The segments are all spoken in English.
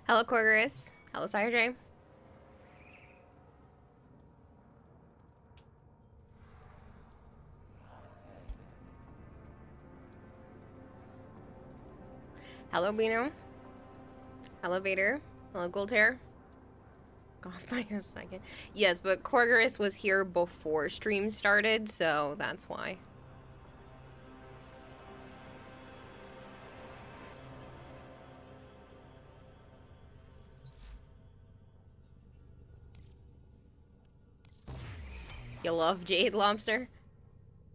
Hello, Corgorus. Hello, Sire J. Hello, Beano. Hello, Vader. Hello, Goldhair. Goth by a second. Yes, but Corgorus was here before stream started, so that's why. You love Jade Lobster?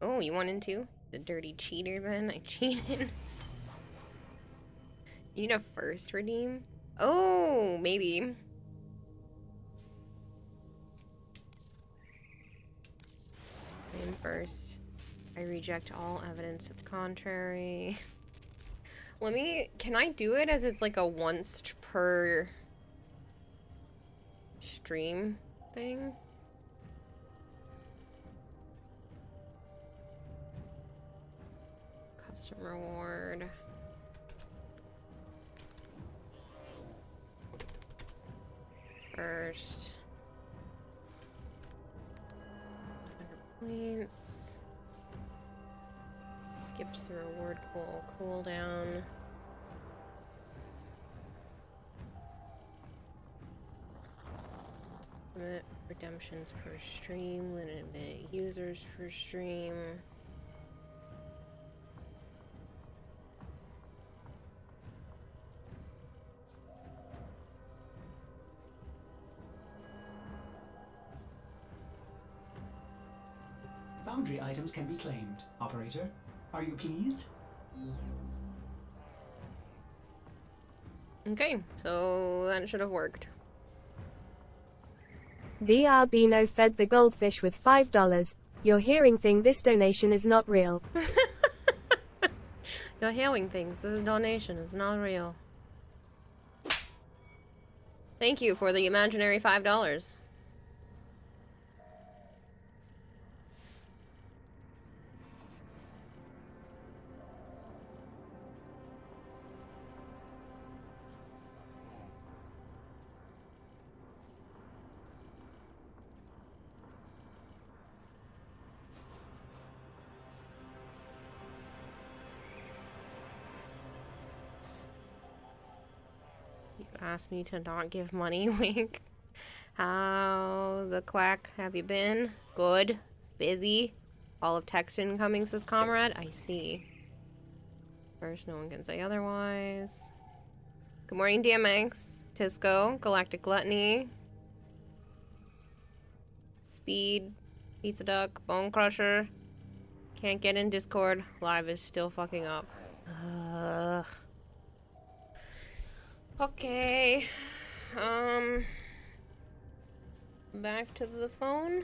Oh, you want into? The dirty cheater then? I cheated. You need a first redeem? Oh, maybe. Name first. I reject all evidence to the contrary. Can I do it as it's like a once per stream thing? Custom reward. First. 100 points. Skips the reward cooldown. Limit redemptions per stream, limit users per stream. Foundry items can be claimed. Operator, are you pleased? Okay, so that should have worked. Dr. Bino fed the goldfish with $5. You're hearing thing, this donation is not real. You're hearing things, this donation is not real. Thank you for the imaginary $5. Asked me to not give money, wink. How the quack have you been? Good. Busy. All of text incoming, says Comrade. I see. First, no one can say otherwise. Good morning, DMX. Tisco. Galactic Gluttony. Speed. Pizza Duck. Bone Crusher. Can't get in Discord. Live is still fucking up. Ugh. Okay, back to the phone.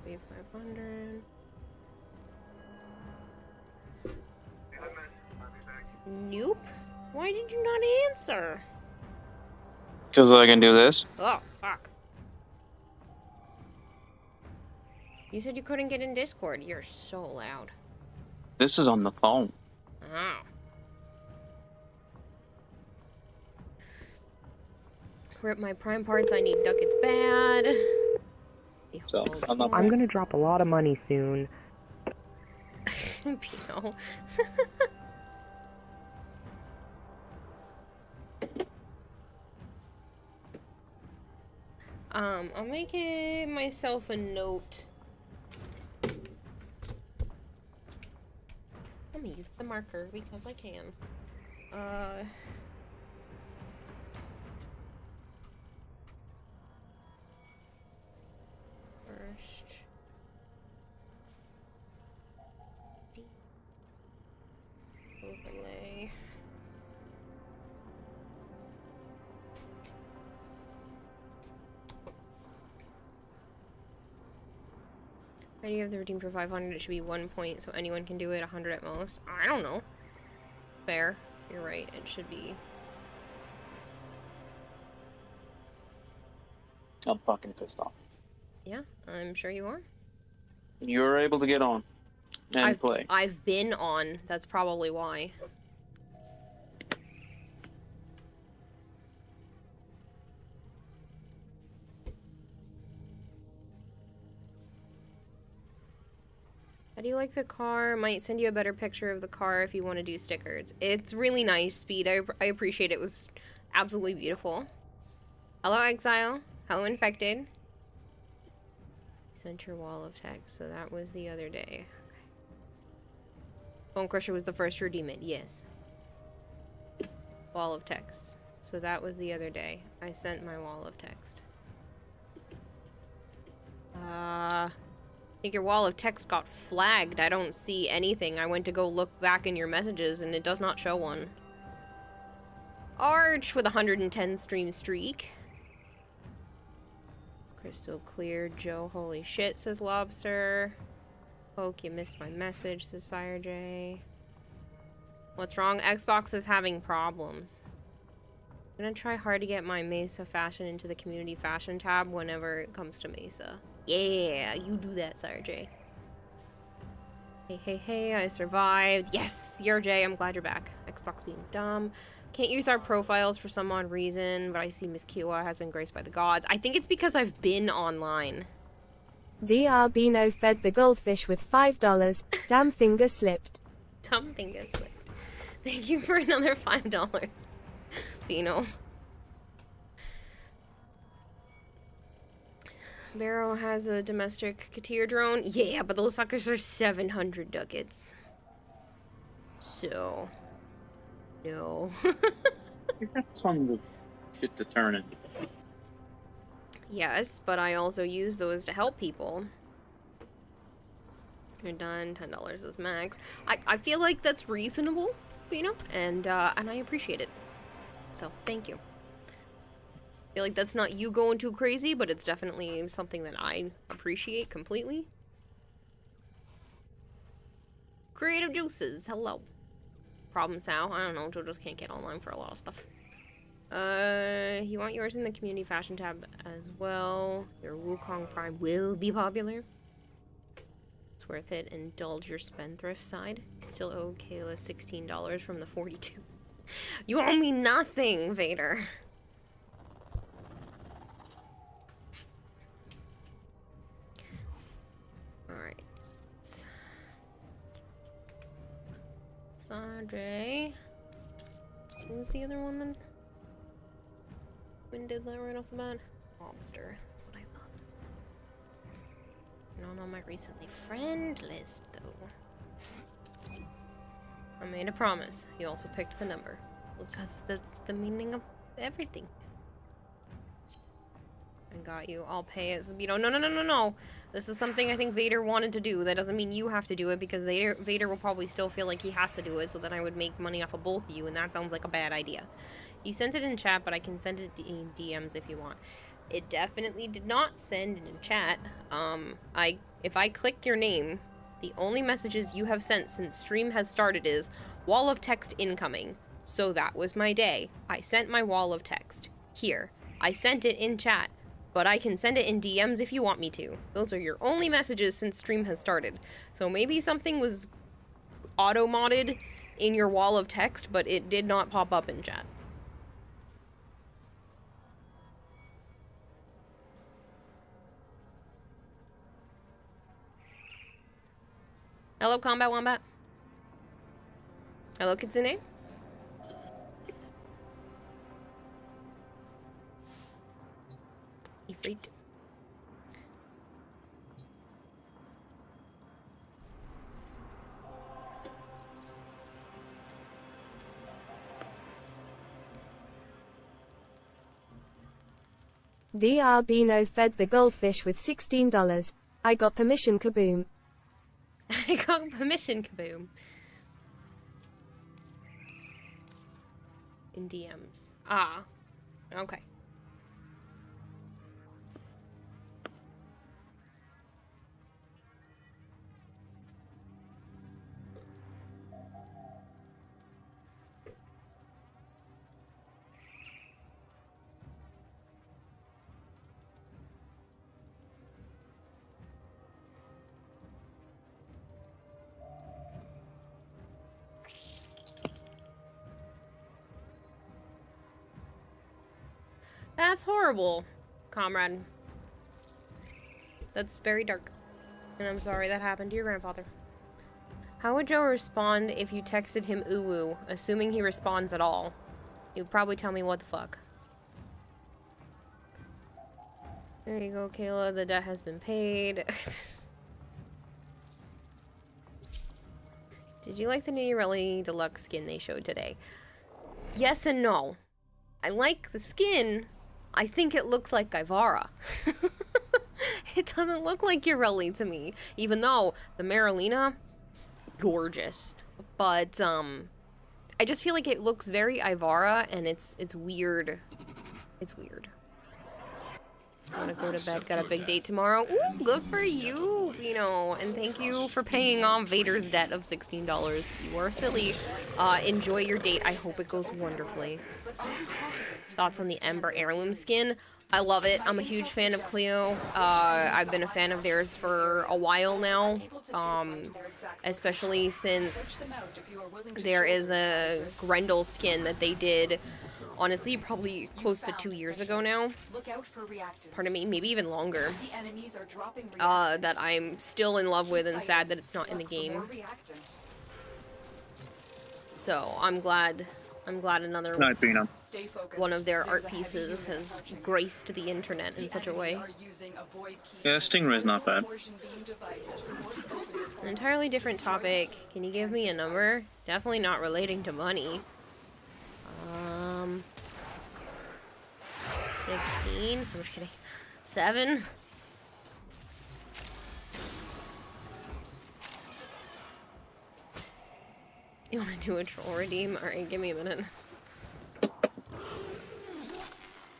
Leave 500. Nope. Why did you not answer? Because I can do this. Oh, fuck. You said you couldn't get in Discord. You're so loud. This is on the phone. Oh. Rip my prime parts. I need ducats bad. So, I'm gonna drop a lot of money soon. Pino. I'll make it myself a note. Let me use the marker because I can. First. Overlay. Any of the redeem for 500, it should be 1 point, so anyone can do it, 100 at most. I don't know. Fair. You're right, it should be. I'm fucking pissed off. Yeah, I'm sure you are. You're able to get on and play. I've been on. That's probably why. How do you like the car? Might send you a better picture of the car if you want to do stickers. It's really nice, Speed. I appreciate it. It was absolutely beautiful. Hello, Exile. Hello, Infected. Sent your wall of text, so that was the other day. Okay. Bone Crusher was the first to redeem it, yes. Wall of text. So that was the other day. I sent my wall of text. I think your wall of text got flagged. I don't see anything. I went to go look back in your messages and it does not show one. Arch with 110 stream streak. Crystal clear. Joe, holy shit, says Lobster. Poke, you missed my message, says Sire J. What's wrong? Xbox is having problems. I'm gonna try hard to get my Mesa fashion into the community fashion tab whenever it comes to Mesa. Yeah, you do that, Sire J. Hey, hey, hey, I survived. Yes, you're Jay, I'm glad you're back. Xbox being dumb. Can't use our profiles for some odd reason, but I see Miss Kiwa has been graced by the gods. I think it's because I've been online. DR Bino fed the goldfish with $5. Damn finger slipped. Dumb finger slipped. Thank you for another $5, Bino. Barrow has a domestic Katir drone. Yeah, but those suckers are 700 ducats. So, no. Tons of shit to turn in. Yes, but I also use those to help people. You're done. $10 is max. I feel like that's reasonable, and I appreciate it. So, thank you. I feel like that's not you going too crazy, but it's definitely something that I appreciate completely. Creative Juices, hello. Problem Sal, I don't know, Joe just can't get online for a lot of stuff. You want yours in the community fashion tab as well. Your Wukong Prime will be popular. It's worth it. Indulge your spendthrift side. You still owe Kayla $16 from the 42. You owe me nothing, Vader. Alright. Sandre. What was the other one then? When did that right off the bat? Lobster. That's what I thought. Not on my recently friend list, though. I made a promise. You also picked the number. Because that's the meaning of everything. I got you. I'll pay it. No. This is something I think Vader wanted to do. That doesn't mean you have to do it, because Vader will probably still feel like he has to do it, so then I would make money off of both of you, and that sounds like a bad idea. You sent it in chat, but I can send it in DMs if you want. It definitely did not send in chat. If I click your name, the only messages you have sent since stream has started is wall of text incoming. So that was my day. I sent my wall of text. Here. I sent it in chat, but I can send it in DMs if you want me to. Those are your only messages since stream has started. So maybe something was auto-modded in your wall of text, but it did not pop up in chat. Hello, Combat Wombat. Hello, Kitsune. Ifrit. DR Bino fed the goldfish with $16. I got permission, kaboom. I got permission, kaboom. In DMs. Ah. Okay. That's horrible, comrade. That's very dark. And I'm sorry that happened to your grandfather. How would Joe respond if you texted him uwu, assuming he responds at all? He would probably tell me what the fuck. There you go, Kayla. The debt has been paid. Did you like the new Urelli Deluxe skin they showed today? Yes and no. I like the skin. I think it looks like Gaivara. It doesn't look like Urelli to me. Even though the Marilena, gorgeous. But, I just feel like it looks very Ivara, and it's weird. It's weird. Gotta go to bed, got a big date tomorrow. Ooh, good for you, Vino. And thank you for paying off Vader's debt of $16. You are silly. Enjoy your date. I hope it goes wonderfully. Thoughts on the Ember Heirloom skin? I love it. I'm a huge fan of Cleo. I've been a fan of theirs for a while now. Especially since there is a Grendel skin that they did, honestly, probably close to 2 years ago now. Pardon me, maybe even longer. That I'm still in love with and sad that it's not in the game. So I'm glad another one of their art pieces has graced the internet in such a way. Yeah, Stingray's not bad. An entirely different topic. Can you give me a number? Definitely not relating to money. 16? I'm just kidding. 7? You want to do a troll redeem? Alright, give me a minute.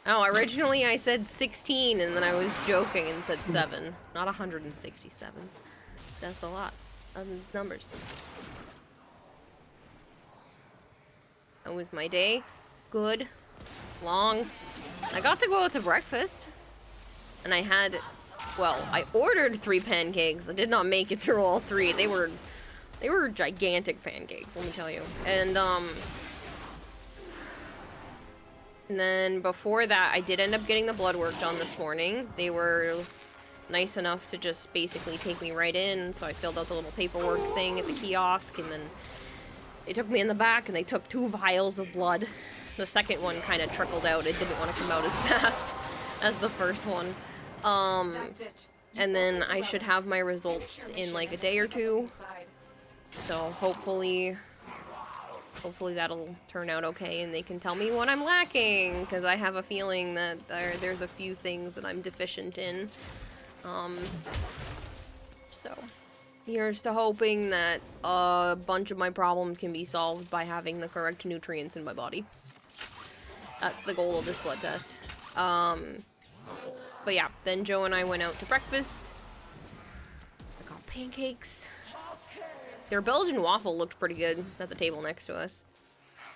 Oh, originally I said 16 and then I was joking and said 7. Not 167. That's a lot of numbers. How was my day? Good. Long. I got to go out to breakfast. And I had, well, I ordered 3 pancakes. I did not make it through all 3. They were gigantic pancakes, let me tell you. And then before that, I did end up getting the blood work done this morning. They were nice enough to just basically take me right in, so I filled out the little paperwork thing at the kiosk, and then they took me in the back, and they took 2 vials of blood. The second one kind of trickled out. It didn't want to come out as fast as the first one. And then I should have my results in like a day or 2. So hopefully that'll turn out okay and they can tell me what I'm lacking, because I have a feeling that there's a few things that I'm deficient in. So here's to hoping that a bunch of my problems can be solved by having the correct nutrients in my body. That's the goal of this blood test. But yeah, then Joe and I went out to breakfast. I got pancakes. Their Belgian waffle looked pretty good at the table next to us.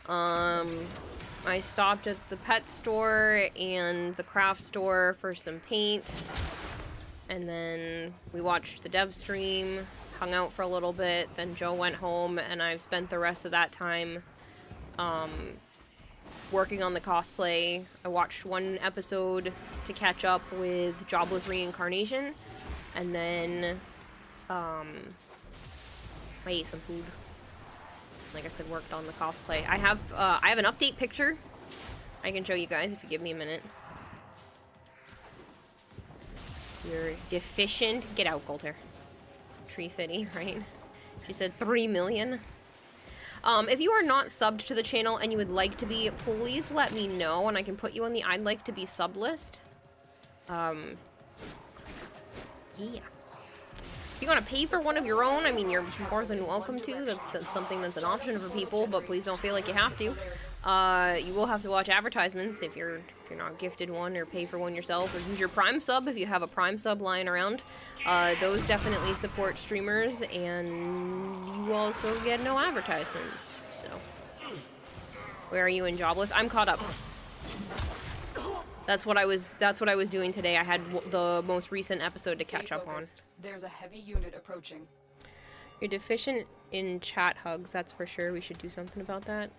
I stopped at the pet store and the craft store for some paint. And then we watched the dev stream, hung out for a little bit, then Joe went home, and I've spent the rest of that time working on the cosplay. I watched 1 episode to catch up with Jobless Reincarnation, and then I ate some food. Like I said, worked on the cosplay. I have an update picture I can show you guys if you give me a minute. You're deficient. Get out, Coulter. Tree Fitty, right? She said 3 million. If you are not subbed to the channel and you would like to be, please let me know and I can put you on the I'd like to be sub list. Yeah. If you want to pay for one of your own, I mean, you're more than welcome to. That's something that's an option for people, but please don't feel like you have to. You will have to watch advertisements if you're not gifted one, or pay for one yourself, or use your Prime sub if you have a Prime sub lying around. Those definitely support streamers, and you also get no advertisements. So, where are you in Jobless? I'm caught up. That's what I was doing today. I had the most recent episode to catch up on. There's a heavy unit approaching. You're deficient in chat hugs, that's for sure. We should do something about that.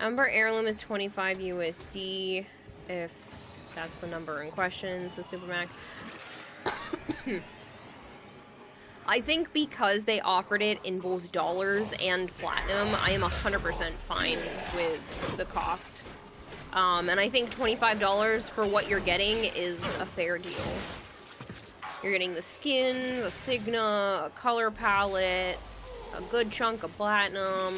Ember Heirloom is 25 USD, if that's the number in question, so Supermac. I think because they offered it in both dollars and platinum, I am 100% fine with the cost. And I think $25 for what you're getting is a fair deal. You're getting the skin, the Signa, a color palette, a good chunk of platinum,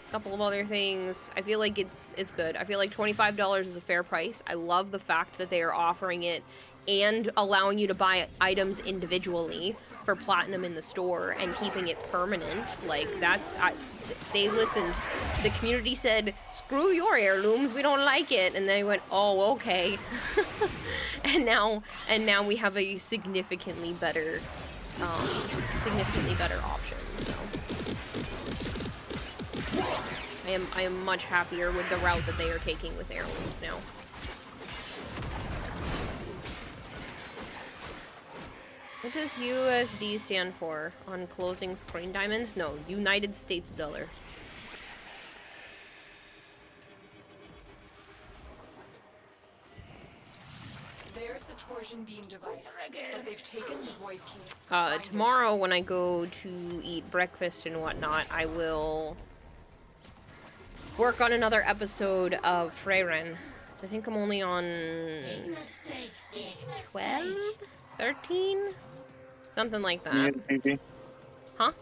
a couple of other things. I feel like it's good. I feel like $25 is a fair price. I love the fact that they are offering it and allowing you to buy items individually for platinum in the store and keeping it permanent. Like, that's... they listened. The community said, screw your heirlooms, we don't like it. And they went, oh, okay. and now we have a significantly better option, so... I am much happier with the route that they are taking with heirlooms now. What does USD stand for on closing screen diamond? No, United States dollar. There's the torsion beam device, but they've taken the void key. Tomorrow when I go to eat breakfast and whatnot, I will work on another episode of Freyren. So I think I'm only on 12? 13? Something like that. You hear the TV? Huh?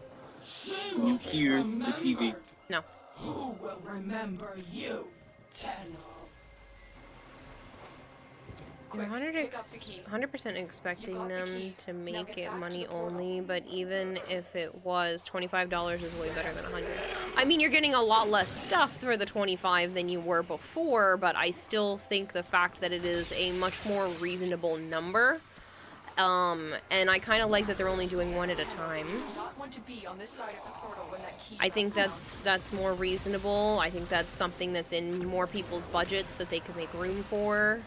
You hear the TV? No. Who will remember you, Tenno? I'm 100% expecting them to make it money only, but even if it was, $25 is way better than 100. I mean, you're getting a lot less stuff for the 25 than you were before, but I still think the fact that it is a much more reasonable number. And I kind of like that they're only doing one at a time. I think that's more reasonable. I think that's something that's in more people's budgets that they could make room for.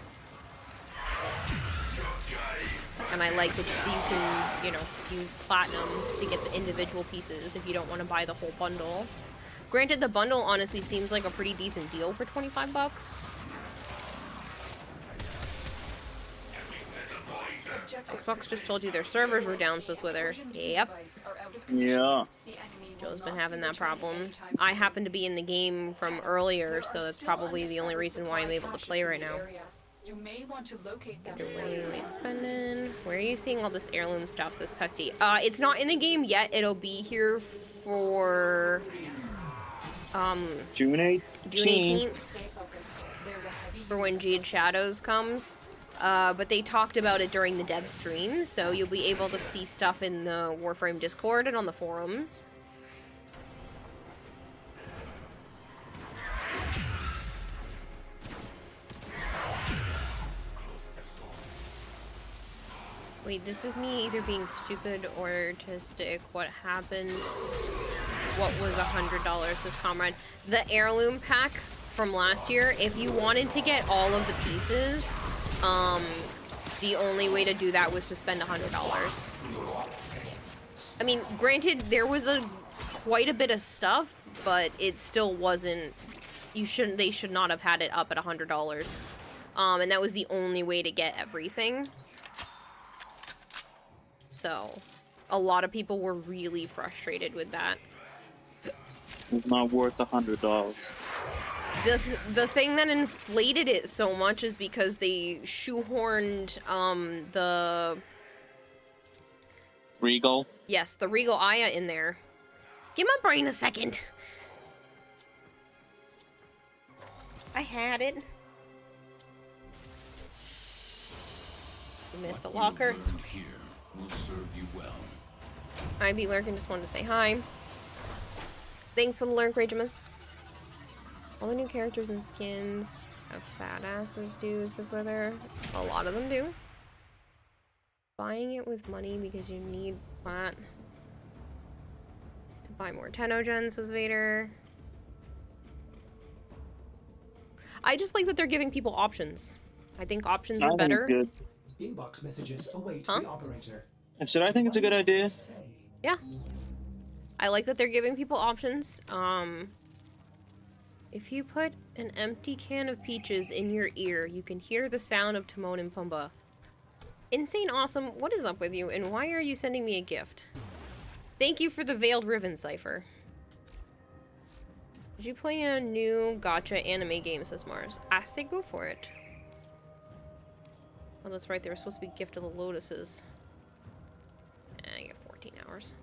And I like that you can, you know, use platinum to get the individual pieces if you don't want to buy the whole bundle. Granted, the bundle honestly seems like a pretty decent deal for 25 bucks. Xbox just told you their servers were down, says Wither. Yep. Yeah. Joe's been having that problem. I happen to be in the game from earlier, so that's probably the only reason why I'm able to play right now. You may want to locate them. Wait, spending. Where are you seeing all this heirloom stuff, says Pesty? It's not in the game yet. It'll be here for June 18th. June 18th. For when Jade Shadows comes. But they talked about it during the dev stream, so you'll be able to see stuff in the Warframe Discord and on the forums. Wait, this is me either being stupid or artistic. What happened? What was $100, says Comrade? The heirloom pack from last year, if you wanted to get all of the pieces, the only way to do that was to spend $100. I mean, granted, there was quite a bit of stuff, but it still wasn't. They should not have had it up at $100. And that was the only way to get everything. So, a lot of people were really frustrated with that. It's not worth $100. The thing that inflated it so much is because they shoehorned the Regal? Yes, the Regal Aya in there. Give my brain a second. I had it. You missed the locker. Will serve you well. IB Lurkin just wanted to say hi. Thanks for the lurk, Ragemus. All the new characters and skins have fat asses, dude, says Wither. A lot of them do. Buying it with money because you need plat. To buy more Tenogen, says Vader. I just like that they're giving people options. I think options are better. Good. Inbox messages await Huh? the operator. I said I think it's a good idea. Yeah. I like that they're giving people options. If you put an empty can of peaches in your ear, you can hear the sound of Timon and Pumbaa. Insane Awesome, what is up with you, and why are you sending me a gift? Thank you for the Veiled Ribbon cipher. Did you play a new gacha anime game, says Mars? I say go for it. Oh, that's right, they were supposed to be Gift of the Lotuses. I get 14 hours.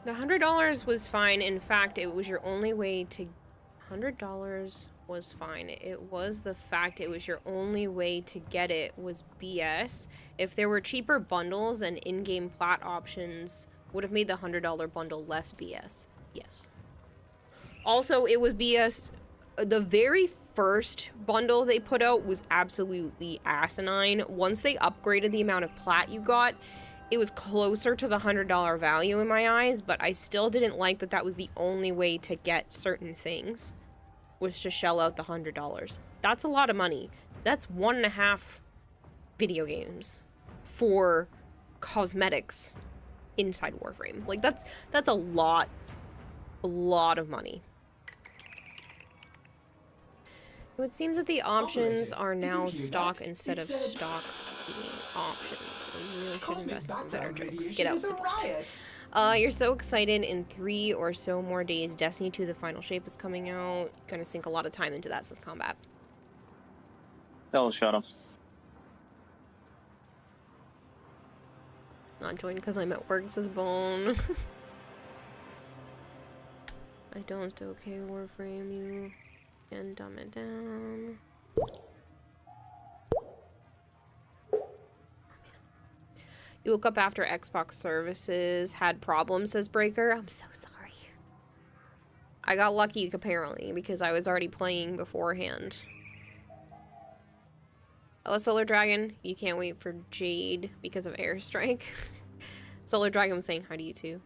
The $100 was fine. In fact, it was your only way to... $100 was fine. It was the fact it was your only way to get it was BS. If there were cheaper bundles and in-game plat options, would have made the $100 bundle less BS. Yes. Also, it was BS. The very first bundle they put out was absolutely asinine. Once they upgraded the amount of plat you got, it was closer to the $100 value in my eyes, but I still didn't like that that was the only way to get certain things, was to shell out the $100. That's a lot of money. That's 1.5 video games for cosmetics inside Warframe. Like, that's a lot of money. It seems that the options are now stock instead of stock being options, so you really should invest in some better jokes. Get out, support. You're so excited. In 3 or so more days, Destiny 2 The Final Shape is coming out. Gonna sink a lot of time into that since combat. Tell shut him. Not joined because I'm at work, says Bone. I don't okay, Warframe, you can dumb it down. You woke up after Xbox services had problems, says Breaker. I'm so sorry. I got lucky, apparently, because I was already playing beforehand. Hello, Solar Dragon. You can't wait for Jade because of Airstrike. Solar Dragon was saying hi to you, too.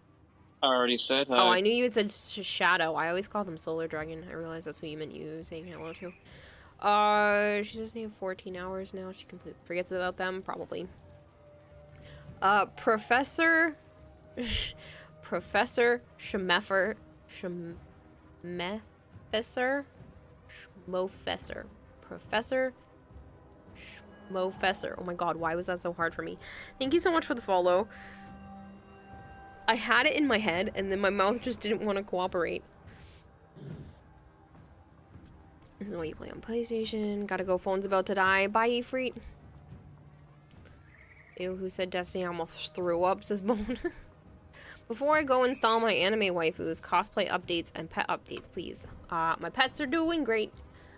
I already said hi. Oh, I knew you had said Shadow. I always call them Solar Dragon. I realized that's who you meant you saying hello to. She says they have 14 hours now. She completely forgets about them, probably. Professor Schmeffer, Professor Schmofessor. Oh my god, why was that so hard for me? Thank you so much for the follow. I had it in my head, and then my mouth just didn't want to cooperate. This is what you play on PlayStation. Gotta go, phone's about to die. Bye, Efreet. Ew, who said Destiny almost threw up, says Bone. Before I go install my anime waifus, cosplay updates and pet updates, please. My pets are doing great.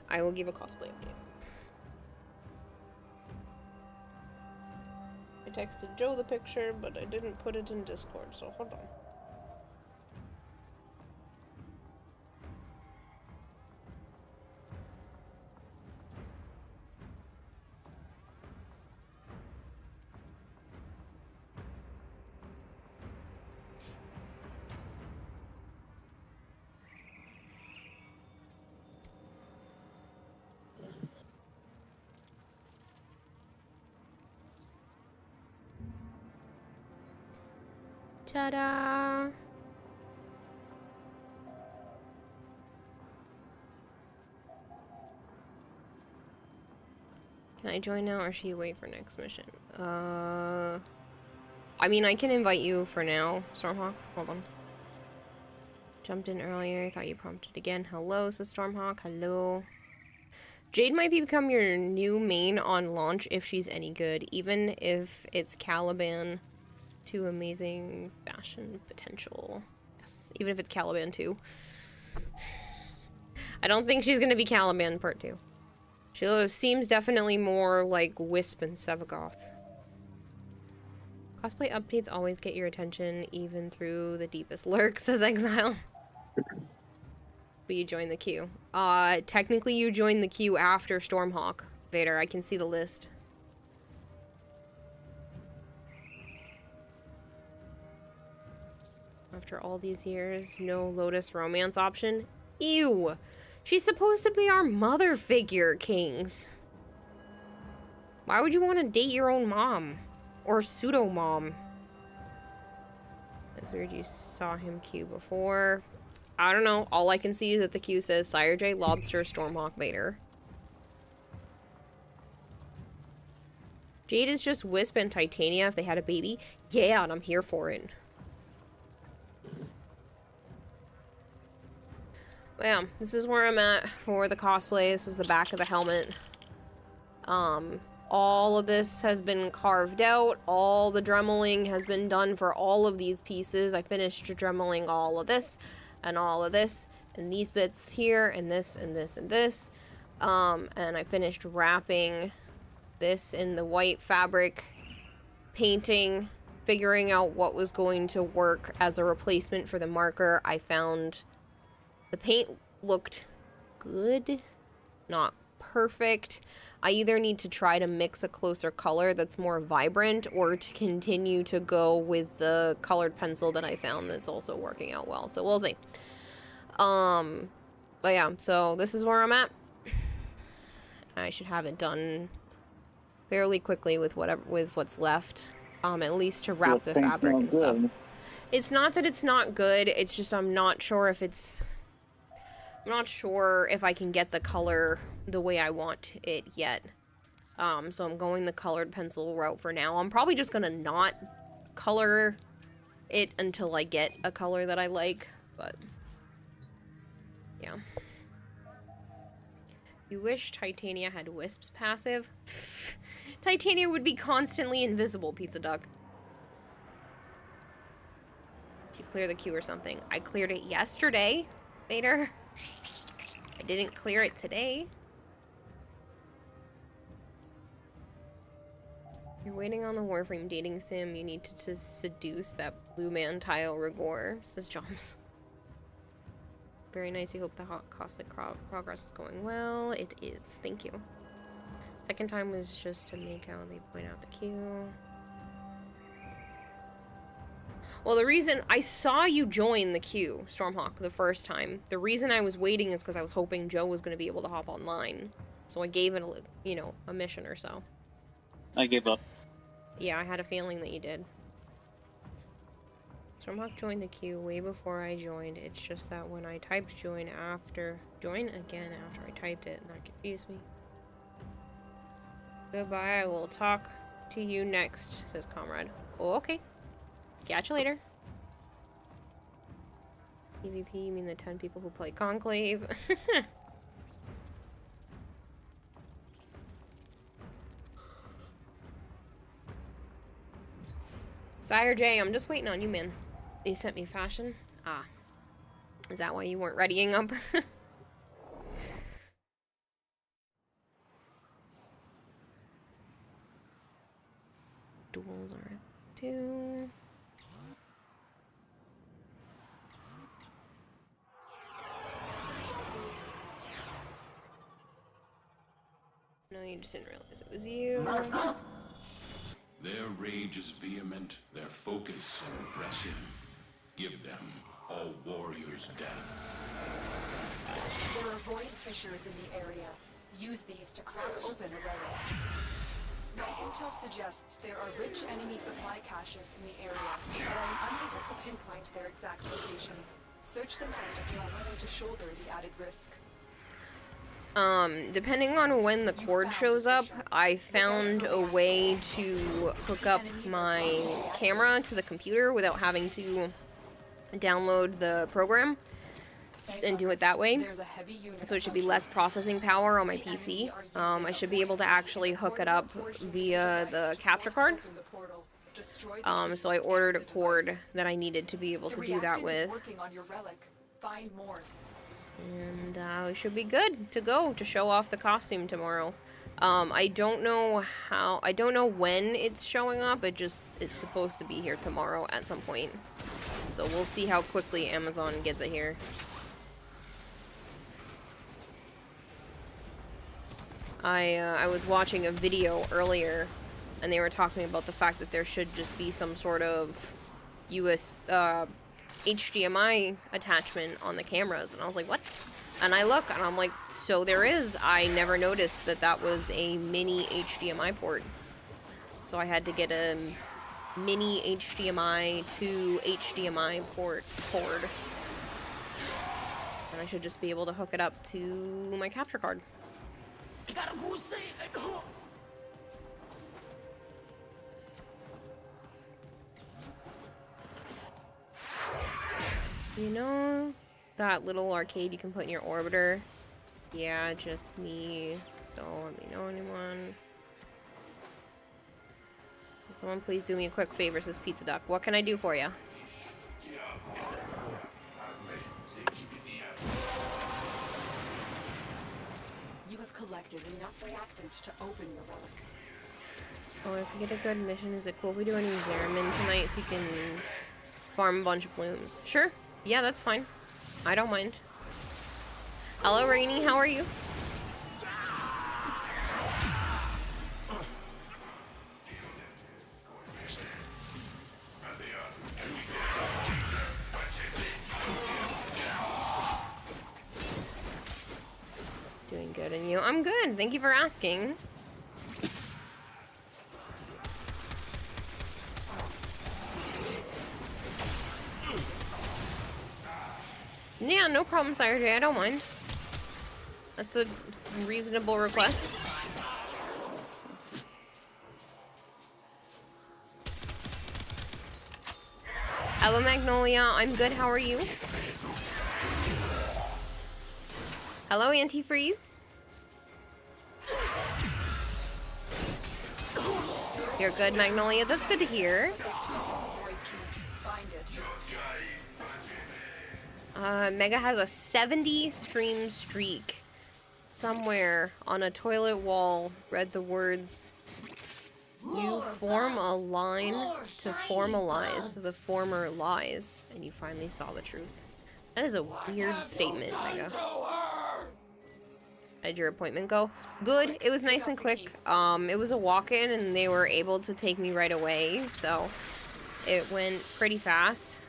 I will give a cosplay update. I texted Joe the picture, but I didn't put it in Discord, so hold on. Ta-da! Can I join now, or should you wait for next mission? I mean, I can invite you for now, Stormhawk. Hold on. Jumped in earlier. Thought you prompted again. Hello, says Stormhawk. Hello. Jade might become your new main on launch if she's any good, even if it's Caliban. To amazing fashion potential. Yes, even if it's Caliban 2. I don't think she's gonna be Caliban part 2. She seems definitely more like Wisp and Sevagoth. Cosplay updates always get your attention, even through the deepest lurks, says Exile. But you joined the queue. Technically you joined the queue after Stormhawk. Vader, I can see the list. After all these years, no Lotus romance option? Ew! She's supposed to be our mother figure, Kings. Why would you want to date your own mom? Or pseudo-mom. That's weird, you saw him queue before. I don't know. All I can see is that the queue says Sire J, Lobster, Stormhawk, Vader. Jade is just Wisp and Titania if they had a baby. Yeah, and I'm here for it. But yeah, this is where I'm at for the cosplay. This is the back of the helmet. All of this has been carved out. All the dremeling has been done for all of these pieces. I finished dremeling all of this and all of this and these bits here and this and this and this. And I finished wrapping this in the white fabric, painting, figuring out what was going to work as a replacement for the marker. I found the paint looked good, not perfect. I either need to try to mix a closer color that's more vibrant or to continue to go with the colored pencil that I found that's also working out well. So we'll see. But yeah, so this is where I'm at. I should have it done fairly quickly with what's left. At least to wrap the fabric and stuff. It's not that it's not good, it's just I'm not sure if I can get the color the way I want it yet. So I'm going the colored pencil route for now. I'm probably just gonna not color it until I get a color that I like, but yeah. You wish Titania had Wisp's passive? Titania would be constantly invisible, Pizza Duck. Did you clear the queue or something? I cleared it yesterday, Vader. I didn't clear it today. You're waiting on the Warframe dating sim. You need to seduce that blue man tile rigor, says Joms. Very nice. You hope the hot cosplay progress is going well. It is. Thank you. Second time was just to make how they point out the queue. Well, the reason I saw you join the queue, Stormhawk, the first time, the reason I was waiting is because I was hoping Joe was going to be able to hop online. So I gave it, a mission or so. I gave up. Yeah, I had a feeling that you did. Stormhawk joined the queue way before I joined. It's just that when I typed join again after I typed it, and that confused me. Goodbye, I will talk to you next, says Comrade. Oh, okay. Catch you later. PvP, you mean the 10 people who play Conclave? Sire J, I'm just waiting on you, man. You sent me fashion? Ah. Is that why you weren't readying up? Duels are 2. No, you just didn't realize it was you. Their rage is vehement, their focus impressive. Give them all warriors death. There are void fissures in the area. Use these to crack open a relic. My intel suggests there are rich enemy supply caches in the area, but I am unable to pinpoint their exact location. Search them out if you are willing to shoulder the added risk. Depending on when the cord shows up, I found a way to hook up my camera to the computer without having to download the program and do it that way. So it should be less processing power on my PC. I should be able to actually hook it up via the capture card. So I ordered a cord that I needed to be able to do that with. And we should be good to go to show off the costume tomorrow. I don't know when it's showing up. It's supposed to be here tomorrow at some point. So we'll see how quickly Amazon gets it here. I was watching a video earlier, and they were talking about the fact that there should just be some sort of HDMI attachment on the cameras, and I was like, what? And I look, and I'm like, so there is. I never noticed that that was a mini HDMI port. So I had to get a mini HDMI to HDMI cord. And I should just be able to hook it up to my capture card. You know that little arcade you can put in your orbiter? Yeah, just me. So let me know anyone. Can someone please do me a quick favor, says Pizza Duck. What can I do for you? You have collected enough reactant to open your relic. Oh, if we get a good mission, is it cool if we do any Zeramin tonight so you can farm a bunch of blooms? Sure. Yeah, that's fine. I don't mind. Hello, Rainy. How are you? Doing good, and you? I'm good. Thank you for asking. Yeah, no problem, Sire J. I don't mind. That's a reasonable request. Hello, Magnolia. I'm good. How are you? Hello, Antifreeze. You're good, Magnolia. That's good to hear. Mega has a 70 stream streak. Somewhere on a toilet wall read the words, "You form a line to formalize the former lies," and you finally saw the truth. That is a weird statement, Mega. How did your appointment go? Good. It was nice and quick. It was a walk-in and they were able to take me right away, so it went pretty fast.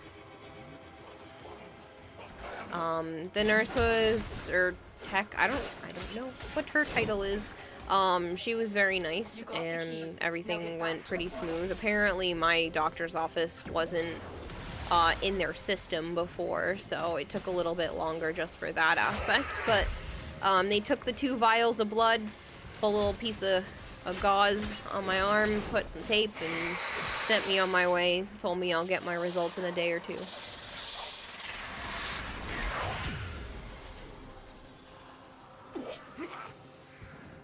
The nurse was, or tech, I don't know what her title is. She was very nice and everything went pretty smooth. Apparently my doctor's office wasn't in their system before, so it took a little bit longer just for that aspect, but they took the 2 vials of blood, put a little piece of gauze on my arm, put some tape, and sent me on my way. Told me I'll get my results in a day or 2.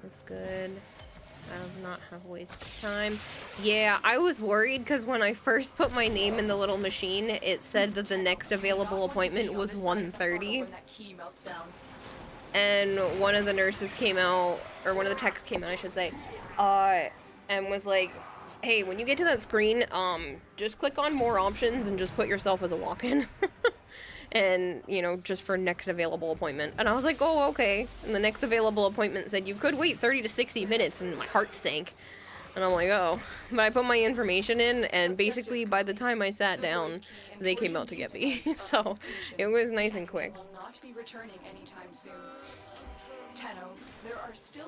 That's good. I'll not have wasted time. Yeah, I was worried because when I first put my name in the little machine, it said that the next available appointment was 1:30. And one of the nurses came out, or one of the techs came out, I should say, and was like, "Hey, when you get to that screen, just click on more options and just put yourself as a walk-in." And, you know, just for next available appointment. And I was like, oh, okay. And the next available appointment said you could wait 30 to 60 minutes, and my heart sank. And I'm like, oh. But I put my information in, and basically by the time I sat down, they came out to get me. So it was nice and quick.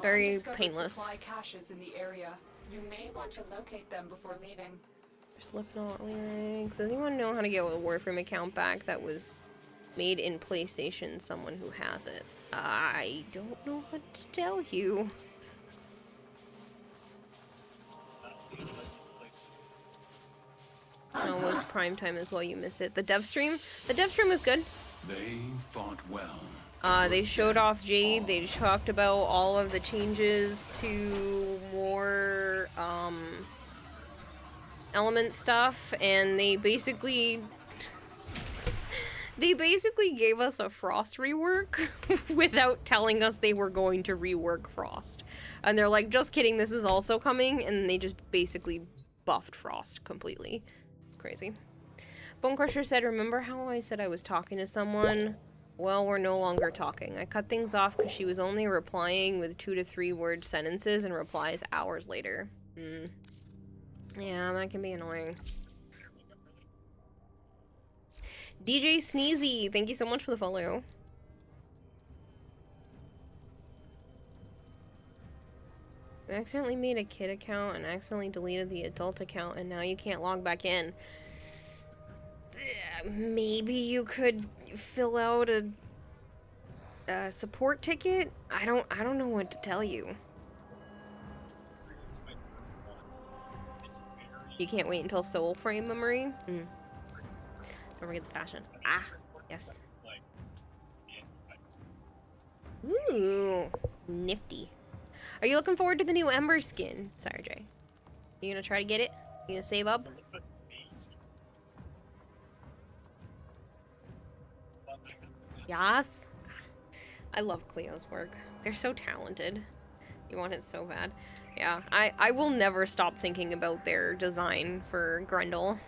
Very painless. Supply caches in the area. You may want to locate them before leaving. Slipknot lyrics. Does anyone know how to get a Warframe account back that was made in PlayStation? Someone who has it. I don't know what to tell you. Oh, it was prime time as well. You missed it. The dev stream? The dev stream was good. They fought well. They showed off Jade. They talked about all of the changes to more, element stuff, and they basically gave us a Frost rework without telling us they were going to rework Frost. And they're like, just kidding, this is also coming, and they just basically buffed Frost completely. It's crazy. Bone Crusher said, remember how I said I was talking to someone? Well, we're no longer talking. I cut things off because she was only replying with 2 to 3 word sentences and replies hours later. Yeah, that can be annoying. DJ Sneezy, thank you so much for the follow. accidentally made a kid account and accidentally deleted the adult account, and now you can't log back in. Maybe you could fill out a support ticket? I don't know what to tell you. You can't wait until soul frame memory? Don't forget the fashion. Ah, yes. Ooh, nifty. Are you looking forward to the new Ember skin, Sarah J? You gonna try to get it? You gonna save up? Yes. I love Cleo's work. They're so talented. You want it so bad. Yeah, I will never stop thinking about their design for Grendel.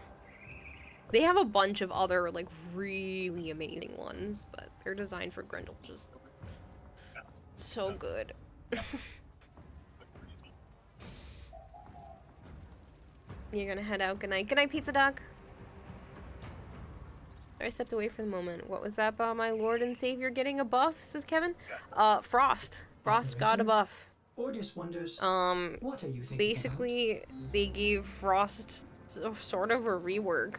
They have a bunch of other, like, really amazing ones, but their design for Grendel just so good. You're gonna head out. Good night. Good night, Pizza Duck. I stepped away for the moment. What was that about my Lord and Savior getting a buff, says Kevin? Frost. Frost got a buff. Ordis wonders, what are you thinking Basically, they gave Frost sort of a rework.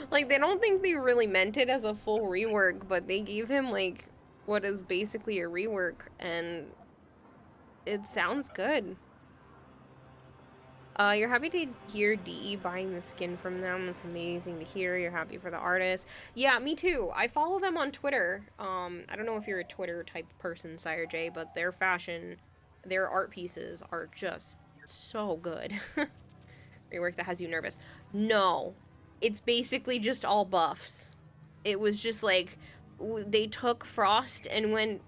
Like, they don't think they really meant it as a full rework, but they gave him, like, what is basically a rework, and it sounds good. You're happy to hear DE buying the skin from them. It's amazing to hear. You're happy for the artist. Yeah, me too. I follow them on Twitter. I don't know if you're a Twitter type person, Sire J, but their fashion, their art pieces are just so good. Rework that has you nervous. No. It's basically just all buffs. It was just like, they took Frost and went,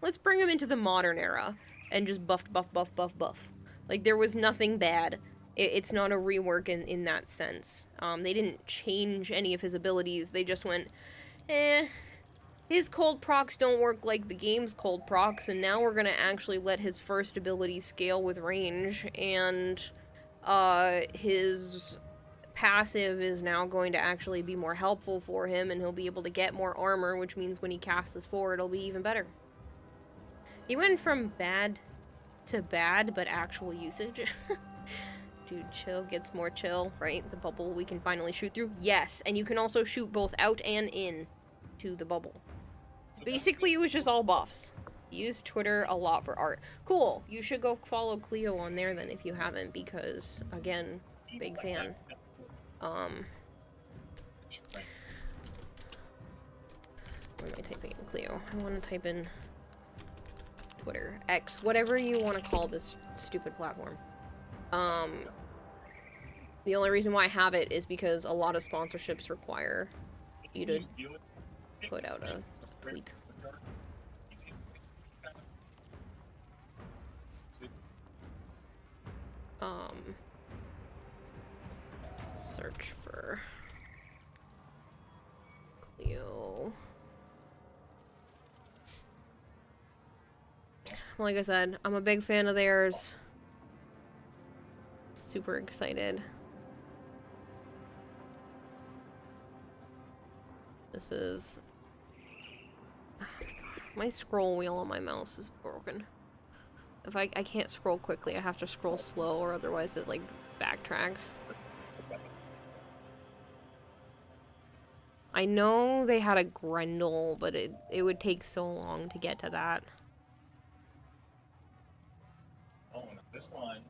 let's bring him into the modern era. And just buffed, buff, buff, buff, buff. Like, there was nothing bad. It's not a rework in that sense. They didn't change any of his abilities. They just went, his cold procs don't work like the game's cold procs, and now we're gonna actually let his first ability scale with range, and his passive is now going to actually be more helpful for him, and he'll be able to get more armor, which means when he casts this forward, it'll be even better. He went from bad to bad, but actual usage. Dude, chill gets more chill, right? The bubble we can finally shoot through. Yes, and you can also shoot both out and in to the bubble. Basically, it was just all buffs. Use Twitter a lot for art. Cool. You should go follow Cleo on there then if you haven't, because, again, big fan. What am I typing in Cleo? I want to type in Twitter, X, whatever you want to call this stupid platform. The only reason why I have it is because a lot of sponsorships require you to put out a tweet. Search for Cleo. Like I said, I'm a big fan of theirs. Super excited. This is... Oh my god. My scroll wheel on my mouse is broken. If I can't scroll quickly, I have to scroll slow, or otherwise it, like, backtracks. I know they had a Grendel, but it would take so long to get to that. This one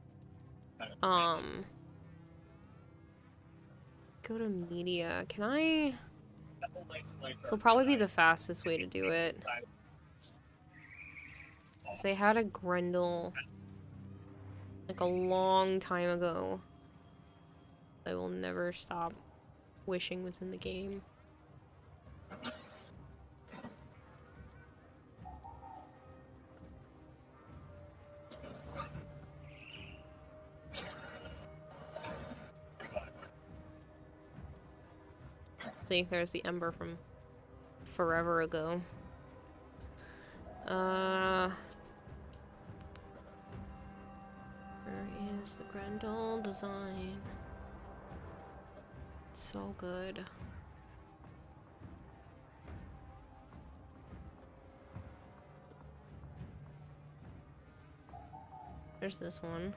go to media. Can I? This will probably be the fastest way to do it. So they had a Grendel like a long time ago. I will never stop wishing was in the game. See, there's the Ember from forever ago. Where is the Grendel design? It's so good. There's this one.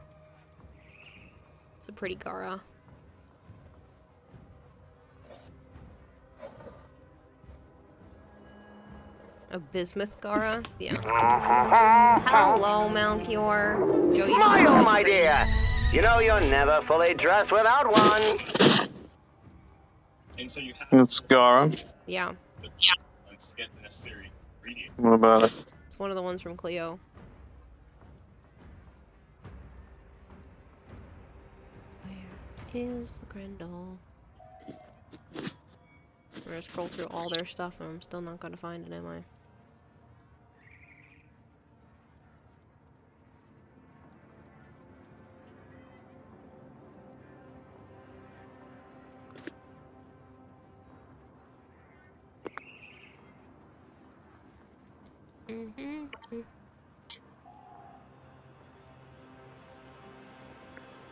It's a pretty Gara. A bismuth Gara? Yeah. Hello, Melchior. Joe, you should Smile, my dear! You know you're never fully dressed without one! And so you have It's Gara. Yeah. to get the necessary ingredients. What about it? It's one of the ones from Cleo. Where is the Grendel? I'm gonna scroll through all their stuff and I'm still not gonna find it, am I?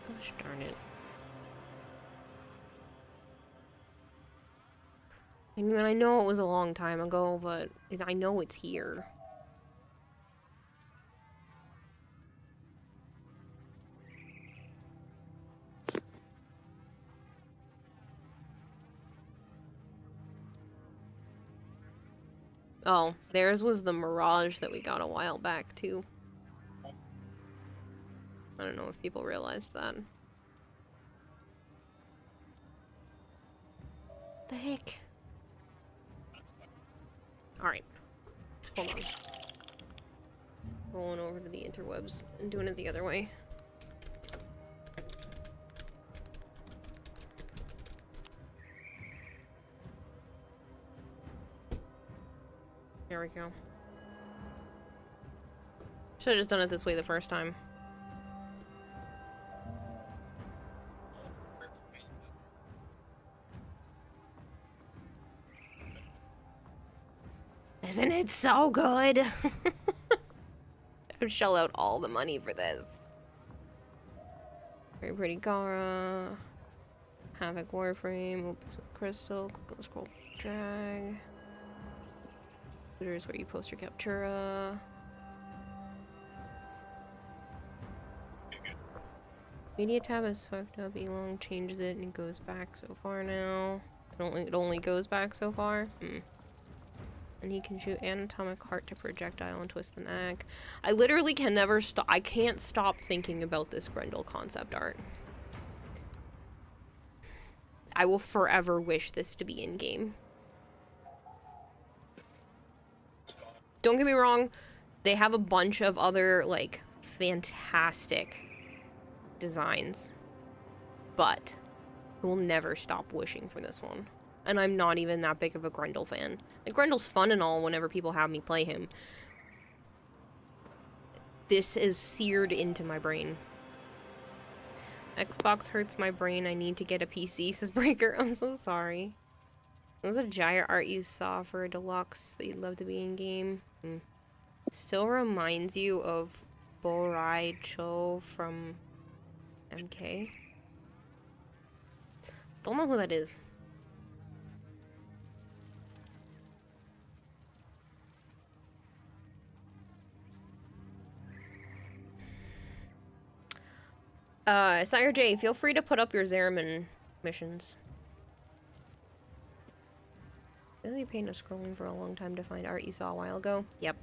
Gosh darn it. I mean, I know it was a long time ago, but I know it's here. Oh, theirs was the Mirage that we got a while back, too. I don't know if people realized that. The heck? Alright. Hold on. Rolling over to the interwebs and doing it the other way. There we go. Should have just done it this way the first time. Isn't it so good? I would shell out all the money for this. Very pretty Gara. Havoc Warframe. Opus with Crystal. Click on scroll drag. Here's where you post your Captura. Media tab is fucked up. Elong changes it and it goes back so far now. It only goes back so far. And he can shoot anatomic heart to projectile and twist the neck. I literally can never stop. I can't stop thinking about this Grendel concept art. I will forever wish this to be in game. Don't get me wrong, they have a bunch of other, like, fantastic designs. But I will never stop wishing for this one. And I'm not even that big of a Grendel fan. Like, Grendel's fun and all whenever people have me play him. This is seared into my brain. Xbox hurts my brain. I need to get a PC, says Breaker. I'm so sorry. What was a gyre art you saw for a deluxe that you'd love to be in game? Still reminds you of Borai Cho from MK. Don't know who that is. Sire J, feel free to put up your Zeraman missions. Really a pain of scrolling for a long time to find art you saw a while ago. Yep.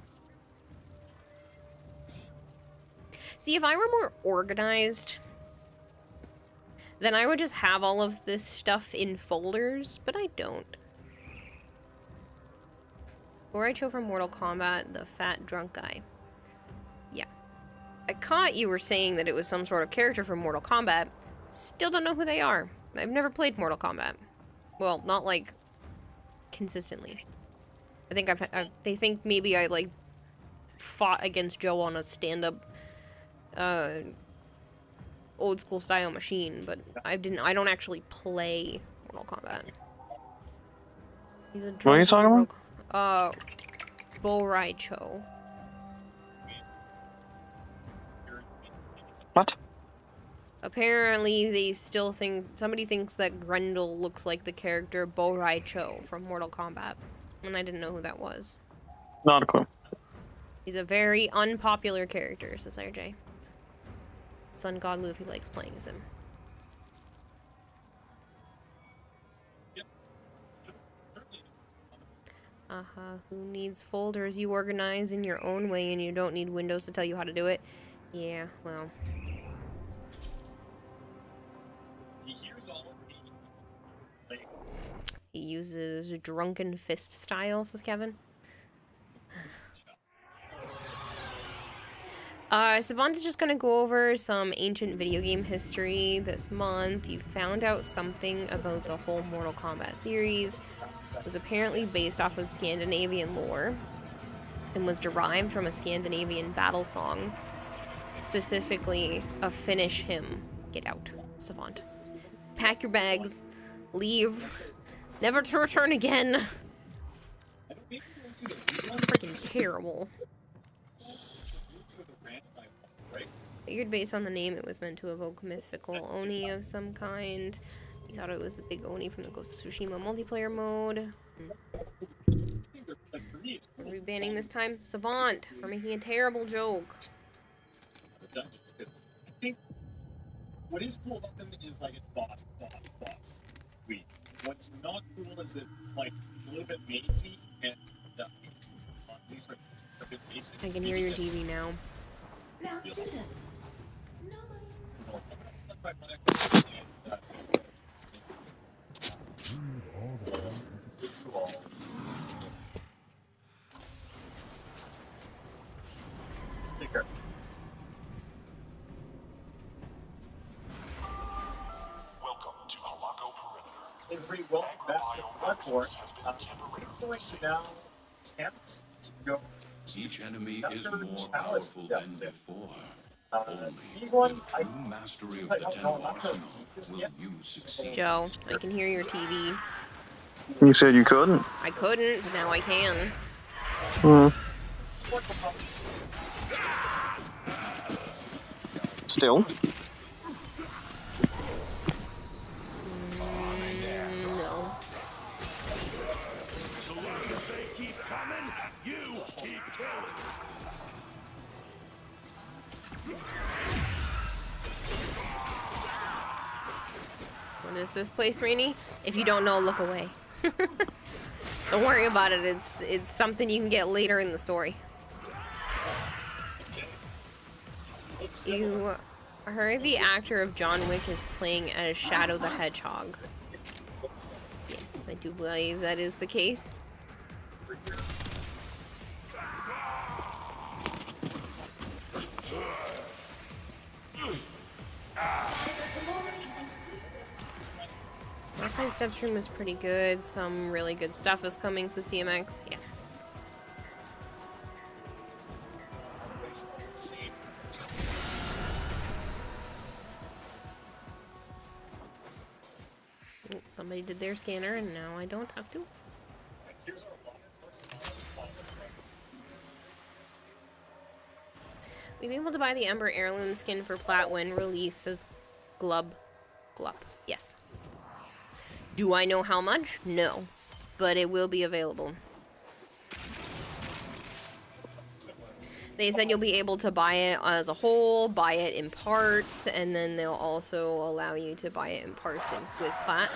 See, if I were more organized, then I would just have all of this stuff in folders, but I don't. Boraicho from Mortal Kombat, the fat drunk guy. Yeah. I caught you were saying that it was some sort of character from Mortal Kombat. Still don't know who they are. I've never played Mortal Kombat. Well, not like consistently. I think they think maybe I like fought against Joe on a stand-up old school style machine, but I don't actually play Mortal Kombat. He's a What are you talking about? Boraicho. What? Apparently, they still think somebody thinks that Grendel looks like the character Boraicho from Mortal Kombat, and I didn't know who that was. Not a clue. He's a very unpopular character, says RJ. Sun God Luffy likes playing as him. Who needs folders? You organize in your own way and you don't need Windows to tell you how to do it. Yeah, well. He hears all of the He uses drunken fist style, says Kevin. Savant is just going to go over some ancient video game history this month. You found out something about the whole Mortal Kombat series. It was apparently based off of Scandinavian lore and was derived from a Scandinavian battle song, specifically a Finnish hymn. Get out, Savant. Pack your bags. Leave. Never to return again. Freaking terrible. Figured based on the name it was meant to evoke mythical Oni of some kind. You thought it was the big Oni from the Ghost of Tsushima multiplayer mode. Are we banning this time? Savant, for making a terrible joke. I think what is cool about them is like it's boss. Sweet. What's not cool is it's like a little bit mazy and at least like a bit basic. I can hear your TV now. Now, students. Take care. Welcome to Halako Perimeter. Everybody, welcome back to Bloodborne. Going to now attempt to go. Each enemy is more powerful than before. Only These ones, with true mastery of the Ten Arsenal will you succeed. Joe, I can hear your TV. You said you couldn't? I couldn't, but now I can. Still? No. What is this place, Rainy? If you don't know, look away. Don't worry about it. It's something you can get later in the story. You heard the actor of John Wick is playing as Shadow the Hedgehog. Yes, I do believe that is the case. Last night's step stream was pretty good. Some really good stuff is coming, says DMX. Yes. Oh, somebody did their scanner and now I don't have to. We've been able to buy the Ember Heirloom skin for Plat when release, says Glub. Yes. Do I know how much? No. But it will be available. They said you'll be able to buy it as a whole, buy it in parts, and then they'll also allow you to buy it in parts with Plat.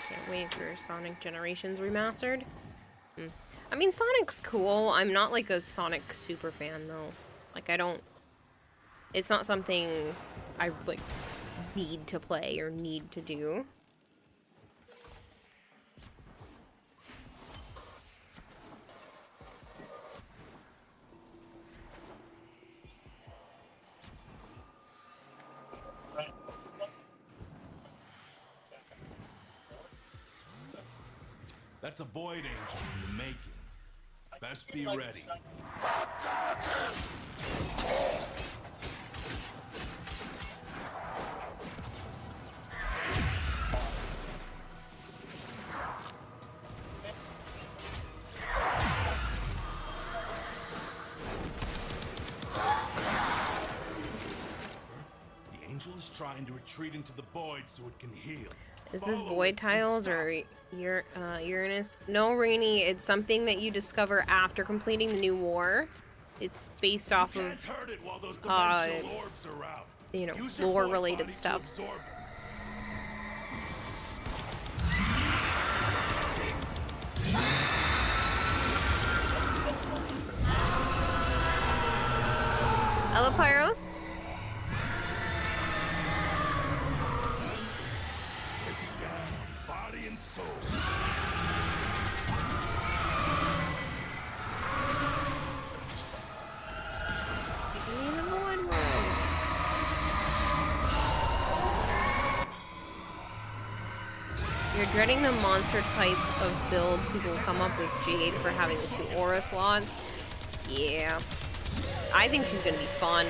Can't wait for Sonic Generations Remastered. I mean, Sonic's cool. I'm not like a Sonic super fan though. Like, I don't... It's not something I like need to play or need to do. That's a Void Angel in the making. Best be ready. The angel is trying to retreat into the void so it can heal. Is this Follow void it and tiles stop. or Uranus? No, Rainy, it's something that you discover after completing the new war. It's based off Can't of, hurt it while those dimensional orbs are out. you know, Use your void lore-related body to stuff. absorb them. Hello, Pyros. Body and soul. In the void world. You're dreading the monster type of builds people will come up with Jade for having the 2 aura slots. Yeah. I think she's gonna be fun.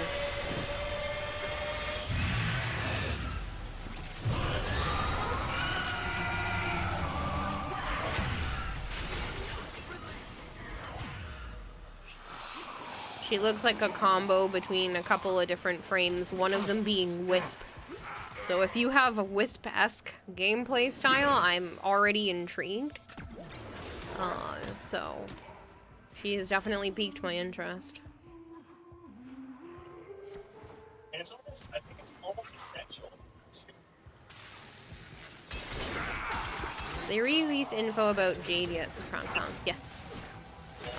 She looks like a combo between a couple of different frames, one of them being Wisp. So if you have a Wisp-esque gameplay style, I'm already intrigued. So she has definitely piqued my interest. And it's almost, I think it's almost essential. They released info about Jade, yes, Crown. Yes.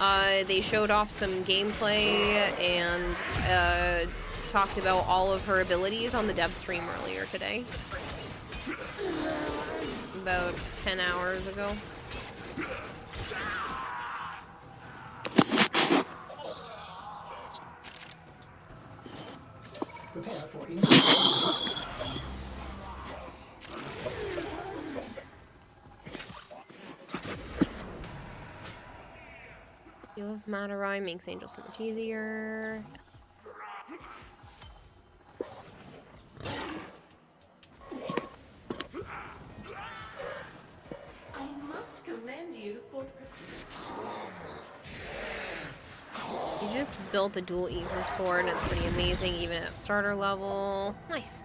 They showed off some gameplay and talked about all of her abilities on the dev stream earlier today. About 10 hours ago. Prepare for incoming. Heal of Matarai makes Angel so much easier. Yes. I must commend you for You just built the dual ether sword and it's pretty amazing even at starter level. Nice.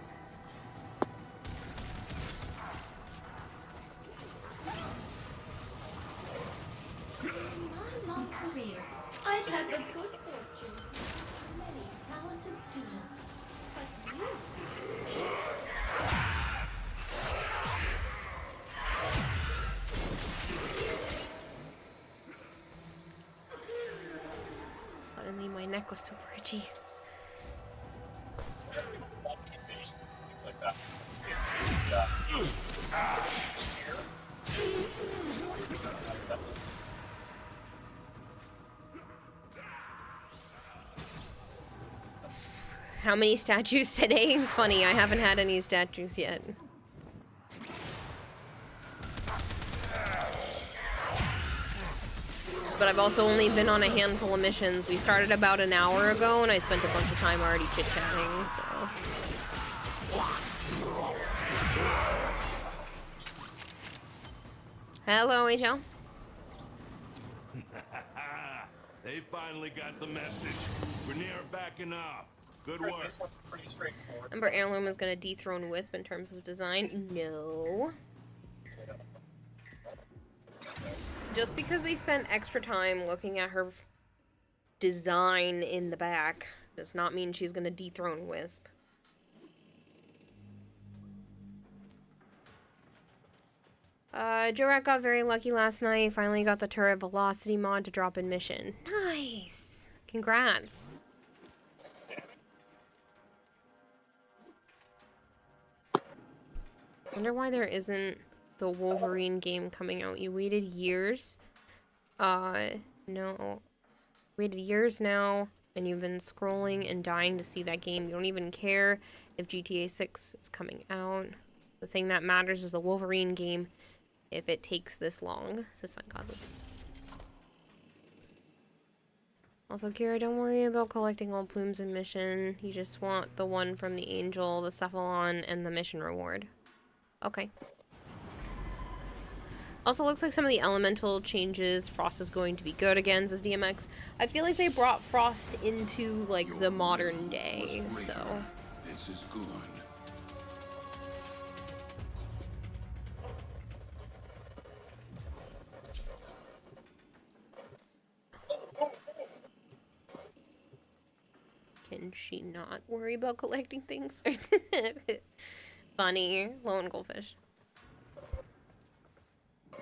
my long career. I've had the good fortune of many talented students. But you Suddenly my neck was super itchy. Things like that. Share. How many statues today? Funny, I haven't had any statues yet. But I've also only been on a handful of missions. We started about an hour ago and I spent a bunch of time already chit-chatting, so... Hello, HL. They finally got the message. We're near backing off. Good work. This one's pretty straightforward. Ember Heirloom is gonna dethrone Wisp in terms of design. No. Just because they spent extra time looking at her design in the back does not mean she's gonna dethrone Wisp. Jorak got very lucky last night. Finally got the turret velocity mod to drop in mission. Nice! Congrats. Wonder why there isn't the Wolverine game coming out. You waited years. No. Waited years now, and you've been scrolling and dying to see that game. You don't even care if GTA 6 is coming out. The thing that matters is the Wolverine game. If it takes this long, says Ungodly. Also, Kira, don't worry about collecting all plumes in mission. You just want the one from the Angel, the Cephalon, and the mission reward. Okay. Also, looks like some of the elemental changes. Frost is going to be good again, says DMX. I feel like they brought Frost into, like, the modern day, so... This is good. can she not worry about collecting things? Funny. Lone goldfish. There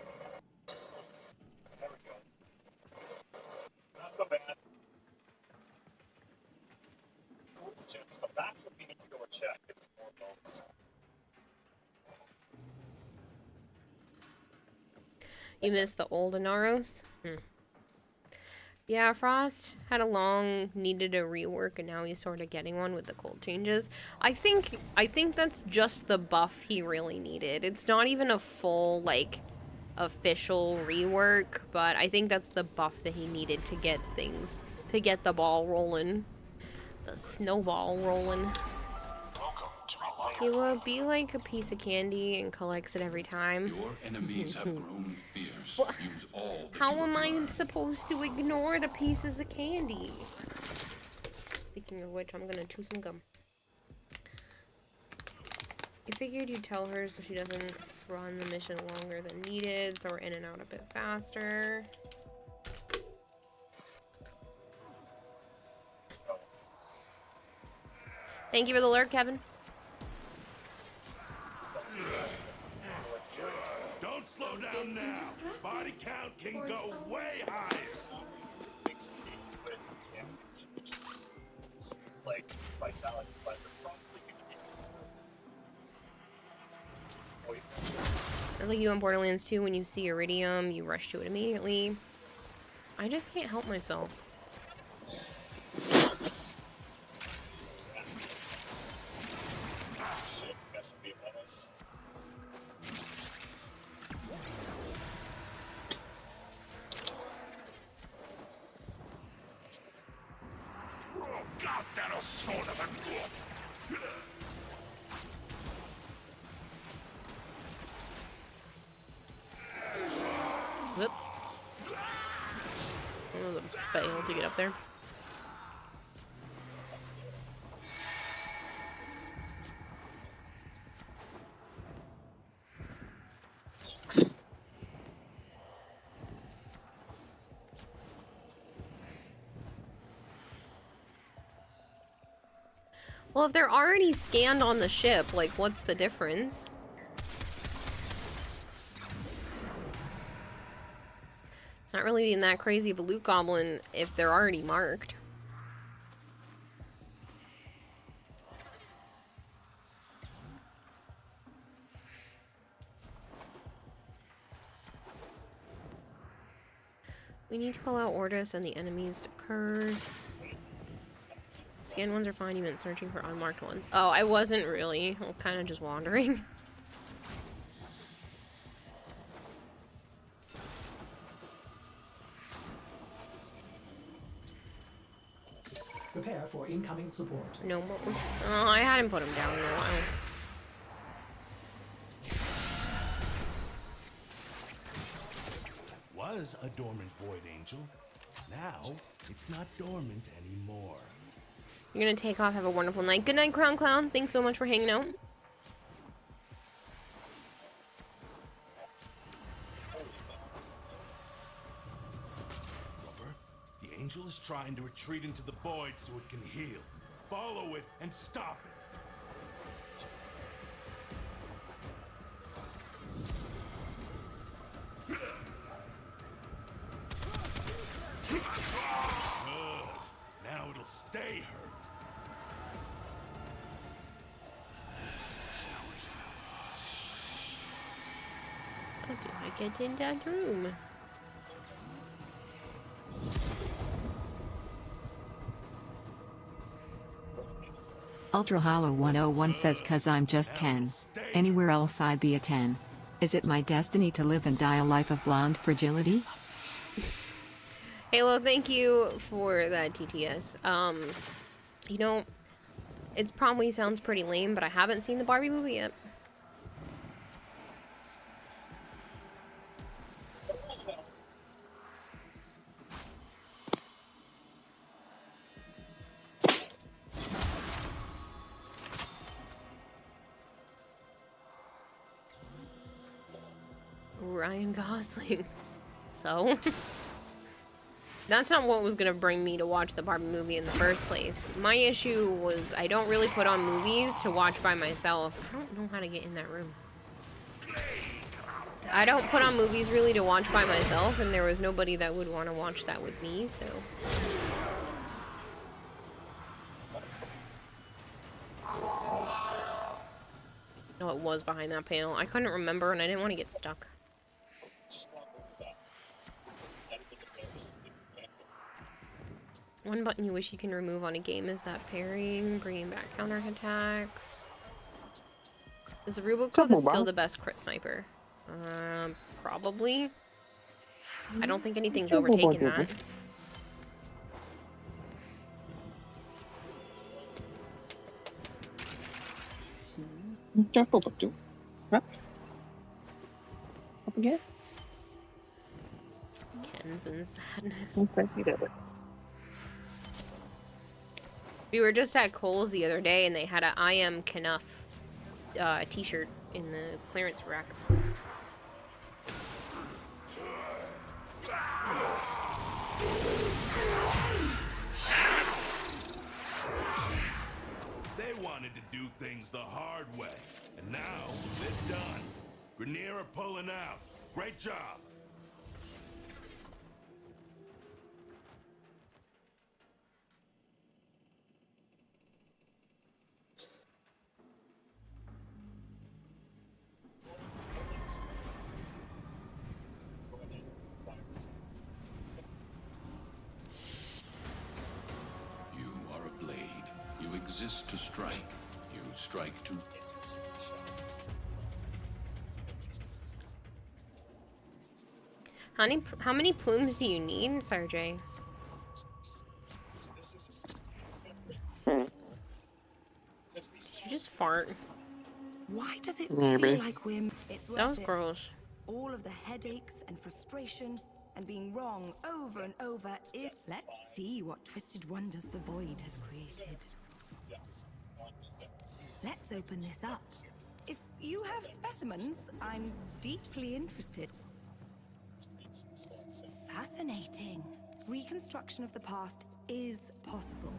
we go. Not so bad. So that's what we need to go and check. It's more of those. You missed the old Inaros? Yeah, Frost had a long, needed a rework, and now he's sort of getting one with the cold changes. I think that's just the buff he really needed. It's not even a full, like, official rework, but I think that's the buff that he needed to get things, to get the ball rolling. The snowball rolling. He will be like a piece of candy and collects it every time. Your enemies have grown fierce. What? Use all that How you am I acquire. supposed to ignore the pieces of candy? Speaking of which, I'm gonna chew some gum. You figured you'd tell her so she doesn't run the mission longer than needed, so we're in and out a bit faster. Thank you for the lurk, Kevin. Don't slow down now. Body count can go way higher. Like vitality, but they're probably gonna be poisonous. It's like you on Borderlands 2, when you see Iridium, you rush to it immediately. I just can't help myself. Shit, that's gonna be a menace. God, that a son of a... Whoop. Oh, the fail to get up there. Well, if they're already scanned on the ship, like, what's the difference? It's not really being that crazy of a loot goblin if they're already marked. We need to call out Ordis and the enemies to curse. Scanned ones are fine, you meant searching for unmarked ones. Oh, I wasn't really. I was kind of just wandering. Prepare for incoming support. No modes. Oh, I hadn't put him down in a while. Was a dormant void angel. Now, it's not dormant anymore. You're gonna take off. Have a wonderful night. Good night, Crown Clown. Thanks so much for hanging out. Rubber, the angel is trying to retreat into the void so it can heal. Follow it and stop it. Good. Now it'll stay hurt. How do I get in that room? Ultra Hollow 101 says, "'Cause I'm just Ken. Anywhere else I'd be a 10. Is it my destiny to live and die a life of blonde fragility?" Halo, thank you for that TTS. You know, it probably sounds pretty lame, but I haven't seen the Barbie movie yet. Ryan Gosling. So? That's not what was gonna bring me to watch the Barbie movie in the first place. My issue was I don't really put on movies to watch by myself. I don't know how to get in that room. I don't put on movies really to watch by myself, and there was nobody that would want to watch that with me, so... No, it was behind that panel. I couldn't remember, and I didn't want to get stuck. One button you wish you can remove on a game is that parrying, bringing back counterattacks. Is the Robocop still the best crit sniper? Probably. I don't think anything's overtaken that. Up again? Ken's in sadness. Okay, you got it. We were just at Kohl's the other day, and they had a I Am Knuff t-shirt in the clearance rack. They wanted to do things the hard way, and now they're done. Grenier are pulling out. Great job. You are a blade. You exist to strike. You strike to... How many plumes do you need, Sarjay? Did you just fart? Why does it Maybe. feel like we're... It's That was worth it. gross. All of the headaches and frustration and being wrong over and over. Let's see what twisted wonders the void has created. Let's open this up. If you have specimens, I'm deeply interested. Fascinating. Reconstruction of the past is possible.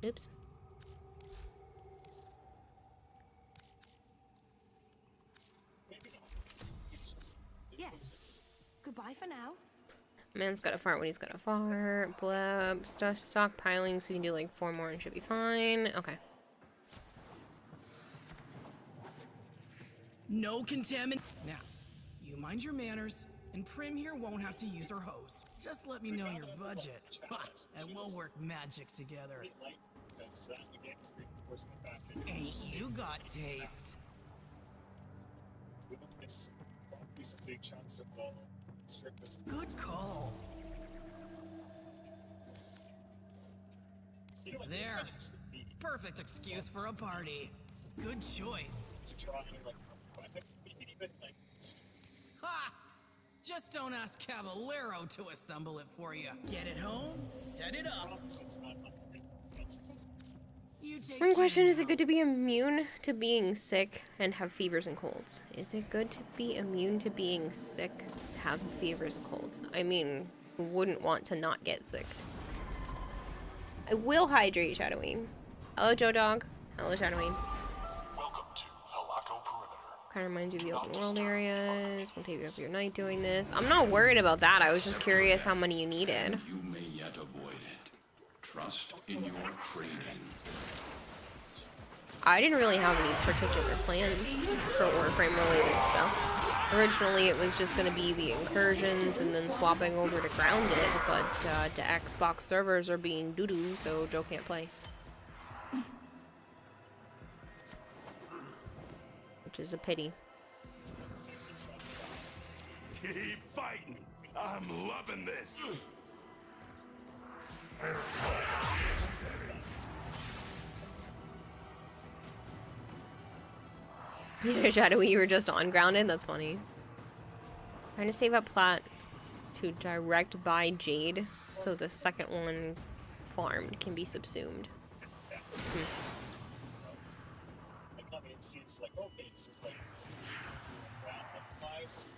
Oops. Yes. Goodbye for now. Man's gotta fart when he's gotta fart. Blub. Stockpiling so we can do like 4 more and should be fine. Okay. No contaminant. Now, you mind your manners, and Prim here won't have to use her hose. Just let me know your budget, and we'll work magic together. Ain't you got taste? Good call. There. Perfect excuse for a party. Good choice. Ha! Just don't ask Caballero to assemble it for you. Get it home, set it up. One question, is it good to be immune to being sick and have fevers and colds? Is it good to be immune to being sick, have fevers and colds? I mean, who wouldn't want to not get sick? I will hydrate, Shadowing. Hello, Joe Dog. Hello, Shadowing. Kind of reminds you of the open world areas. We'll take you up your night doing this. I'm not worried about that. I was just curious how many you needed. You may yet avoid it. Trust in your training. I didn't really have any particular plans for Warframe related stuff. Originally, it was just going to be the incursions and then swapping over to grounded, but the Xbox servers are being doo-doo, so Joe can't play. Which is a pity. Keep fighting. I'm loving this. Shadowy, you were just on grounded? That's funny. Trying to save up plat to direct buy Jade so the second one farmed can be subsumed. I mean, it seems like, okay, this is round nice.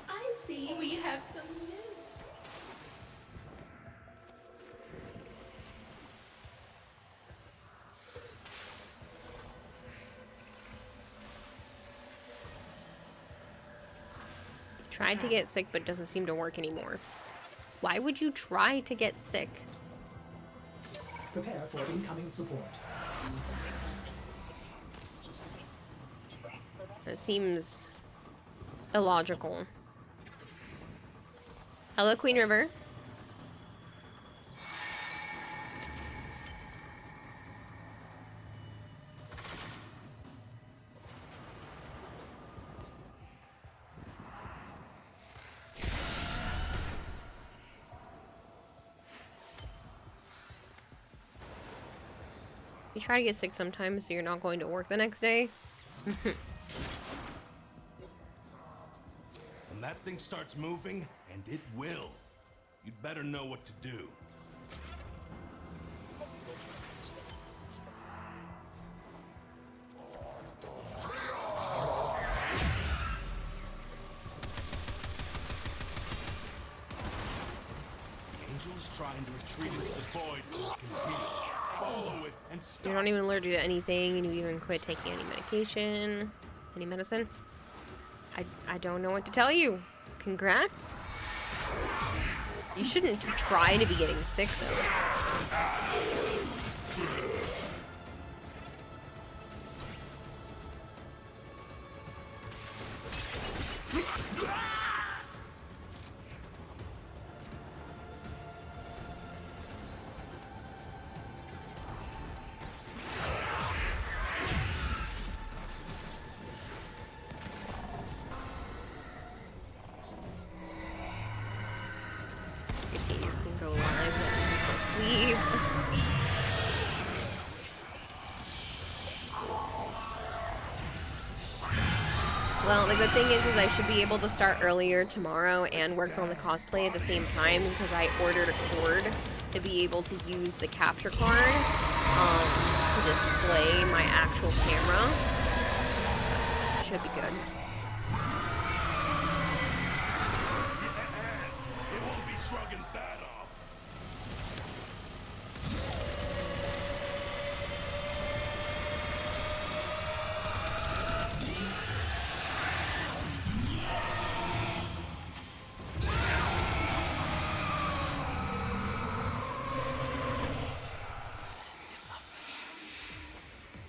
I see we have some news. Tried to get sick, but doesn't seem to work anymore. Why would you try to get sick? Prepare for incoming support. That seems illogical. Hello, Queen River. You try to get sick sometimes so you're not going to work the next day. When that thing starts moving, and it will, you'd better know what to do. The angel is trying to retreat into the void so it can heal. Follow it and stop. You're not even allergic to anything, and you even quit taking any medication. Any medicine? I don't know what to tell you. Congrats. You shouldn't try to be getting sick, though. You can go live and sleep. Well, the good thing is I should be able to start earlier tomorrow and work on the cosplay at the same time because I ordered a cord to be able to use the capture card to display my actual camera. So, should be good. It won't be shrugging that off.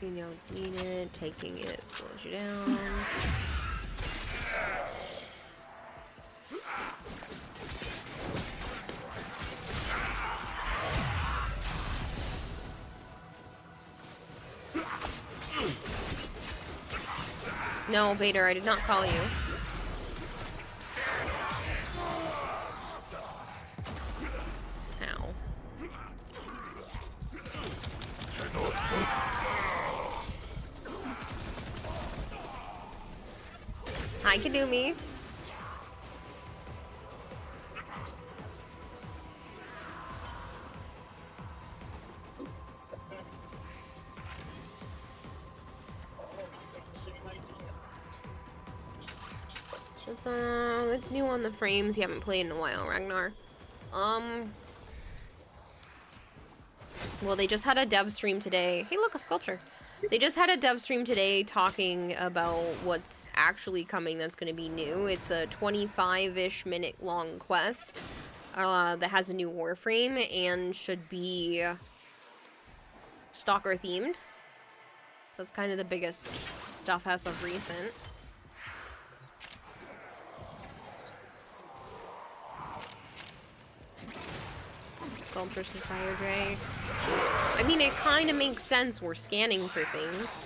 You don't need it. Taking it slows you down. No, Vader, I did not call you. Ow. Hi, Kadumi. It's new on the frames. You haven't played in a while, Ragnar. Well, they just had a dev stream today. Hey, look, a sculpture. They just had a dev stream today talking about what's actually coming that's going to be new. It's a 25-ish minute long quest that has a new warframe and should be Stalker themed. So it's kind of the biggest stuff as of recent. Sculpture Society Drake. I mean, it kind of makes sense. We're scanning for things.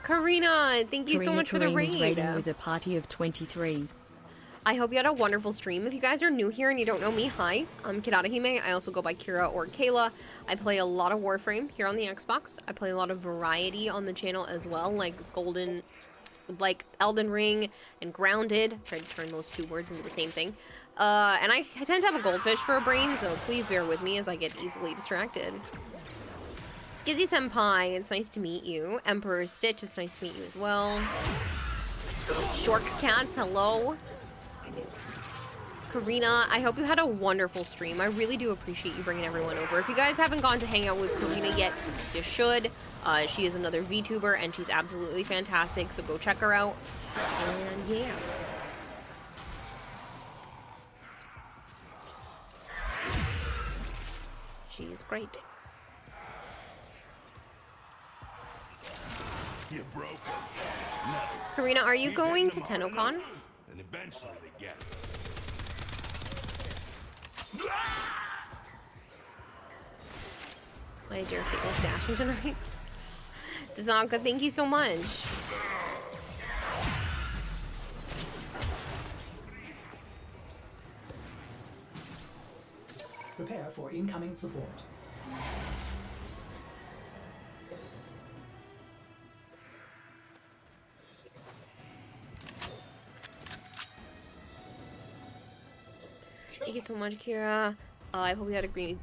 Karina, thank you so much for the raid. Is raiding with a party of 23. I hope you had a wonderful stream. If you guys are new here and you don't know me, hi, I'm Kiratahime. I also go by Kira or Kayla. I play a lot of Warframe here on the Xbox. I play a lot of variety on the channel as well, like Elden Ring and Grounded. Tried to turn those two words into the same thing. And I tend to have a goldfish for a brain, so please bear with me as I get easily distracted. Skizzy Senpai, it's nice to meet you. Emperor Stitch, it's nice to meet you as well. Shork Cats, hello. Karina, I hope you had a wonderful stream. I really do appreciate you bringing everyone over. If you guys haven't gone to hang out with Karina yet, you should. She is another VTuber, and she's absolutely fantastic, so go check her out. And yeah. She's great. You broke us. Karina, are you going to TennoCon? And eventually they get it. My jersey is dashing tonight. Dazanka, thank you so much. Prepare for incoming support. Thank you so much, Kira. I hope you had a good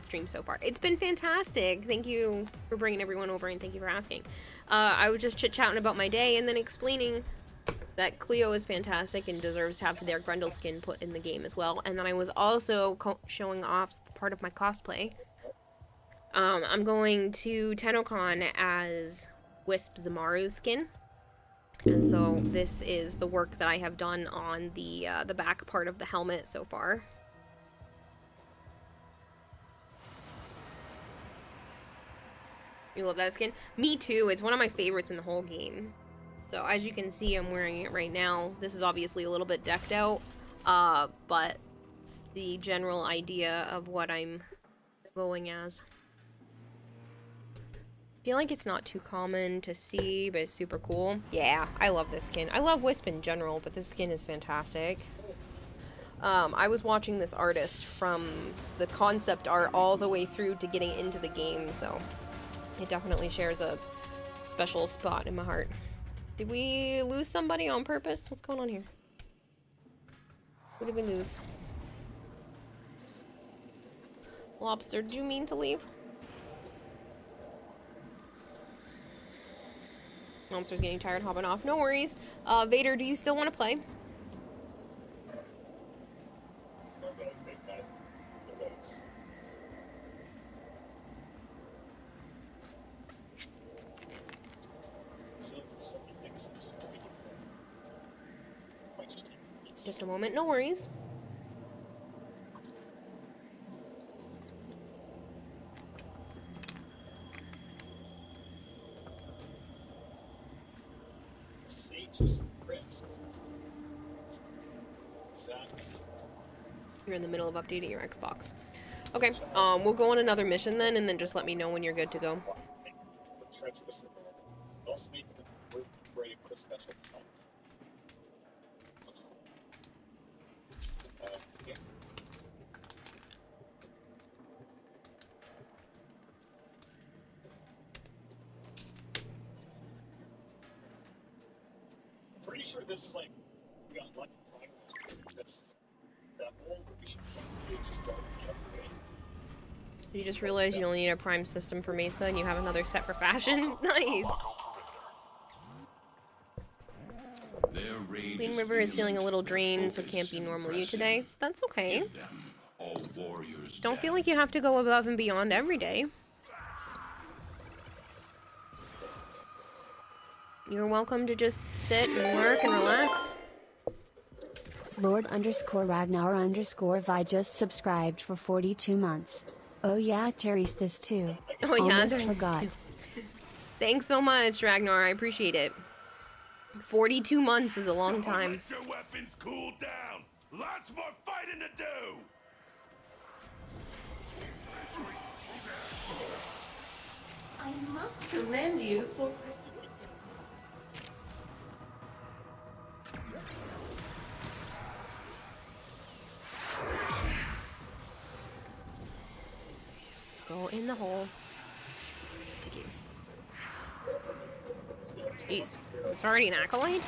stream so far. It's been fantastic. Thank you for bringing everyone over, and thank you for asking. I was just chit-chatting about my day and then explaining that Cleo is fantastic and deserves to have their Grendel skin put in the game as well. And then I was also showing off part of my cosplay. I'm going to TennoCon as Wisp Zamaru's skin. And so this is the work that I have done on the back part of the helmet so far. You love that skin? Me too. It's one of my favorites in the whole game. So as you can see, I'm wearing it right now. This is obviously a little bit decked out, but it's the general idea of what I'm going as. I feel like it's not too common to see, but it's super cool. Yeah, I love this skin. I love Wisp in general, but this skin is fantastic. I was watching this artist from the concept art all the way through to getting into the game, so it definitely shares a special spot in my heart. Did we lose somebody on purpose? What's going on here? Who did we lose? Lobster, did you mean to leave? Lobster's getting tired, hopping off. No worries. Vader, do you still want to play? Just a moment, no worries. You're in the middle of updating your Xbox. Okay, we'll go on another mission then, and then just let me know when you're good to go. Pretty sure this is like we got lucky finals. That's that old. We should probably just start the upgrade. You just realized you only need a prime system for Mesa, and you have another set for fashion. Nice. Queen River is feeling a little drained, so can't be normal you today. That's okay. Don't feel like you have to go above and beyond every day. You're welcome to just sit and work and relax. Lord_Ragnar_Vi just subscribed for 42 months. Oh yeah, Terry's this too. Oh yeah, almost forgot. Thanks so much, Ragnar. I appreciate it. 42 months is a long time. Let your weapons cool down. Lots more fighting to do. I must commend you for... Go in the hole. Thank you. Jeez, it's already an accolade?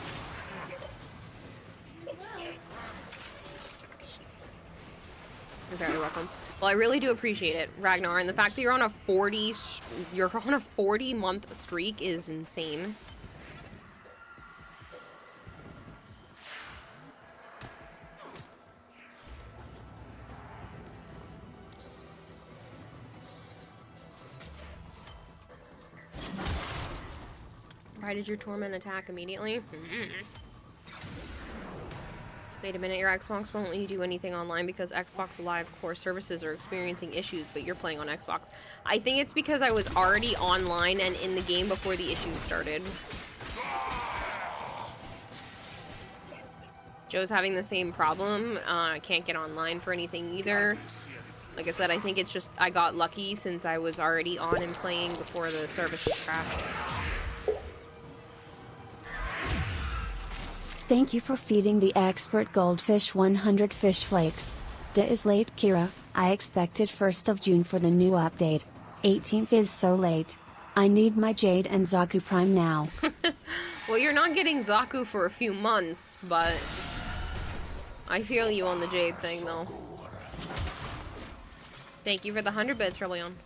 You're very welcome. Well, I really do appreciate it, Ragnar, and the fact that you're on a 40-month streak is insane. Why did your torment attack immediately? Wait a minute, your Xbox won't let you do anything online because Xbox Live core services are experiencing issues, but you're playing on Xbox. I think it's because I was already online and in the game before the issues started. Joe's having the same problem. I can't get online for anything either. Like I said, I think it's just I got lucky since I was already on and playing before the services crashed. Thank you for feeding the expert goldfish 100 fish flakes. Day is late, Kira. I expected 1st of June for the new update. 18th is so late. I need my Jade and Zaku Prime now. Well, you're not getting Zaku for a few months, but I feel you on the Jade thing, though. Thank you for the 100 bits, Rebellion.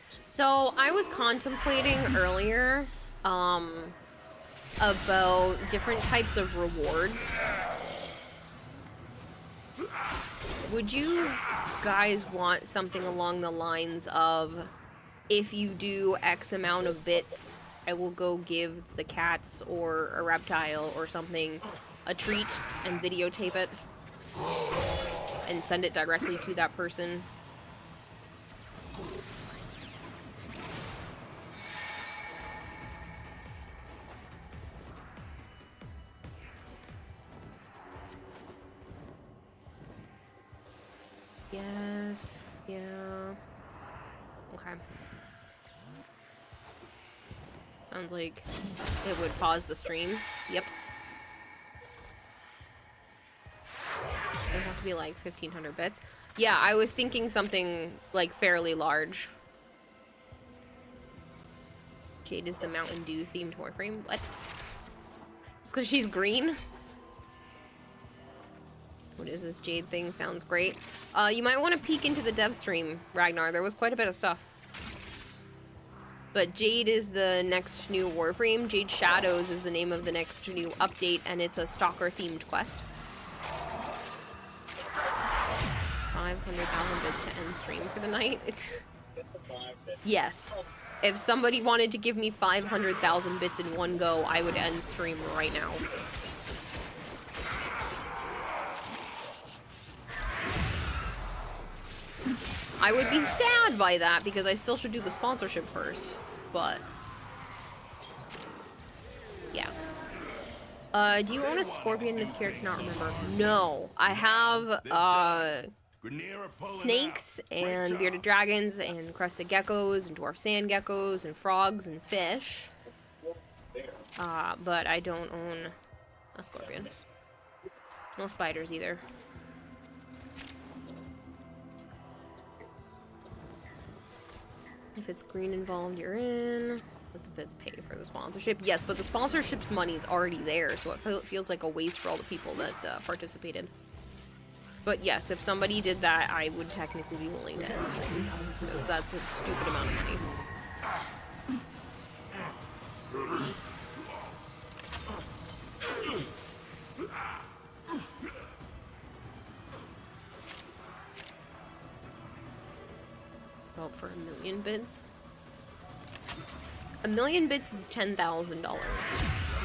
So, I was contemplating earlier, about different types of rewards. Would you guys want something along the lines of, if you do X amount of bits, I will go give the cats or a reptile or something a treat and videotape it and send it directly to that person? Yes, yeah, okay. Sounds like it would pause the stream. Yep. It would have to be like 1,500 bits. Yeah, I was thinking something like fairly large. Jade is the Mountain Dew themed Warframe. What? It's because she's green? What is this Jade thing? Sounds great. You might want to peek into the dev stream, Ragnar. There was quite a bit of stuff. But Jade is the next new Warframe. Jade Shadows is the name of the next new update, and it's a stalker-themed quest. 500,000 bits to end stream for the night. It's... Yes. If somebody wanted to give me 500,000 bits in one go, I would end stream right now. I would be sad by that because I still should do the sponsorship first, but yeah. Do you own a scorpion? Miss Kira cannot remember. No, I have snakes and bearded dragons and crested geckos and dwarf sand geckos and frogs and fish. But I don't own a scorpion. No spiders either. If it's green involved, you're in. Let the bits pay for the sponsorship. Yes, but the sponsorship's money's already there, so it feels like a waste for all the people that participated. But yes, if somebody did that, I would technically be willing to end stream, because that's a stupid amount of money. Oh, for 1,000,000 bits? 1,000,000 bits is $10,000.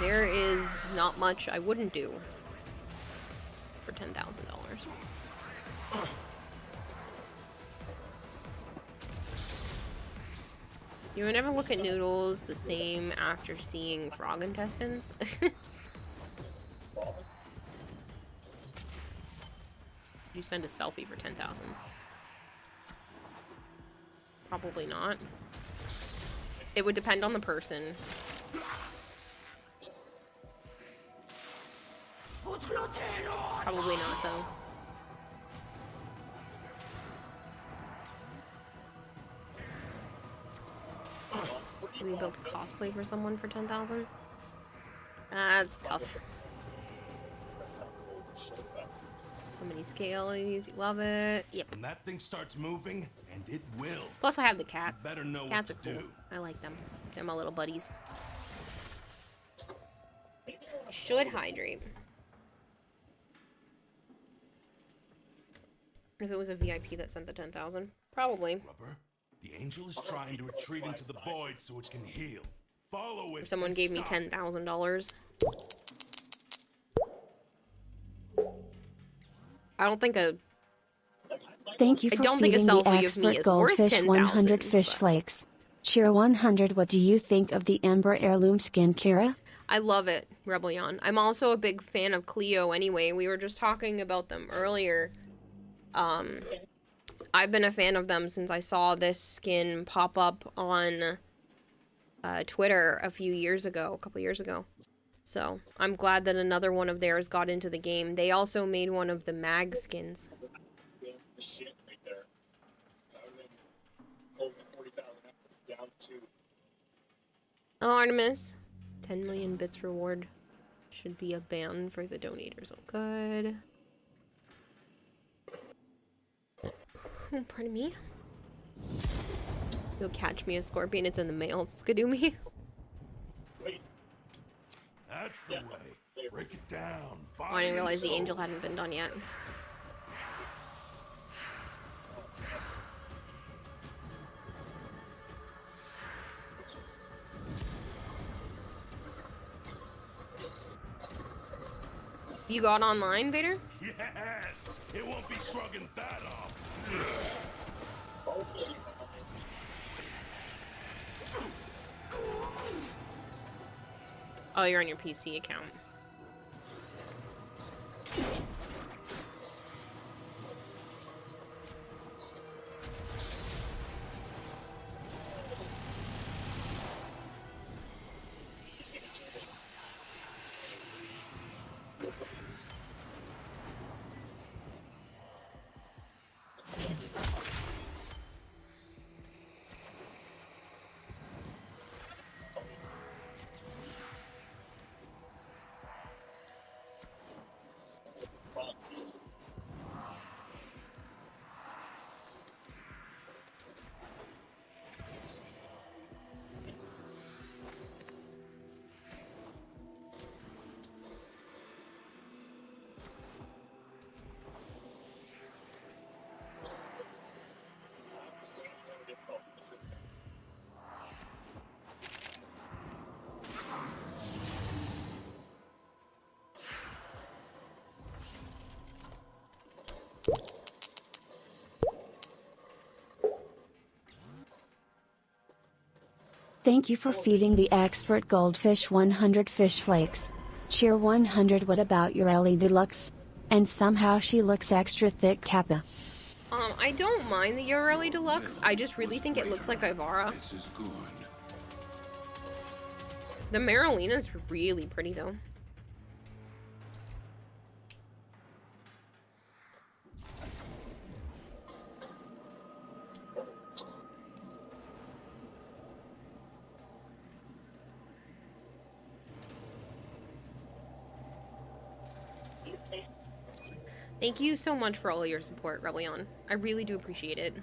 There is not much I wouldn't do for $10,000. You would never look at noodles the same after seeing frog intestines? You send a selfie for 10,000. Probably not. It would depend on the person. Probably not, though. We built a cosplay for someone for 10,000? That's tough. So many scalies, you love it. Yep. When that thing starts moving, and it will. Plus I have the cats. Better know Cats are what to cool. do. I like them. They're my little buddies. Should hydrate. If it was a VIP that sent the 10,000. Probably. Rubber, the angel is trying to retreat into the void so it can heal. Follow it. If someone gave me $10,000. I don't think a... Thank you I for don't think a feeding the selfie of me expert is worth goldfish 10,000. 100 fish flakes. Cheer 100. What do you think of the Ember heirloom skin, Kira? I love it, Rebellion. I'm also a big fan of Cleo anyway. We were just talking about them earlier. I've been a fan of them since I saw this skin pop up on Twitter a couple years ago. So, I'm glad that another one of theirs got into the game. They also made one of the mag skins. Shit right there. Close to 40,000 down to. Oh, Artemis. 10 million bits reward. Should be a ban for the donators. Oh, good. Oh, pardon me. You'll catch me a scorpion. It's in the mail. Skadoomy. That's the way. Break it down. Oh, I didn't realize the angel hadn't been done yet. You got online, Vader? Yes! It won't be shrugging that off. Oh, you're on your PC account. Thank you for feeding the expert goldfish 100 fish flakes. Cheer 100. What about your Ellie Deluxe? And somehow she looks extra thick, Kappa. I don't mind the Ureli Deluxe. I just really think it looks like Ivara. This is good. The Maralina's really pretty, though. Thank you so much for all your support, Rebellion. I really do appreciate it.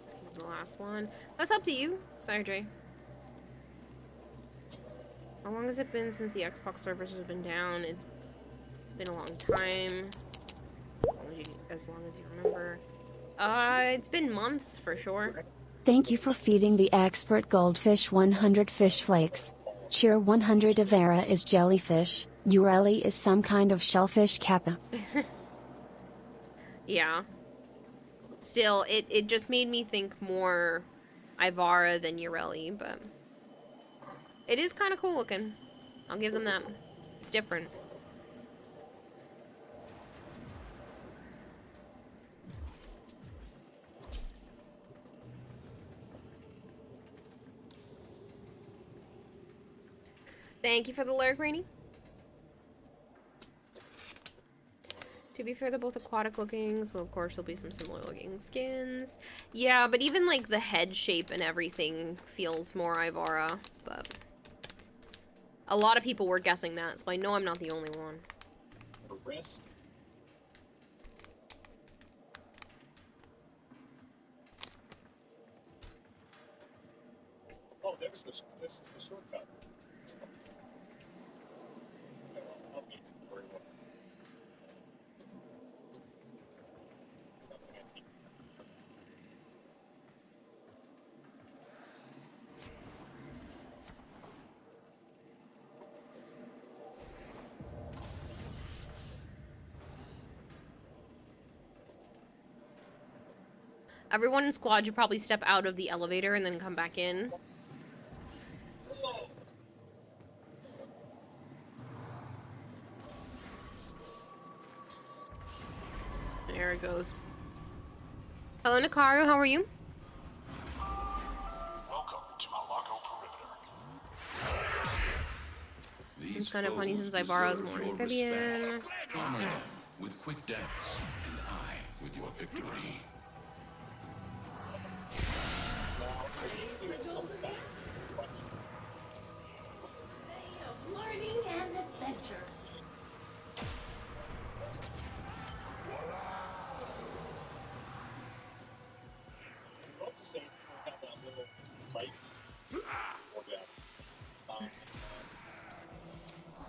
Let's keep the last one. That's up to you, Sire. How long has it been since the Xbox servers have been down? It's been a long time. As long as you remember. It's been months for sure. Thank you for feeding the expert goldfish 100 fish flakes. Cheer 100 Avera is jellyfish, Ureli is some kind of shellfish kappa. Yeah. Still, it just made me think more Ivara than Ureli, but it is kind of cool looking. I'll give them that. It's different. Thank you for the lurk, Rainy. To be fair, they're both aquatic looking, so of course there'll be some similar looking skins. Yeah, but even like the head shape and everything feels more Ivara, but a lot of people were guessing that, so I know I'm not the only one. The wrist. Oh, this is the shortcut. I'll need to worry about it. Everyone in squad should probably step out of the elevator and then come back in. There it goes. Hello, Nakaru, how are you? Welcome to Malako Perimeter. It's kind of funny since Ivara's more amphibian. Armor them with quick deaths, and I with your victory. Learning and adventure. It's not the same for that little bike orgasm.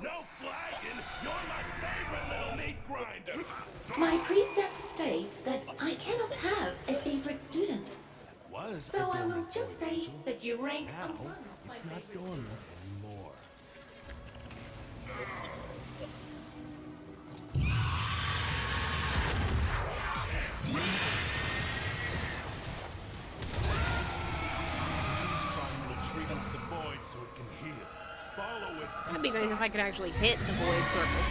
No flagging! You're my favorite little meat grinder! My precepts state that I cannot have a favorite student. So I will just say that you rank among my favorite students. Anymore. Retreat into the void so it can heal. Follow it. That'd be nice if I could actually hit the void circle.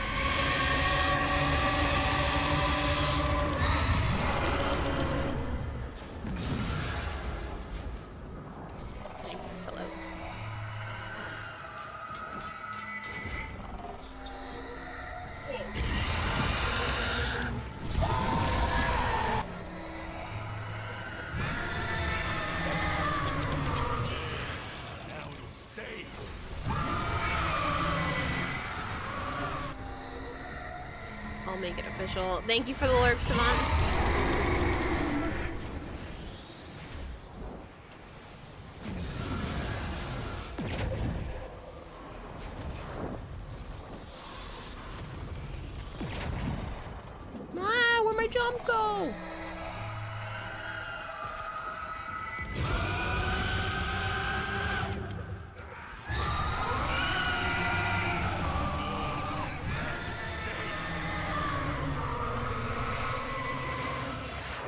Hello. Now it'll stay. I'll make it official. Thank you for the lurk, Savant. Ah, where'd my jump go?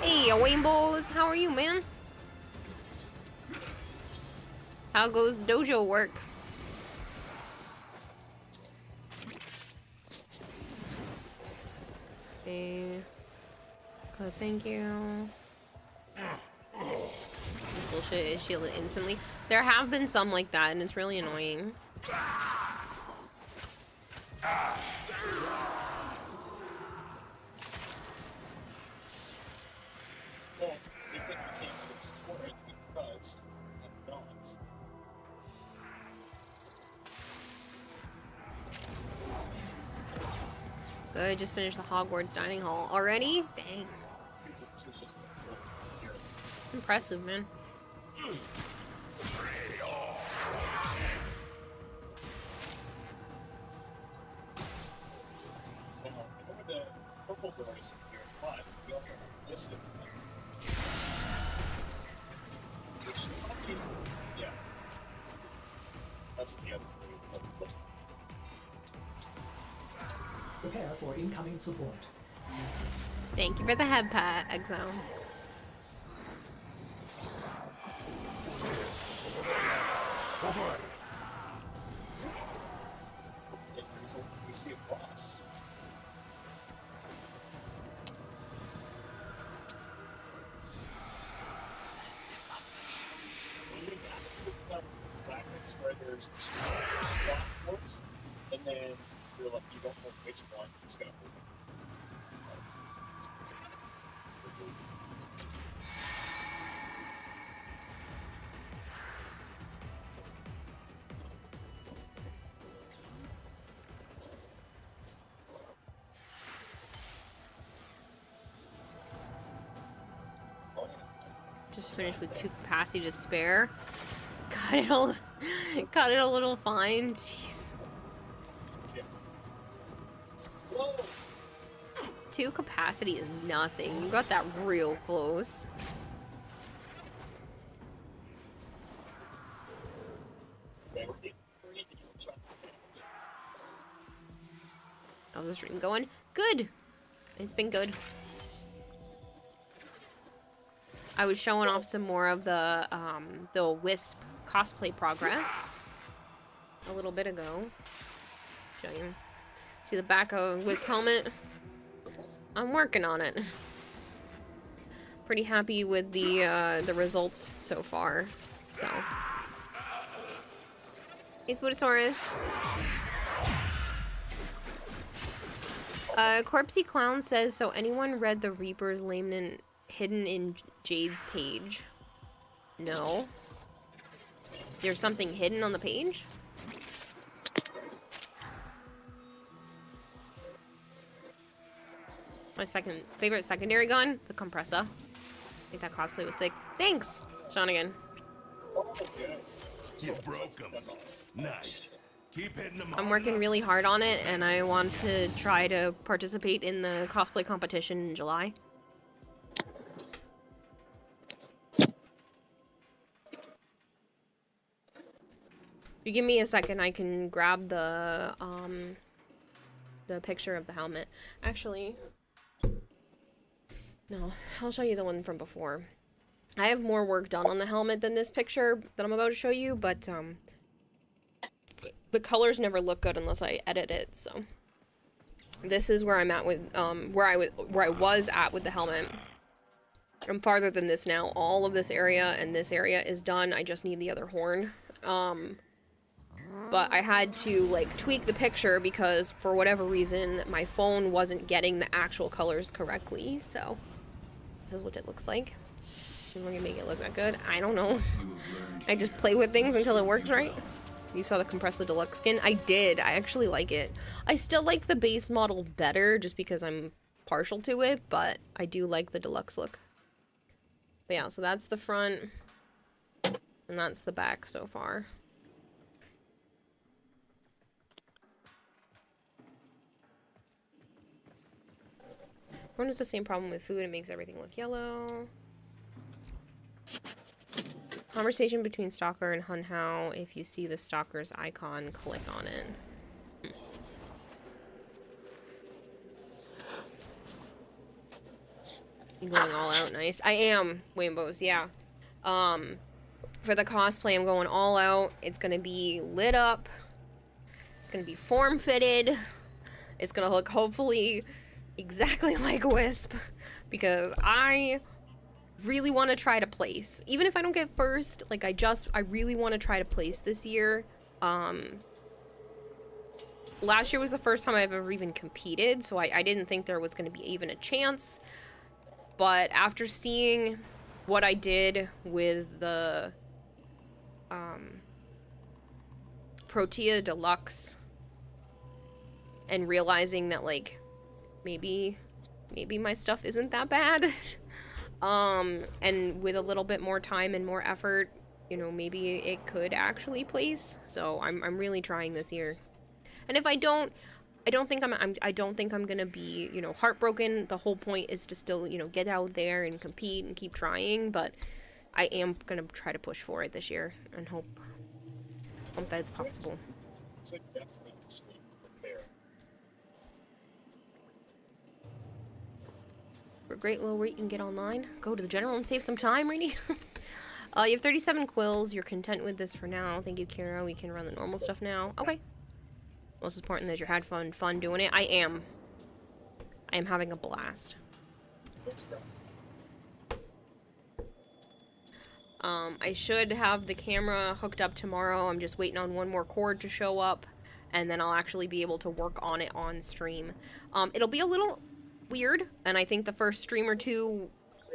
Hey, Wayneballs, how are you, man? How goes dojo work? Okay. Good, thank you. Bullshit is shielded instantly. There have been some like that, and it's really annoying. Don't think that you can't explore it because I'm not. Good, just finished the Hogwarts dining hall already? Dang. This is just It's impressive, man. the purple doors from here, but we also have this. Yeah. That's the other. Prepare for incoming support. Thank you for the head pat, Exo. We see a boss. Brackets where there's spot force, and then you're like, you don't know which one it's gonna open. So there's Just finished with 2 capacity to spare. Got it a little fine. Jeez. 2 capacity is nothing. You got that real close. How's the stream going? Good. It's been good. I was showing off some more of the Wisp cosplay progress a little bit ago. Show you. See the back of Wisp's helmet? I'm working on it. Pretty happy with the results so far. So, hey, Spootosaurus. Corpsey Clown says, so anyone read the Reaper's Lamenant hidden in Jade's page? No. There's something hidden on the page? My favorite secondary gun, the compressor. I think that cosplay was sick. Thanks, Shonigan. You broke him. Nice. Keep hitting them. I'm working really hard on it, and I want to try to participate in the cosplay competition in July. You give me a second, I can grab the picture of the helmet. Actually, no, I'll show you the one from before. I have more work done on the helmet than this picture that I'm about to show you, but the colors never look good unless I edit it. So this is where I'm at with where I was at with the helmet. I'm farther than this now. All of this area and this area is done. I just need the other horn. But I had to like tweak the picture because for whatever reason my phone wasn't getting the actual colors correctly. So this is what it looks like. We're gonna make it look that good. I don't know. I just play with things until it works right. You saw the Compressor Deluxe skin? I did. I actually like it. I still like the base model better just because I'm partial to it, but I do like the deluxe look. But yeah, so that's the front and that's the back so far. Everyone has the same problem with food. It makes everything look yellow. Conversation between Stalker and Hunhao. If you see the Stalker's icon, click on it. You going all out? Nice. I am, Wambos, yeah. For the cosplay, I'm going all out. It's gonna be lit up. It's gonna be form-fitted. It's gonna look, hopefully, exactly like Wisp. Because I really want to try to place. Even if I don't get first, like, I really want to try to place this year. Last year was the first time I've ever even competed, so I didn't think there was going to be even a chance. But after seeing what I did with the Protea Deluxe and realizing that, like, maybe my stuff isn't that bad. And with a little bit more time and more effort, you know, maybe it could actually place. So I'm really trying this year. And if I don't think I'm gonna be, you know, heartbroken. The whole point is to still, you know, get out there and compete and keep trying. But I am gonna try to push for it this year and hope that it's possible. For a great low rate, you can get online. Go to the general and save some time, Rainy. You have 37 quills. You're content with this for now. Thank you, Kira. We can run the normal stuff now. Okay. Most important is you had fun doing it. I am having a blast. I should have the camera hooked up tomorrow. I'm just waiting on one more cord to show up, and then I'll actually be able to work on it on stream. It'll be a little weird, and I think the first stream or two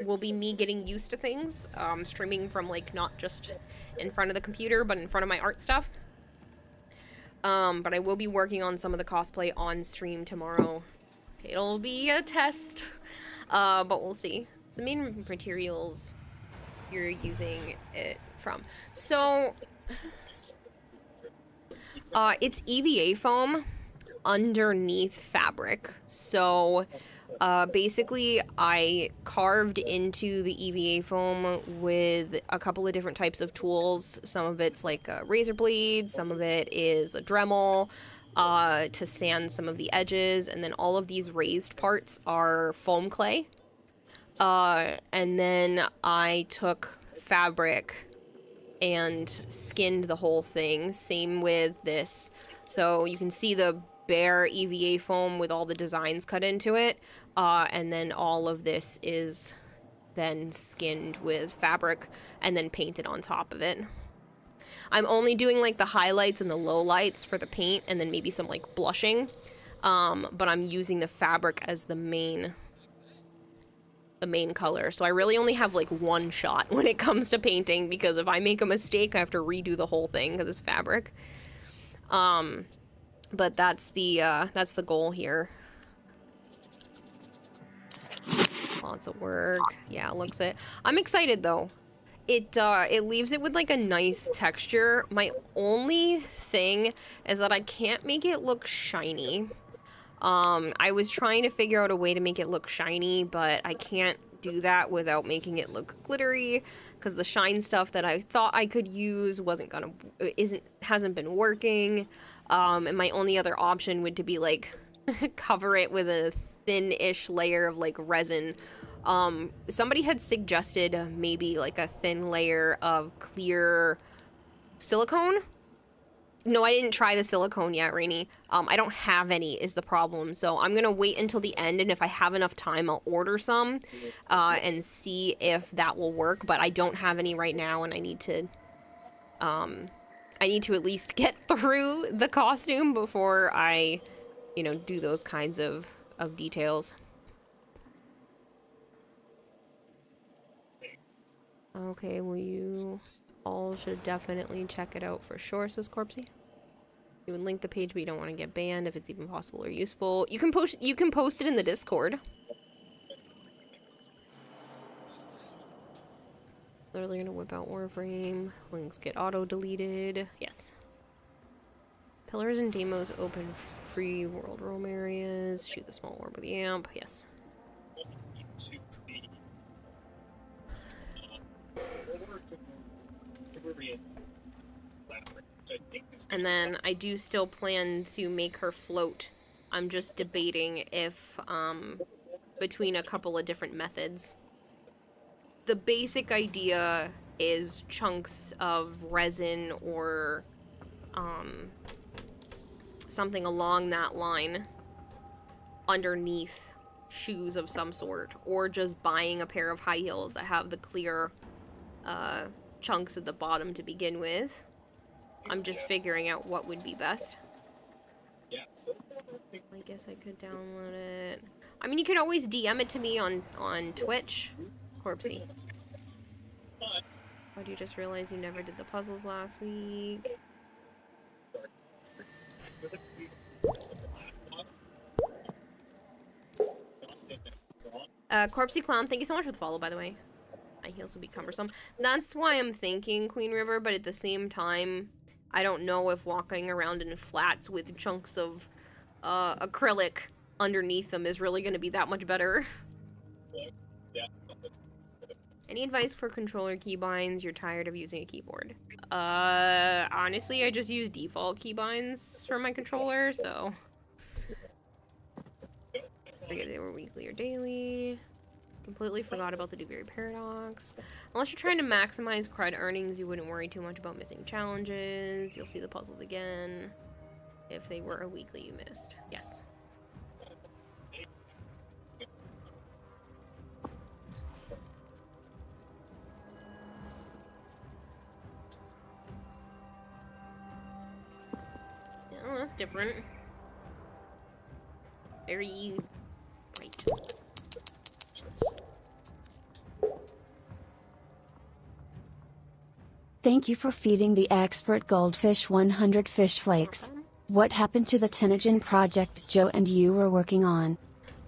will be me getting used to things. Streaming from, like, not just in front of the computer, but in front of my art stuff. But I will be working on some of the cosplay on stream tomorrow. It'll be a test, but we'll see. The main materials you're using it from. So, it's EVA foam underneath fabric. So, basically, I carved into the EVA foam with a couple of different types of tools. Some of it's like a razor blade, some of it is a Dremel, to sand some of the edges, and then all of these raised parts are foam clay. And then I took fabric and skinned the whole thing. Same with this. So you can see the bare EVA foam with all the designs cut into it. And then all of this is then skinned with fabric and then painted on top of it. I'm only doing like the highlights and the lowlights for the paint and then maybe some like blushing. But I'm using the fabric as the main color. So I really only have like one shot when it comes to painting, because if I make a mistake, I have to redo the whole thing because it's fabric. But that's the goal here. Lots of work. Yeah, it looks it. I'm excited though. It leaves it with like a nice texture. My only thing is that I can't make it look shiny. I was trying to figure out a way to make it look shiny, but I can't do that without making it look glittery, because the shine stuff that I thought I could use hasn't been working. And my only other option would to be like cover it with a thin-ish layer of like resin. Somebody had suggested maybe like a thin layer of clear silicone. No, I didn't try the silicone yet, Rainy. I don't have any is the problem. So I'm going to wait until the end, and if I have enough time, I'll order some and see if that will work. But I don't have any right now, and I need to at least get through the costume before I, do those kinds of details. Okay, well, you all should definitely check it out for sure, says Corpsey. You would link the page, but you don't want to get banned if it's even possible or useful. You can post it in the Discord. Literally gonna whip out Warframe. Links get auto-deleted. Yes. Pillars and demos open free world roam areas. Shoot the small orb with the amp. Yes. And then I do still plan to make her float. I'm just debating if, between a couple of different methods. The basic idea is chunks of resin or, something along that line underneath shoes of some sort, or just buying a pair of high heels that have the clear, chunks at the bottom to begin with. I'm just figuring out what would be best. I guess I could download it. I mean, you can always DM it to me on Twitch, Corpsey. Or do you just realize you never did the puzzles last week? Corpsey Clown, thank you so much for the follow, by the way. My heels will be cumbersome. That's why I'm thinking Queen River, but at the same time, I don't know if walking around in flats with chunks of acrylic underneath them is really going to be that much better. Any advice for controller keybinds? You're tired of using a keyboard. Honestly, I just use default keybinds for my controller, so. Forget they were weekly or daily. Completely forgot about the Dewberry Paradox. Unless you're trying to maximize cred earnings, you wouldn't worry too much about missing challenges. You'll see the puzzles again. If they were a weekly you missed. Yes. Oh, that's different. Very bright. Thank you for feeding the expert goldfish 100 fish flakes. What happened to the Tenogen project Joe and you were working on?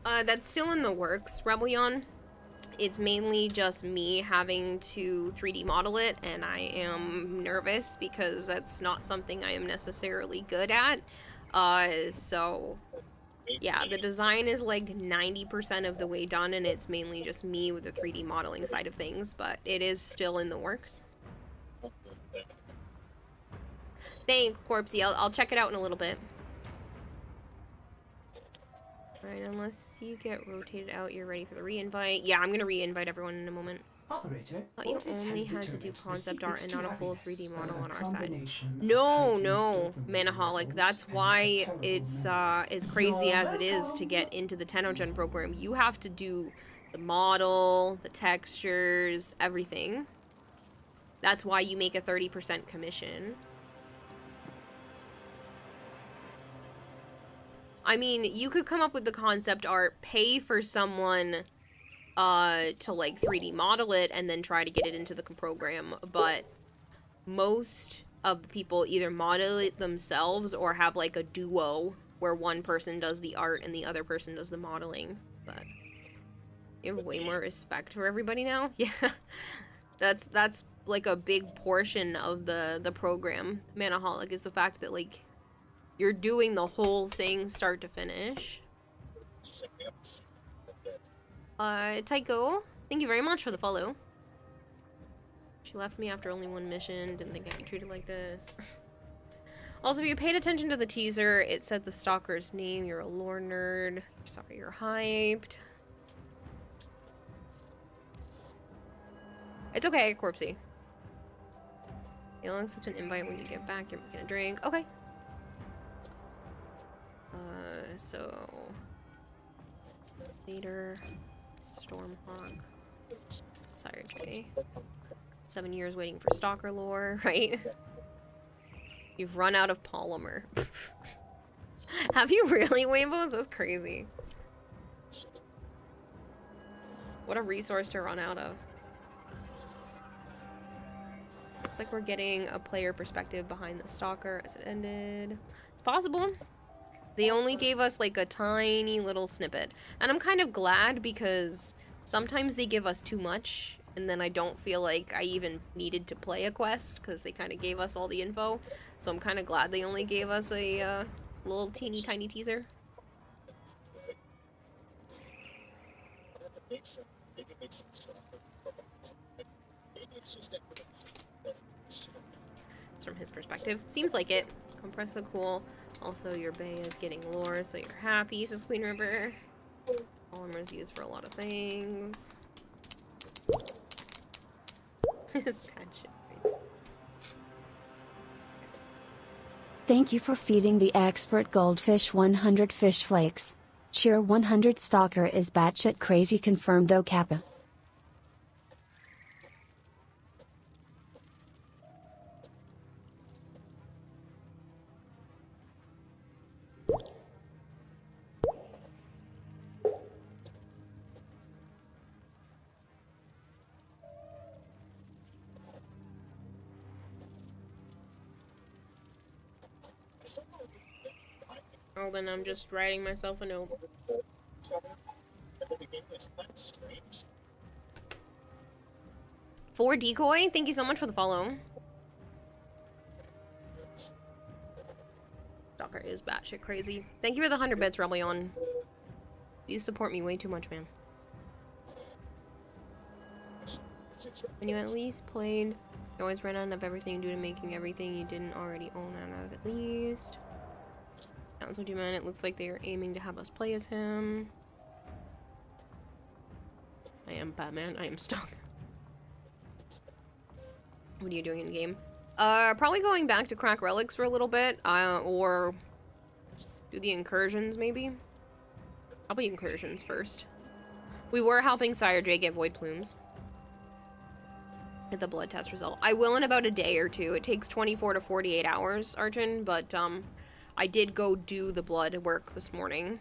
That's still in the works, Rebellion. It's mainly just me having to 3D model it, and I am nervous because that's not something I am necessarily good at. So yeah, the design is like 90% of the way done, and it's mainly just me with the 3D modeling side of things, but it is still in the works. Thanks, Corpsey. I'll check it out in a little bit. Alright, unless you get rotated out, you're ready for the re-invite. Yeah, I'm gonna re-invite everyone in a moment. Operator, Thought you Otis only has had to do determined the concept art and secrets not to a full happiness 3D model are on a our side. combination of No, heightened no, dopamine Manaholic. levels That's and why a terrible it's memory. as crazy You're as it is to welcome. get into the Tenogen program. You have to do the model, the textures, everything. That's why you make a 30% commission. I mean, you could come up with the concept art, pay for someone to like 3D model it, and then try to get it into the program, but most of the people either model it themselves or have like a duo where one person does the art and the other person does the modeling. But you have way more respect for everybody now. Yeah, that's like a big portion of the program. Manaholic is the fact that like you're doing the whole thing start to finish. Tycho, thank you very much for the follow. She left me after only one mission. Didn't think I'd be treated like this. Also, if you paid attention to the teaser, it said the stalker's name. You're a lore nerd. Sorry, you're hyped. It's okay, Corpsey. You'll accept an invite when you get back. You're making a drink. Okay. So... Leader... Stormhawk... Sire J. 7 years waiting for Stalker lore, right? You've run out of polymer. Have you really, Waybos? That's crazy. What a resource to run out of. Looks like we're getting a player perspective behind the Stalker as it ended. It's possible. They only gave us like a tiny little snippet. And I'm kind of glad because sometimes they give us too much and then I don't feel like I even needed to play a quest because they kind of gave us all the info. So I'm kind of glad they only gave us a little teeny tiny teaser. From his perspective. Seems like it. Compressa cool. Also, your bay is getting lore, so you're happy, says Queen River. Polymer's used for a lot of things. His bad shit. Thank you for feeding the expert goldfish 100 fish flakes. Cheer 100 stalker is batshit crazy confirmed though Kappa. Oh, then I'm just writing myself a note. For Decoy, thank you so much for the follow. Stalker is batshit crazy. Thank you for the 100 bits, Rebellion. You support me way too much, man. When you at least played, you always ran out of everything due to making everything you didn't already own out of at least. That's what you meant. It looks like they are aiming to have us play as him. I am Batman. I am stuck. What are you doing in the game? Probably going back to crack relics for a little bit, or do the incursions maybe? Probably incursions first. We were helping Sire Jade get void plumes. Get the blood test result. I will in about a day or two. It takes 24 to 48 hours, Arjun, but I did go do the blood work this morning.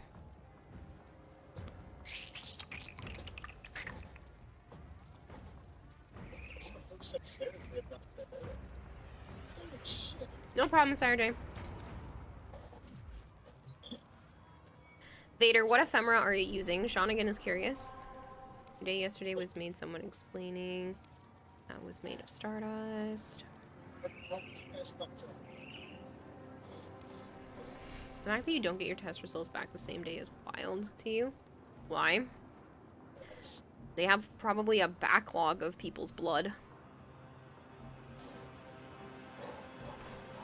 No problem, Saturday. Vader, what ephemera are you using? Shawnigan is curious. Today, yesterday was made someone explaining. That was made of stardust. The fact that you don't get your test results back the same day is wild to you. Why? They have probably a backlog of people's blood.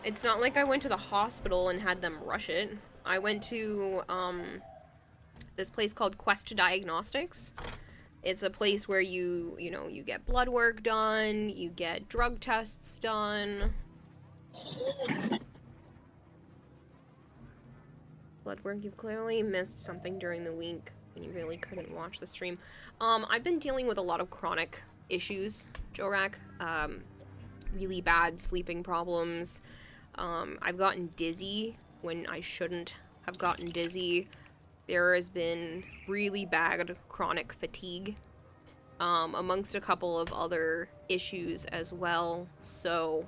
It's not like I went to the hospital and had them rush it. I went to this place called Quest Diagnostics. It's a place where you get blood work done, you get drug tests done. Blood work, you clearly missed something during the week when you really couldn't watch the stream. I've been dealing with a lot of chronic issues, Jorak. Really bad sleeping problems. I've gotten dizzy when I shouldn't have gotten dizzy. There has been really bad chronic fatigue, amongst a couple of other issues as well. So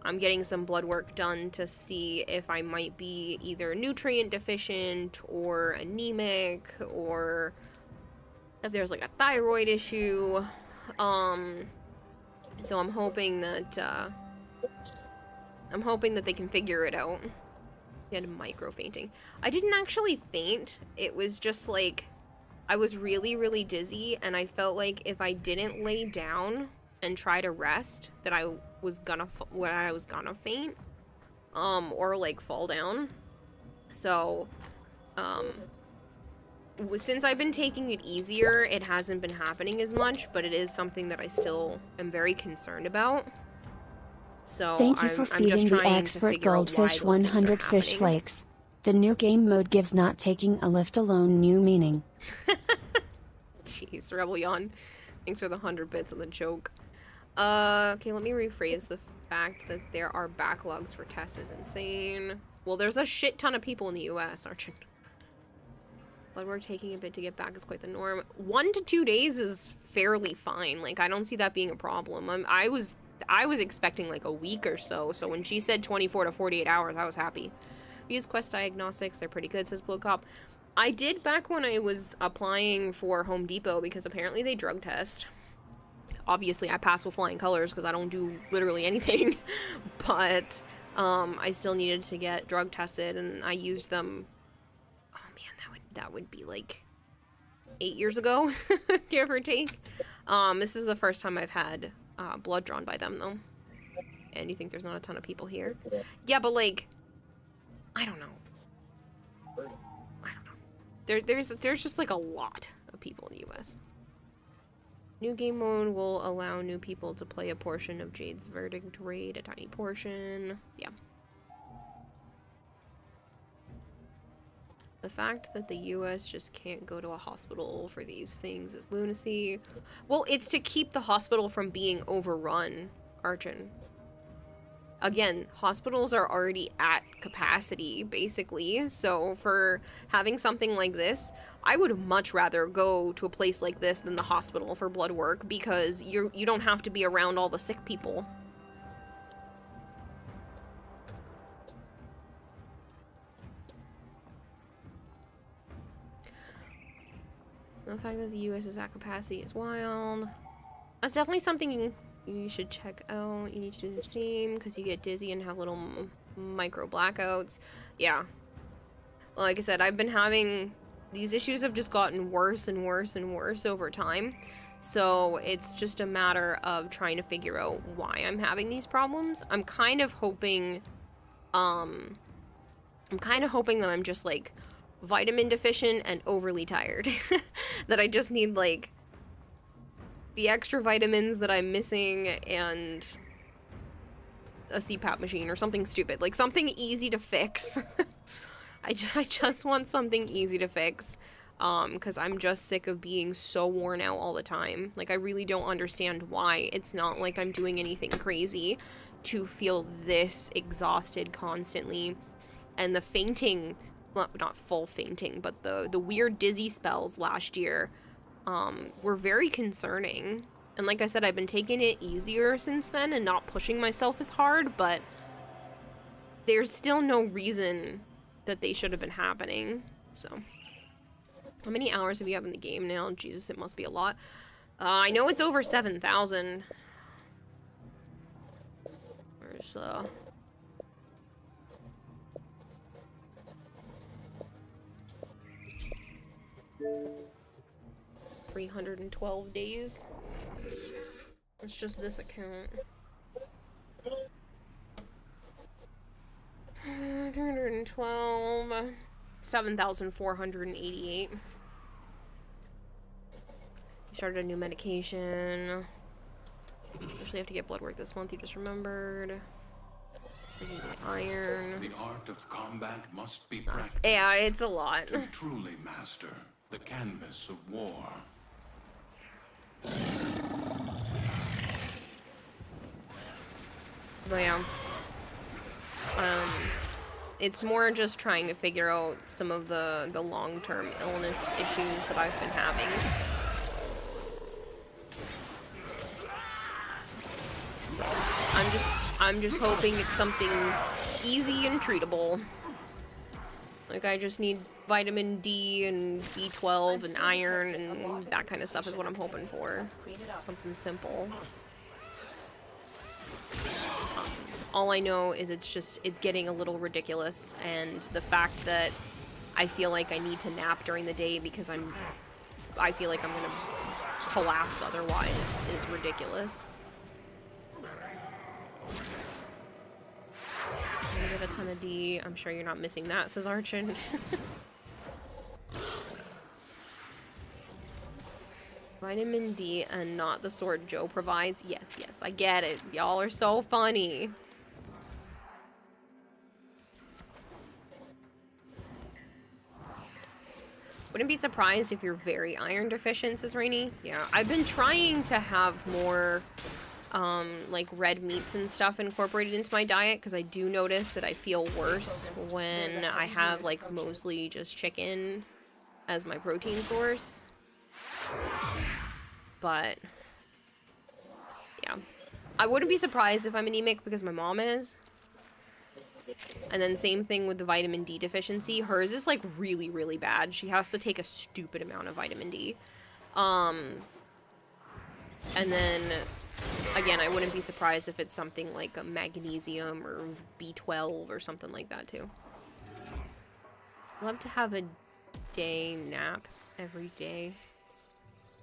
I'm getting some blood work done to see if I might be either nutrient deficient or anemic, or if there's like a thyroid issue. So I'm hoping that they can figure it out. He had micro fainting. I didn't actually faint. It was just like I was really, really dizzy, and I felt like if I didn't lay down and try to rest, that I was gonna faint, or like fall down. So, since I've been taking it easier, it hasn't been happening as much, but it is something that I still am very concerned about. So Thank you for feeding the expert goldfish 100 fish flakes. The new game mode gives not taking a lift alone new meaning. Jeez, Rebel Yawn. Thanks for the 100 bits on the joke. Okay, let me rephrase the fact that there are backlogs for tests is insane. Well, there's a shit ton of people in the US, Archon. Blood work taking a bit to get back is quite the norm. 1 to 2 days is fairly fine. Like, I don't see that being a problem. I was expecting like a week or so, so when she said 24 to 48 hours, I was happy. We use Quest Diagnostics, they're pretty good, says Blue Cop. I did back when I was applying for Home Depot, because apparently they drug test. Obviously, I passed with flying colors because I don't do literally anything, but I still needed to get drug tested, and I used them. Oh man, that would be like 8 years ago, give or take. This is the first time I've had blood drawn by them, though. And you think there's not a ton of people here? Yeah, but like, I don't know. There's just like a lot of people in the US. New game mode will allow new people to play a portion of Jade's verdict raid, a tiny portion. Yeah. The fact that the US just can't go to a hospital for these things is lunacy. Well, it's to keep the hospital from being overrun, Archon. Again, hospitals are already at capacity, basically, so for having something like this, I would much rather go to a place like this than the hospital for blood work, because you don't have to be around all the sick people. The fact that the US is at capacity is wild. That's definitely something you should check out. You need to do the same because you get dizzy and have little micro blackouts. Yeah. Like I said, I've been having... These issues have just gotten worse and worse and worse over time. So it's just a matter of trying to figure out why I'm having these problems. I'm kind of hoping that I'm just like vitamin deficient and overly tired. That I just need like the extra vitamins that I'm missing and a CPAP machine or something stupid. Like something easy to fix. I just want something easy to fix. Because I'm just sick of being so worn out all the time. Like, I really don't understand why. It's not like I'm doing anything crazy to feel this exhausted constantly. And the fainting, well, not full fainting, but the weird dizzy spells last year were very concerning. And like I said, I've been taking it easier since then and not pushing myself as hard, but there's still no reason that they should have been happening, so... How many hours have you have in the game now? Jesus, it must be a lot. I know it's over 7,000. Where's, 312 days. It's just this account. 312. 7,488. Started a new medication. Actually have to get blood work this month, you just remembered. Taking my iron. The art of combat must be practiced. Yeah, it's a lot. To truly master the canvas of war. But yeah. It's more just trying to figure out some of the long-term illness issues that I've been having. So I'm just hoping it's something easy and treatable. Like, I just need vitamin D and B12 and iron and that kind of stuff is what I'm hoping for. Something simple. All I know is it's getting a little ridiculous, and the fact that I feel like I need to nap during the day because I feel like I'm gonna collapse otherwise is ridiculous. I'm gonna get a ton of D. I'm sure you're not missing that, says Archon. Vitamin D and not the sword Joe provides. Yes, yes, I get it. Y'all are so funny. Wouldn't be surprised if you're very iron deficient, says Rainy. Yeah, I've been trying to have more, like red meats and stuff incorporated into my diet, because I do notice that I feel worse when I have, like, mostly just chicken as my protein source. But, yeah. I wouldn't be surprised if I'm anemic because my mom is. And then same thing with the vitamin D deficiency. Hers is like really, really bad. She has to take a stupid amount of vitamin D. And then, again, I wouldn't be surprised if it's something like a magnesium or B12 or something like that too. Love to have a day nap every day.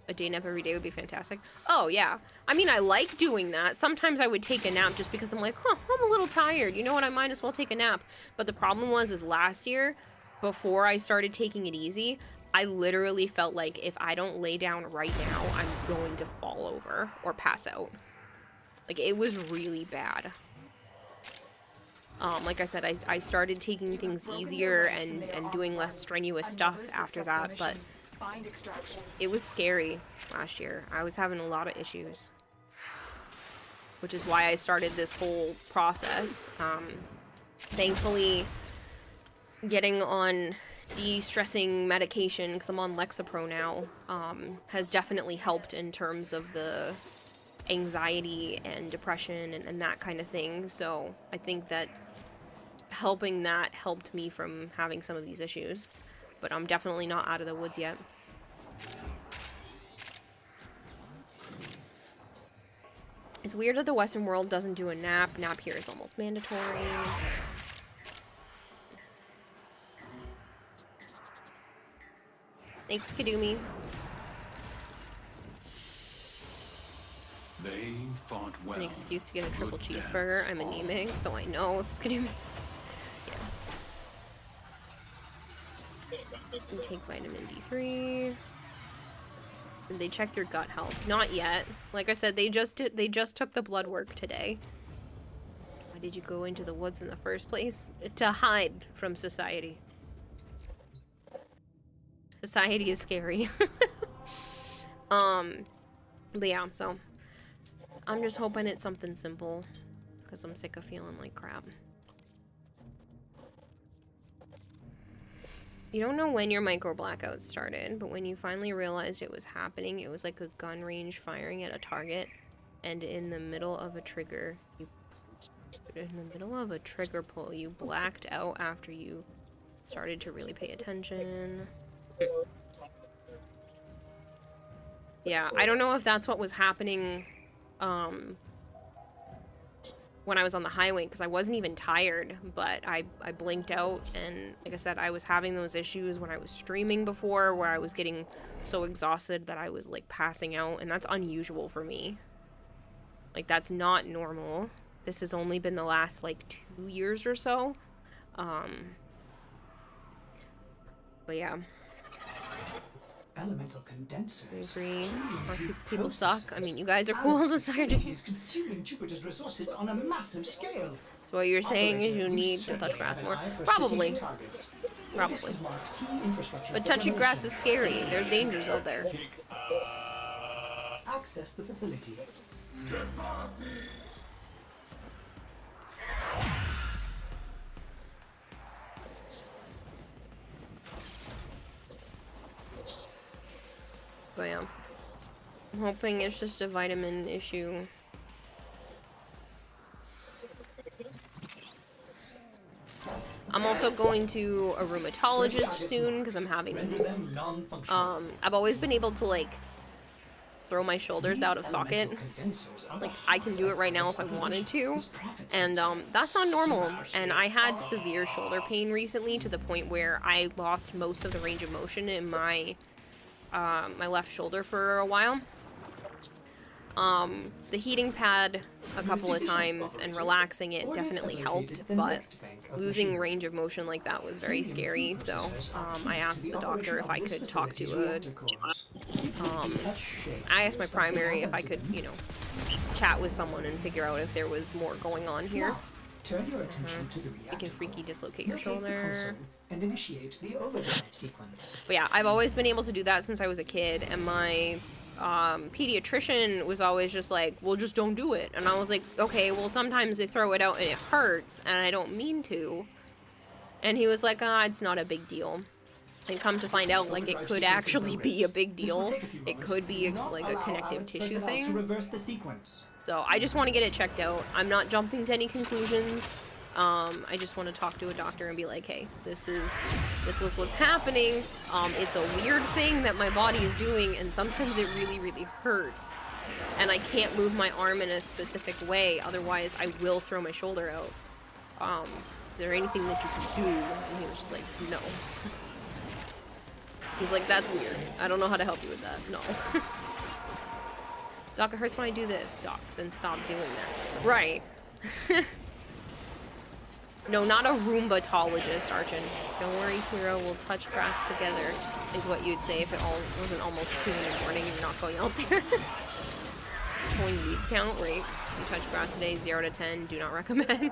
A day nap every day would be fantastic. Oh, yeah. I mean, I like doing that. Sometimes I would take a nap just because I'm like, huh, I'm a little tired. You know what? I might as well take a nap. But the problem is last year, before I started taking it easy, I literally felt like if I don't lay down right now, I'm going to fall over or pass out. Like, it was really bad. Like I said, I started taking things easier and doing less strenuous stuff after that, but it was scary last year. I was having a lot of issues, which is why I started this whole process. Thankfully, getting on de-stressing medication, because I'm on Lexapro now, has definitely helped in terms of the anxiety and depression and that kind of thing. So I think that helping that helped me from having some of these issues. But I'm definitely not out of the woods yet. It's weird that the Western world doesn't do a nap. Nap here is almost mandatory. Thanks, Kadumi. They fought well. An excuse to get a triple Good cheeseburger. dance, I'm all. anemic, so I know this is gonna be... And take vitamin D3. Did they check your gut health? Not yet. Like I said, they just took the blood work today. Why did you go into the woods in the first place? To hide from society. Society is scary. But yeah, so I'm just hoping it's something simple because I'm sick of feeling like crap. You don't know when your micro blackouts started, but when you finally realized it was happening, it was like a gun range firing at a target, and in the middle of a trigger pull, you blacked out after you started to really pay attention. Yeah, I don't know if that's what was happening when I was on the highway, because I wasn't even tired, but I blinked out, and like I said, I was having those issues when I was streaming before, where I was getting so exhausted that I was like passing out, and that's unusual for me. Like, that's not normal. This has only been the last like 2 years or so. But yeah. Elemental condensers. I agree. People suck. I mean, you guys are cool, so sorry to... is consuming Jupiter's resources on a massive scale. So what you're saying is you need to touch grass more? Probably. Probably. But touching grass is scary. There's dangers out there. Access the facility. But yeah, I'm hoping it's just a vitamin issue. I'm also going to a rheumatologist soon because I'm having, I've always been able to like throw my shoulders out of socket. Like, I can do it right now if I wanted to, and that's not normal. And I had severe shoulder pain recently to the point where I lost most of the range of motion in my my left shoulder for a while. The heating pad a couple of times and relaxing it definitely helped, but losing range of motion like that was very scary, so I asked the doctor if I could talk to I asked my primary if I could, you know, chat with someone and figure out if there was more going on here. Turn your attention to the reactor. You can freaky dislocate your shoulder. And initiate the overdrive sequence. But yeah, I've always been able to do that since I was a kid, and my pediatrician was always just like, well, just don't do it. And I was like, okay, well, sometimes they throw it out and it hurts, and I don't mean to. And he was like, it's not a big deal. And come to find out, like, it could actually be a big deal. It could be like a connective tissue thing. So I just want to get it checked out. I'm not jumping to any conclusions. I just want to talk to a doctor and be like, hey, this is what's happening. It's a weird thing that my body is doing, and sometimes it really, really hurts. And I can't move my arm in a specific way, otherwise I will throw my shoulder out. Is there anything that you can do? And he was just like, no. He's like, that's weird. I don't know how to help you with that. No. Doc, it hurts when I do this. Doc, then stop doing that. Right. No, not a Roombatologist, Archon. Don't worry, Kira, we'll touch grass together, is what you'd say if it all wasn't almost 2 in the morning and you're not going out there. Pulling weeds count, right? You touch grass today, 0 to 10, do not recommend.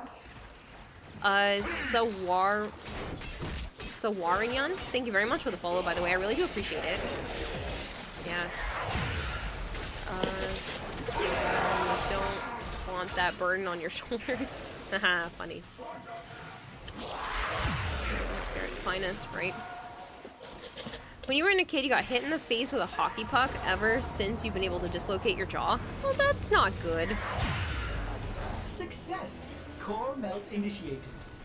Sawarian, thank you very much for the follow, by the way. I really do appreciate it. Yeah. Don't want that burden on your shoulders. Haha, funny. Barrett's finest, right? When you were a kid, you got hit in the face with a hockey puck. Ever since, you've been able to dislocate your jaw? Well, that's not good. Success! Core melt initiated.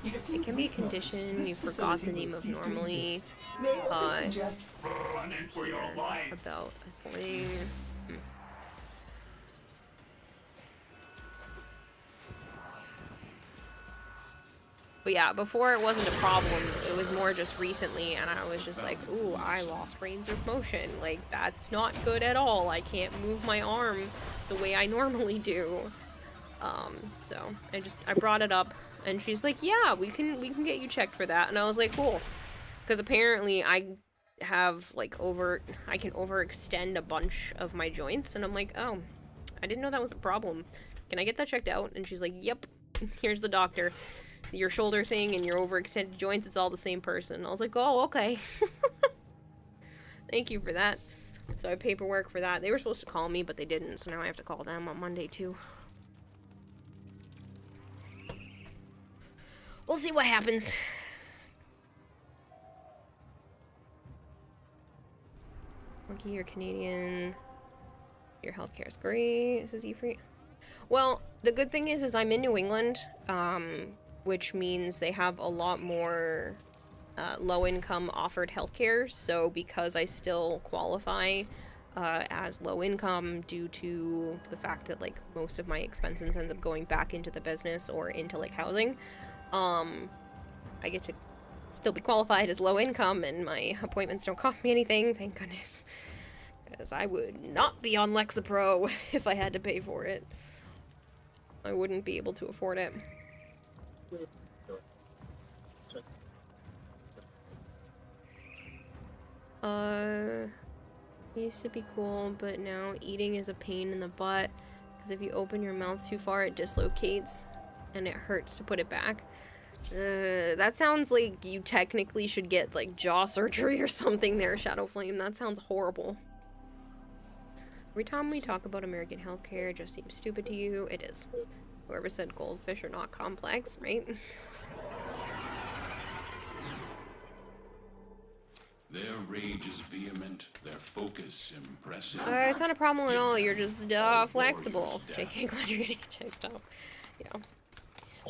It can be a condition. You forgot the name of normally. About a sling. But yeah, before it wasn't a problem. It was more just recently, and I was just like, ooh, I lost range of motion. Like, that's not good at all. I can't move my arm the way I normally do. So I brought it up, and she's like, yeah, we can get you checked for that. And I was like, cool. Because apparently I have, like, I can overextend a bunch of my joints, and I'm like, oh, I didn't know that was a problem. Can I get that checked out? And she's like, yep, here's the doctor. Your shoulder thing and your overextended joints, it's all the same person. I was like, oh, okay. Thank you for that. So I have paperwork for that. They were supposed to call me, but they didn't, so now I have to call them on Monday, too. We'll see what happens. Lucky you're Canadian. Your healthcare is great, says E-Free. Well, the good thing is I'm in New England, which means they have a lot more low-income offered healthcare. So because I still qualify as low-income due to the fact that, like, most of my expenses ends up going back into the business or into, like, housing, I get to still be qualified as low-income, and my appointments don't cost me anything, thank goodness. Because I would not be on Lexapro if I had to pay for it. I wouldn't be able to afford it. Used to be cool, but now eating is a pain in the butt. Because if you open your mouth too far, it dislocates, and it hurts to put it back. That sounds like you technically should get, like, jaw surgery or something there, Shadowflame. That sounds horrible. Every time we talk about American healthcare, it just seems stupid to you. It is. Whoever said goldfish are not complex, right? Their rage is vehement, their focus impressive. It's not a problem at all. You're just flexible. JK, glad you're getting checked out. Yeah.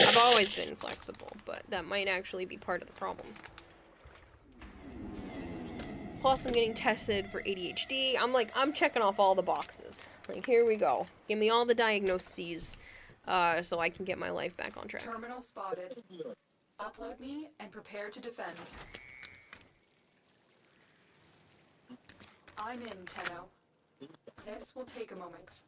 I've always been flexible, but that might actually be part of the problem. Plus, I'm getting tested for ADHD. I'm checking off all the boxes. Like, here we go. Give me all the diagnoses, so I can get my life back on track. Terminal spotted. Upload me and prepare to defend. I'm in, Tenno. This will take a moment.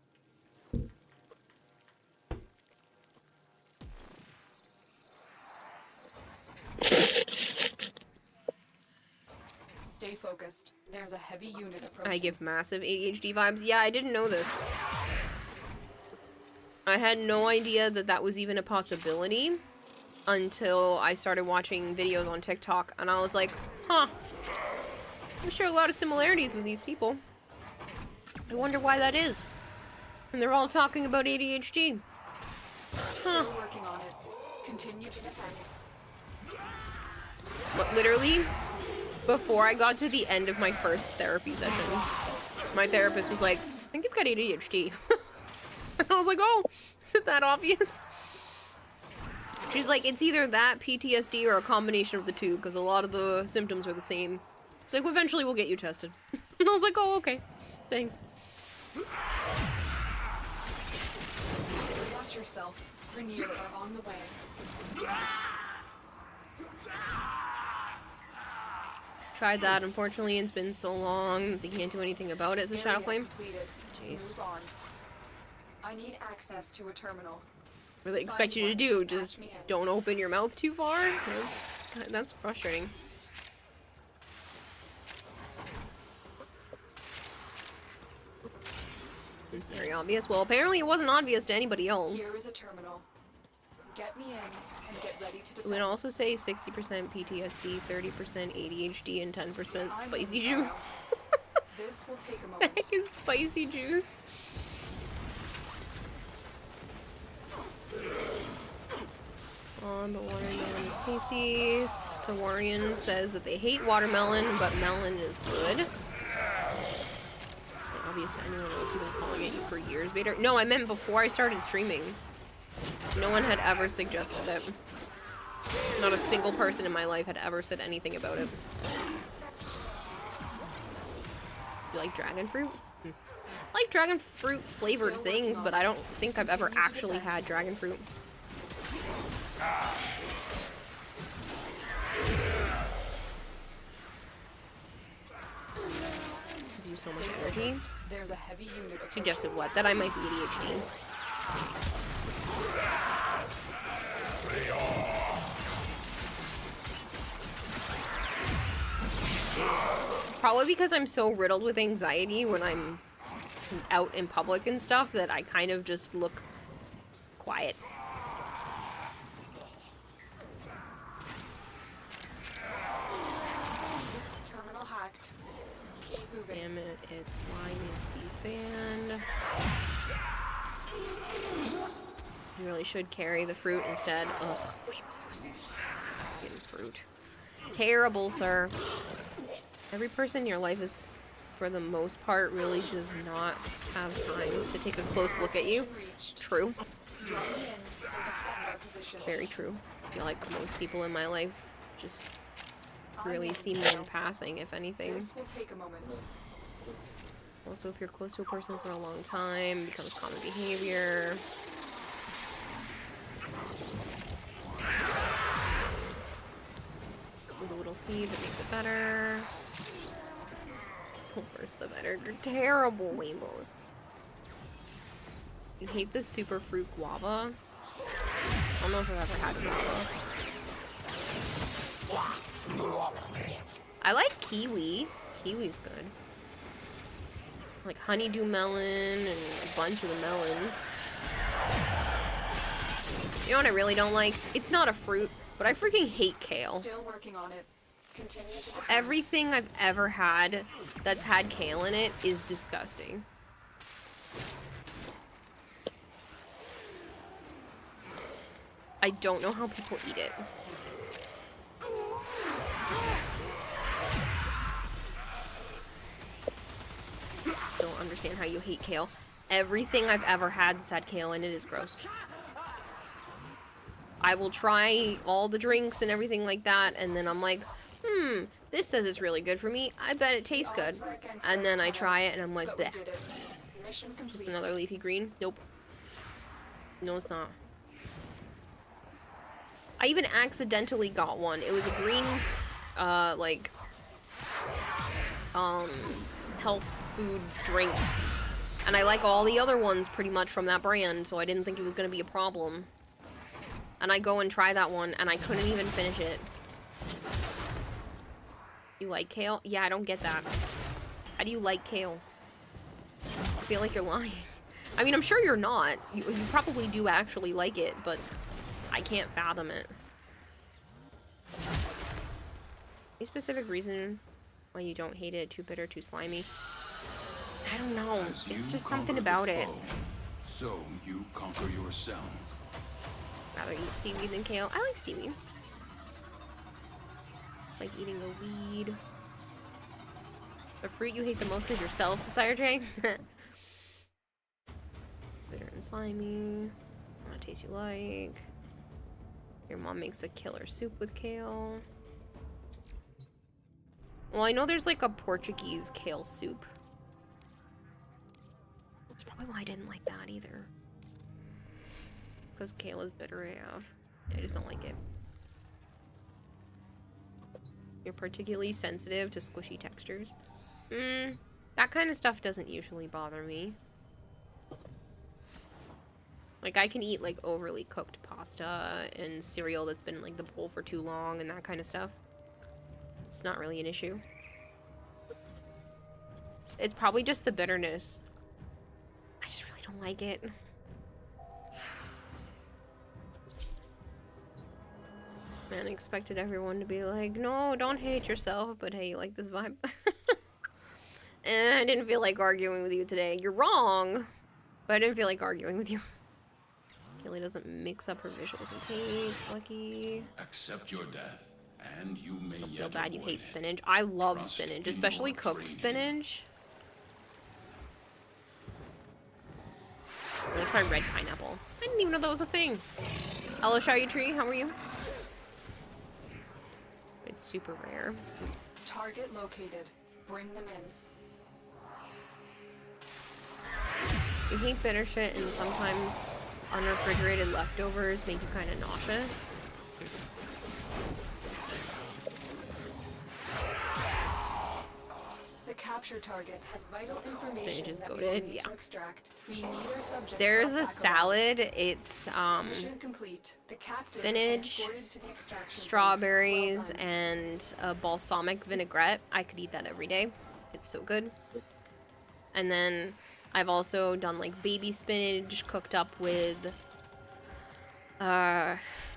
Stay focused. There's a heavy unit approaching. I give massive ADHD vibes. Yeah, I didn't know this. I had no idea that that was even a possibility until I started watching videos on TikTok, and I was like, huh, I share a lot of similarities with these people. I wonder why that is. And they're all talking about ADHD. Huh. Still working on it. Continue to defend. But literally, before I got to the end of my first therapy session, my therapist was like, I think you've got ADHD. And I was like, oh, is it that obvious? She's like, it's either that, PTSD, or a combination of the two, because a lot of the symptoms are the same. It's like, well, eventually we'll get you tested. And I was like, oh, okay. Thanks. Watch yourself. Rainier are on the way. Tried that, unfortunately. It's been so long. They can't do anything about it. It's a Shadowflame. Jeez. Move on. I need access to a terminal. What do they expect you to do? Just don't open your mouth too far? That's frustrating. It's very obvious. Well, apparently it wasn't obvious to anybody else. Here is a terminal. Get me in and get ready to defend. We would also say 60% PTSD, 30% ADHD, and 10% spicy juice. This will take a moment. That is spicy juice. But watermelon is tasty. Sawarian says that they hate watermelon, but melon is good. Obviously, I don't know what you've been calling it you for years, Vader. No, I meant before I started streaming. No one had ever suggested it. Not a single person in my life had ever said anything about it. You like dragon fruit? I like dragon fruit flavored things, but I don't think I've ever actually had dragon fruit. you so much energy. There's a heavy unit. Suggested what? That I might be ADHD. Probably because I'm so riddled with anxiety when I'm out in public and stuff that I kind of just look quiet. Terminal hacked. Keep moving. Damn it, it's YSD's band. You really should carry the fruit instead. Ugh, weebos. Getting fruit. Terrible, sir. Every person in your life is, for the most part, really does not have time to take a close look at you. True. It's very true. I feel like most people in my life just really see me in passing, if anything. This will take a moment. Also, if you're close to a person for a long time, it becomes common behavior. With a little seeds, it makes it better. The worse the better. You're terrible, Weebos. You hate the super fruit guava? I don't know if I've ever had guava. I like kiwi. Kiwi's good. Like honeydew melon and a bunch of the melons. You know what I really don't like? It's not a fruit, but I freaking hate kale. Still working on it. Continue to defend. Everything I've ever had that's had kale in it is disgusting. I don't know how people eat it. Don't understand how you hate kale. Everything I've ever had that's had kale in it is gross. I will try all the drinks and everything like that, and then I'm like, this says it's really good for me. I bet it tastes good. And then I try it, and I'm like, bleh. Just another leafy green? Nope. No, it's not. I even accidentally got one. It was a green, like, health food drink. And I like all the other ones pretty much from that brand, so I didn't think it was going to be a problem. And I go and try that one, and I couldn't even finish it. You like kale? Yeah, I don't get that. How do you like kale? I feel like you're lying. I mean, I'm sure you're not. You probably do actually like it, but I can't fathom it. Any specific reason why you don't hate it? Too bitter, too slimy? I don't know. It's just something about it. So you conquer yourself. Rather eat seaweed than kale. I like seaweed. It's like eating a weed. The fruit you hate the most is yourself, Society J. Bitter and slimy. What taste you like? Your mom makes a killer soup with kale. Well, I know there's like a Portuguese kale soup. That's probably why I didn't like that either. Because kale is bitter AF. I just don't like it. You're particularly sensitive to squishy textures. That kind of stuff doesn't usually bother me. Like, I can eat, like, overly cooked pasta and cereal that's been, like, the bowl for too long and that kind of stuff. It's not really an issue. It's probably just the bitterness. I just really don't like it. Man, I expected everyone to be like, no, don't hate yourself, but hey, you like this vibe? I didn't feel like arguing with you today. You're wrong, but I didn't feel like arguing with you. Kelly doesn't mix up her visuals and tastes. Lucky. Accept your death, and you may Don't feel bad you hate spinach. I love spinach, especially cooked spinach. I'm gonna try red pineapple. I didn't even know that was a thing. Hello, Shaggy Tree. How are you? It's super rare. Target located. Bring them in. You hate bitter shit, and sometimes unrefrigerated leftovers make you kind of nauseous. The capture target has vital information Spinach is that we will goated, need yeah. to extract. We need our subject There's brought a back salad. It's alive. Mission complete. The captive has been spinach, escorted to the extraction point. strawberries, Well done. and a balsamic vinaigrette. I could eat that every day. It's so good. And then I've also done like baby spinach cooked up with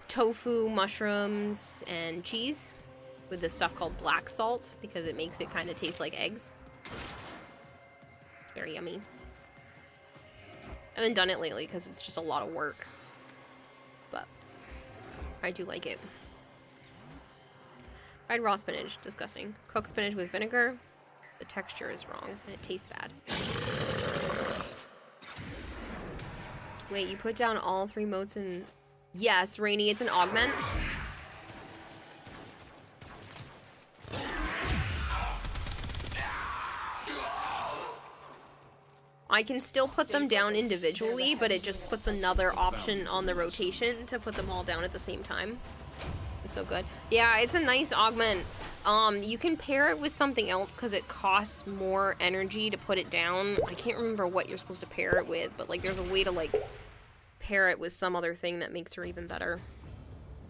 tofu, mushrooms, and cheese with this stuff called black salt because it makes it kind of taste like eggs. Very yummy. I haven't done it lately because it's just a lot of work, but I do like it. Fried raw spinach, disgusting. Cooked spinach with vinegar, the texture is wrong and it tastes bad. Wait, you put down all 3 motes and... Yes, Rainy, it's an augment. I can still put them down individually, but it just puts another option on the rotation to put them all down at the same time. It's so good. Yeah, it's a nice augment. You can pair it with something else because it costs more energy to put it down. I can't remember what you're supposed to pair it with, but like there's a way to like pair it with some other thing that makes her even better.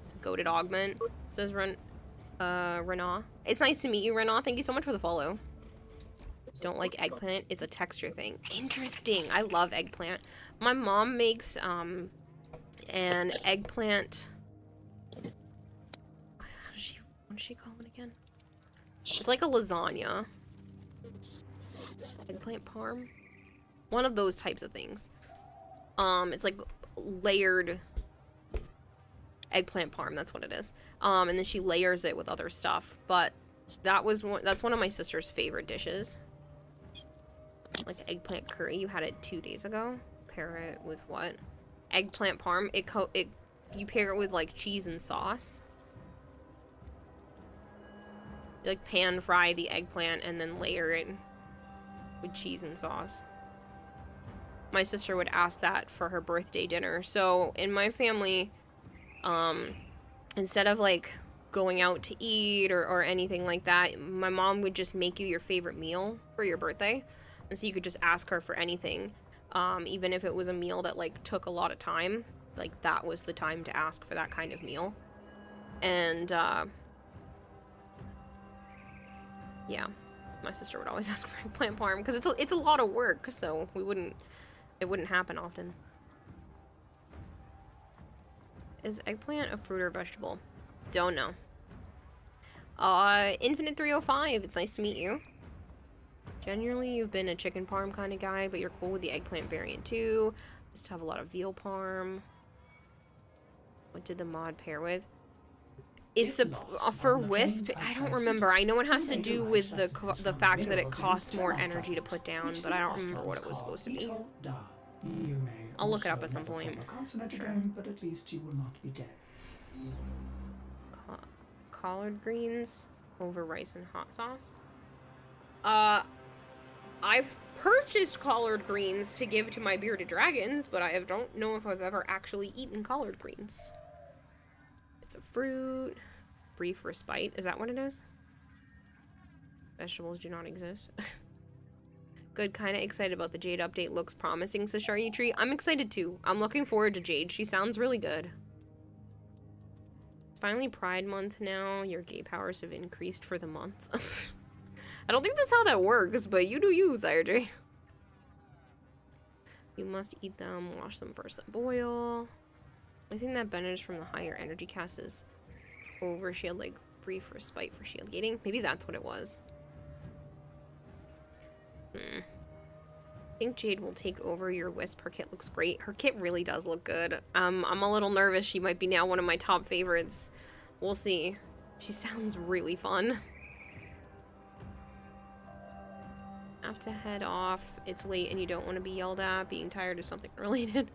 It's a goated augment. Says Renah. It's nice to meet you, Renah. Thank you so much for the follow. Don't like eggplant. It's a texture thing. Interesting. I love eggplant. My mom makes an eggplant. What does she call it again? It's like a lasagna. Eggplant parm. One of those types of things. It's like layered eggplant parm. That's what it is. And then she layers it with other stuff. But that's one of my sister's favorite dishes. Like eggplant curry. You had it 2 days ago. Pair it with what? Eggplant parm. You pair it with like cheese and sauce. Like pan fry the eggplant and then layer it with cheese and sauce. My sister would ask that for her birthday dinner. So in my family, instead of like going out to eat or anything like that, my mom would just make you your favorite meal for your birthday. And so you could just ask her for anything. Even if it was a meal that like took a lot of time, like that was the time to ask for that kind of meal. And yeah, my sister would always ask for eggplant parm because it's a lot of work, so it wouldn't happen often. Is eggplant a fruit or vegetable? Don't know. Infinite 305, it's nice to meet you. Generally, you've been a chicken parm kind of guy, but you're cool with the eggplant variant too. Used to have a lot of veal parm. What did the mod pair with? It's for Wisp. I don't remember. I know it has to do with the fact that it costs more energy to put down, but I don't remember what it was supposed to be. I'll look it up at some point. Sure. But at least you will not be dead. Collard greens over rice and hot sauce. I've purchased collard greens to give to my bearded dragons, but I don't know if I've ever actually eaten collard greens. It's a fruit. Brief respite. Is that what it is? Vegetables do not exist. Good, kind of excited about the Jade update. Looks promising, says Shardy Tree. I'm excited too. I'm looking forward to Jade. She sounds really good. It's finally Pride Month now. Your gay powers have increased for the month. I don't think that's how that works, but you do you, Zyrdre. You must eat them, wash them first, then boil. I think that Bennett from the higher energy cast is over shield, like brief respite for shield gating. Maybe that's what it was. I think Jade will take over your Wisp. Her kit looks great. Her kit really does look good. I'm a little nervous. She might be now one of my top favorites. We'll see. She sounds really fun. Have to head off. It's late and you don't want to be yelled at. Being tired is something related.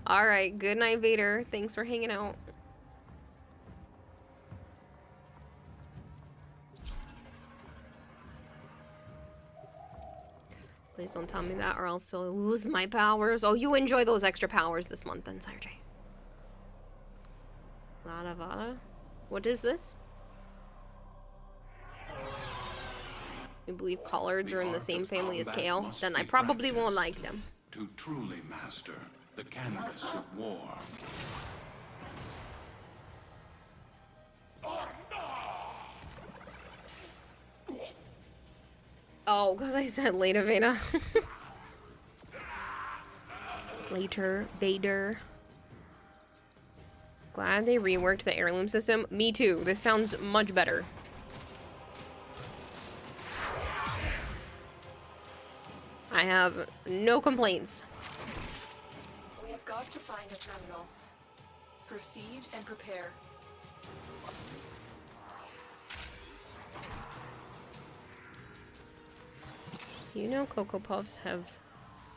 Alright, good night, Vader. Thanks for hanging out. Please don't tell me that or else I'll lose my powers. Oh, you enjoy those extra powers this month then, Sergey. Ladavada? What is this? you believe collards are in the same family as kale, then I probably won't like them. To truly master the canvas of war. Oh, because I said later, Veda. Later, Vader. Glad they reworked the heirloom system. Me too. This sounds much better. I have no complaints. We have got to find a terminal. Proceed and prepare. Do you know Cocoa Puffs have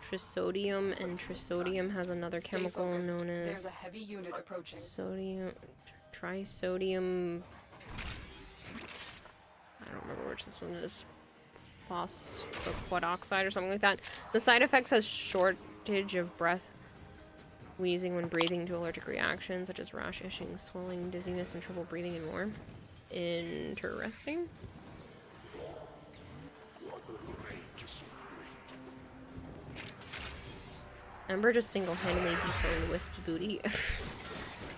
trisodium, and trisodium has another chemical known as There's a heavy unit approaching. trisodium. I don't remember which this one is. Phosphoquadoxide or something like that. The side effects has shortage of breath, wheezing when breathing to allergic reactions such as rash, itching, swelling, dizziness, and trouble breathing, and more. Interesting. Ember just single-handedly dethroned Wisp's booty.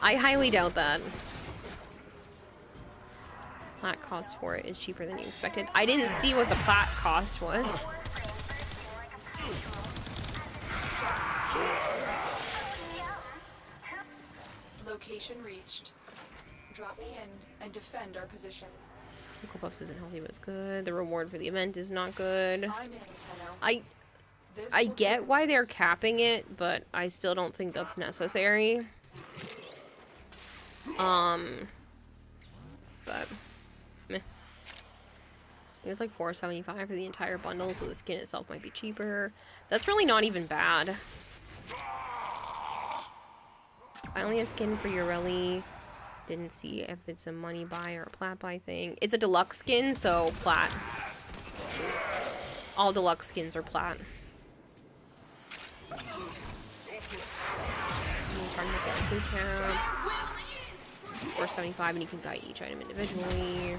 I highly doubt that. Plat cost for it is cheaper than you expected. I didn't see what the plat cost was. Location reached. Drop me in and defend our position. Cocoa Puffs isn't healthy, but it's good. The reward for the event is not good. I'm in, Tenno. I get why they're capping it, but I still don't think that's necessary. But meh. It's like $4.75 for the entire bundle, so the skin itself might be cheaper. That's really not even bad. Finally a skin for Ureli. Didn't see if it's a money buy or a plat buy thing. It's a deluxe skin, so plat. All deluxe skins are plat. $4.75, and you can buy each item individually.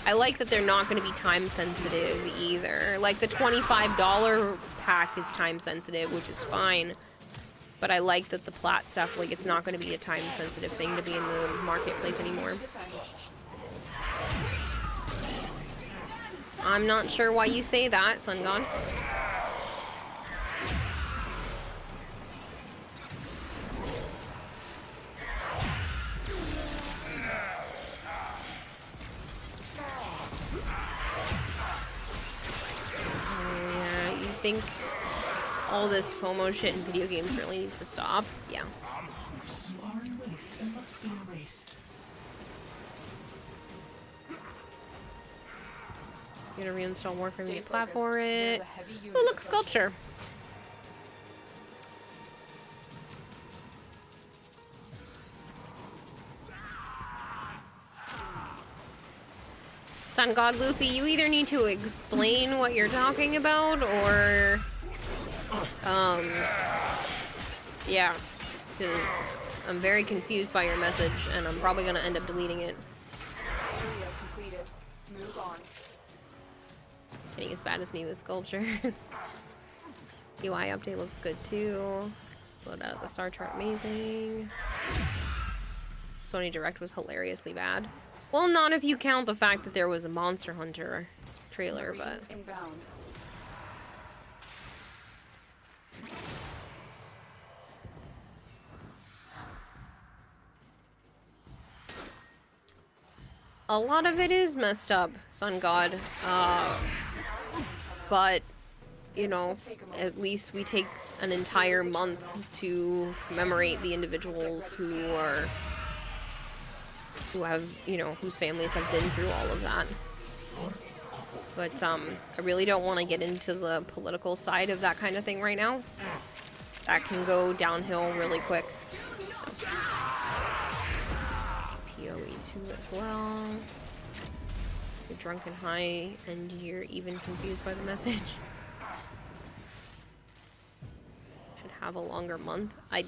I like that they're not going to be time sensitive either. Like the $25 pack is time sensitive, which is fine. But I like that the plat stuff, like, it's not going to be a time sensitive thing to be in the marketplace anymore. I'm not sure why you say that, Sun God. Yeah, you think all this FOMO shit in video games really needs to stop? Yeah. You are in waste and must be erased. I'm gonna reinstall Warframe and get flat for it. Oh, look, sculpture. Sun God Luffy, you either need to explain what you're talking about, or yeah, because I'm very confused by your message, and I'm probably gonna end up deleting it. Area completed. Move on. Getting as bad as me with sculptures. UI update looks good too. Load out the star chart, amazing. Sony Direct was hilariously bad. Well, not if you count the fact that there was a Monster Hunter trailer, but Inbound. a lot of it is messed up, Sun God. But, you know, at least we take an entire month to commemorate the individuals who have, you know, whose families have been through all of that. But, I really don't want to get into the political side of that kind of thing right now. That can go downhill really quick. So. PoE2 as well. You're drunk and high, and you're even confused by the message. Should have a longer month. I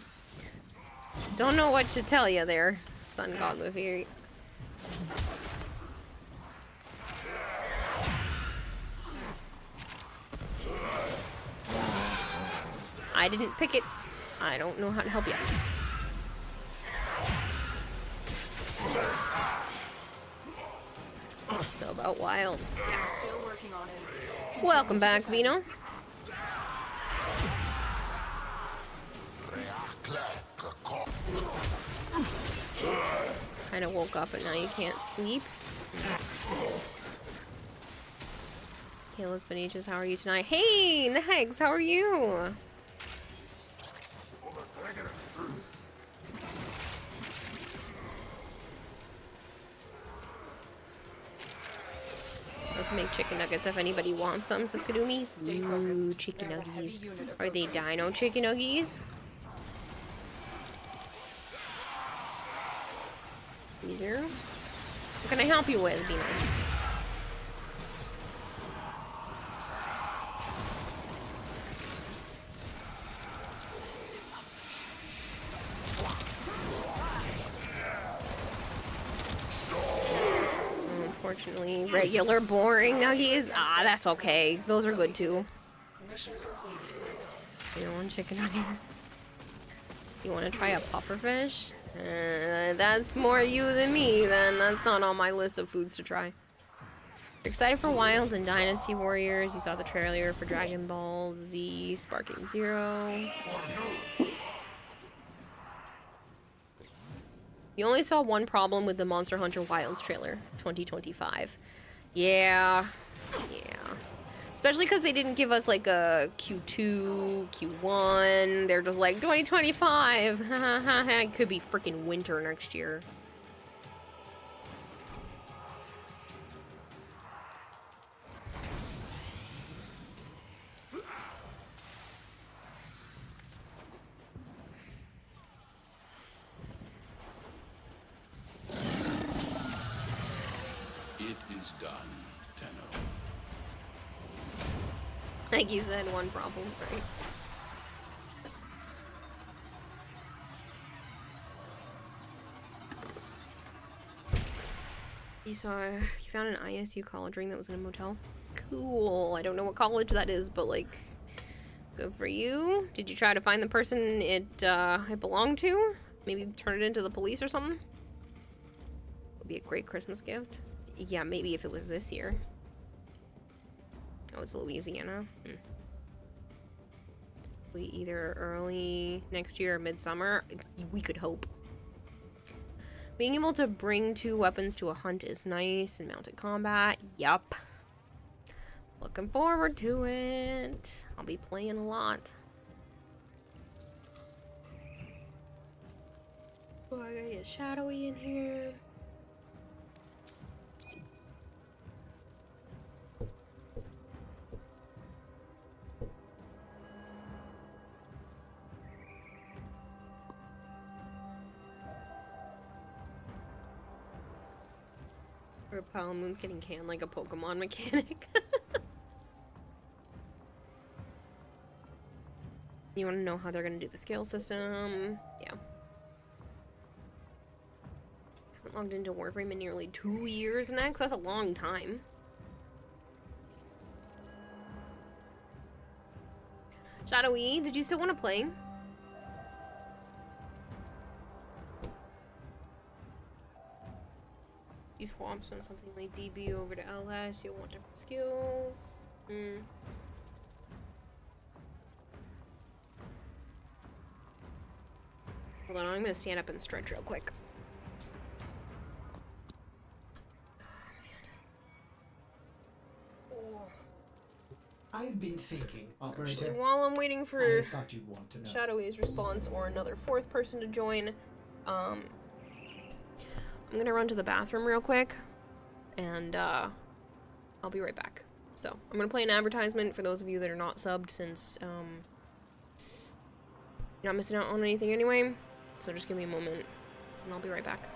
don't know what to tell you there, Sun God Luffy. I didn't pick it. I don't know how to help you. So about wilds. Yeah. Still working on it. Welcome back, Vino. Kind of woke up and now you can't sleep. Kayla's Benitez, how are you tonight? Hey, Negs, how are you? About to make chicken nuggets if anybody wants some, says Kadumi. Ooh, chicken nuggies. Are they dino chicken nuggies? Either. What can I help you with, Vino? Unfortunately, regular boring nuggies. Ah, that's okay. Those are good too. You don't want chicken nuggets? You want to try a pufferfish? That's more you than me, then. That's not on my list of foods to try. Excited for Wilds and Dynasty Warriors. You saw the trailer for Dragon Ball Z Sparking Zero. You only saw one problem with the Monster Hunter Wilds trailer, 2025. Yeah. Especially because they didn't give us like a Q2, Q1. They're just like 2025. It could be freaking winter next year. It is done, Tenno. Like you said, one problem, right? You found an ISU college ring that was in a motel? Cool. I don't know what college that is, but like, good for you. Did you try to find the person it belonged to? Maybe turn it into the police or something? Would be a great Christmas gift. Yeah, maybe if it was this year. Oh, it's Louisiana. We either early next year or midsummer. We could hope. Being able to bring 2 weapons to a hunt is nice in mounted combat. Yup. Looking forward to it. I'll be playing a lot. Oh, I gotta get shadowy in here. Or Palamoon's getting canned like a Pokemon mechanic. You want to know how they're going to do the scale system? Yeah. Haven't logged into Warframe in nearly 2 years next. That's a long time. Shadowy, did you still want to play? You swapped from something like DB over to LS, you'll want different skills. Hold on, I'm gonna stand up and stretch real quick. I've been thinking, operator. Actually, while I'm waiting for I thought you'd want to know. Shadowy's response or another 4th person to join, I'm gonna run to the bathroom real quick, and I'll be right back. So, I'm gonna play an advertisement for those of you that are not subbed, since you're not missing out on anything anyway. So just give me a moment, and I'll be right back.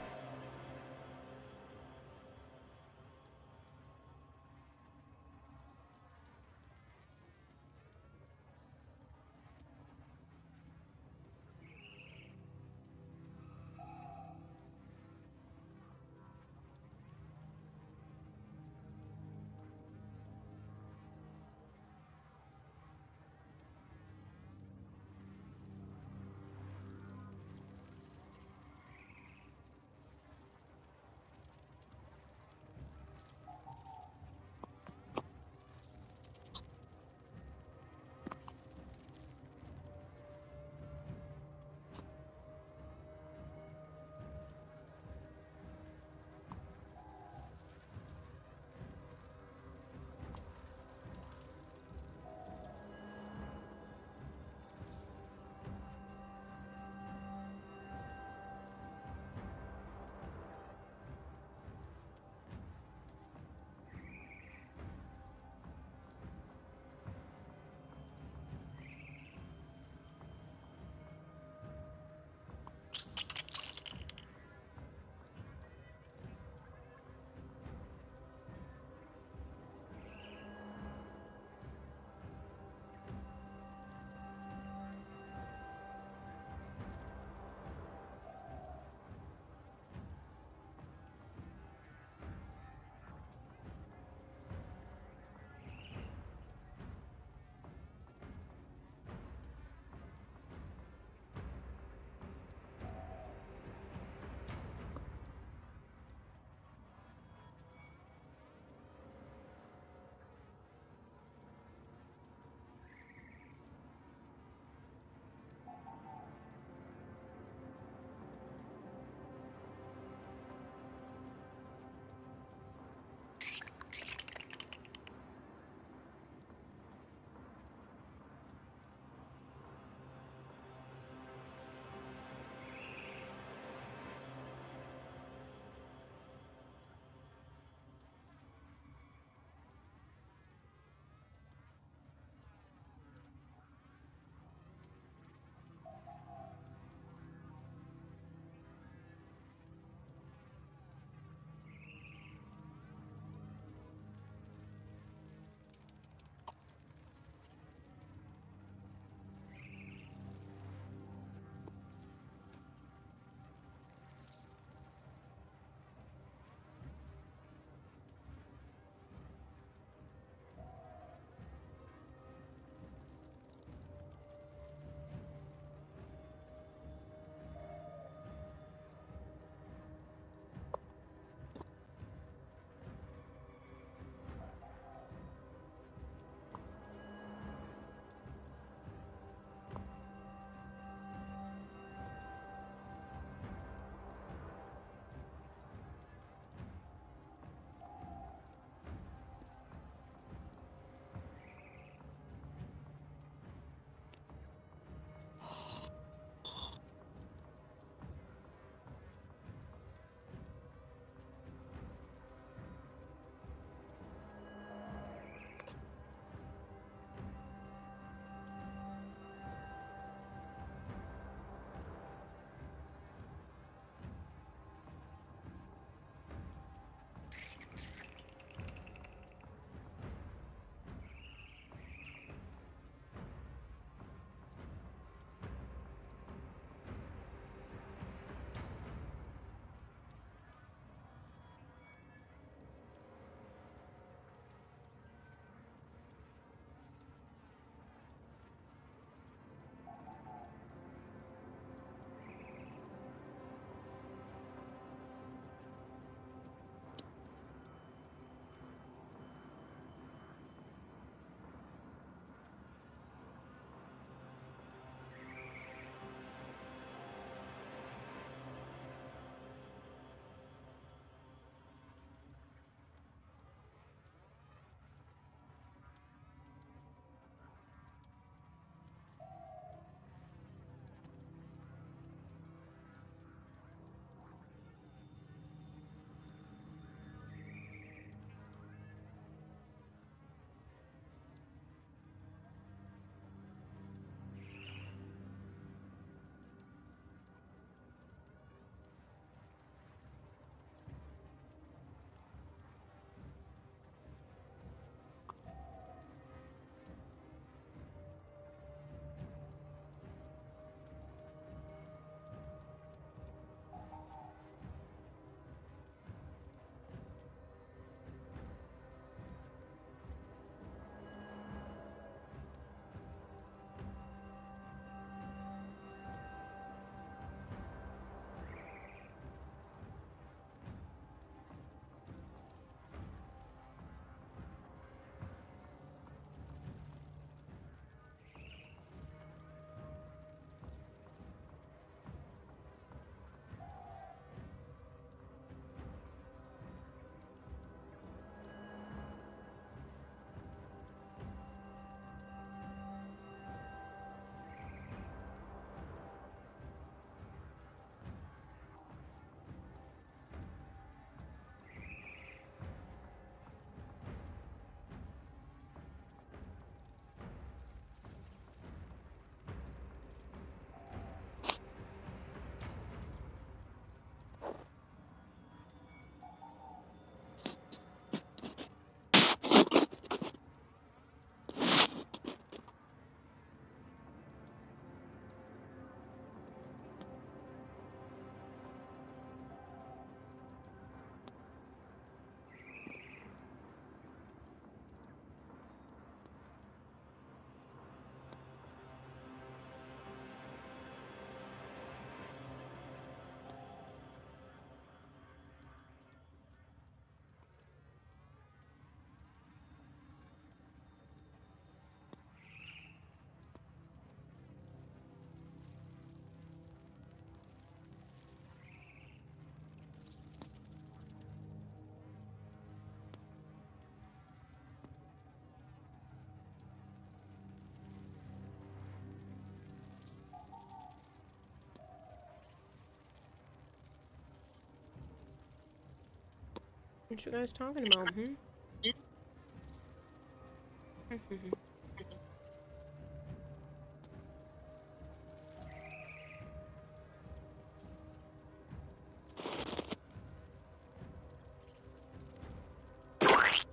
What you guys talking about, hmm?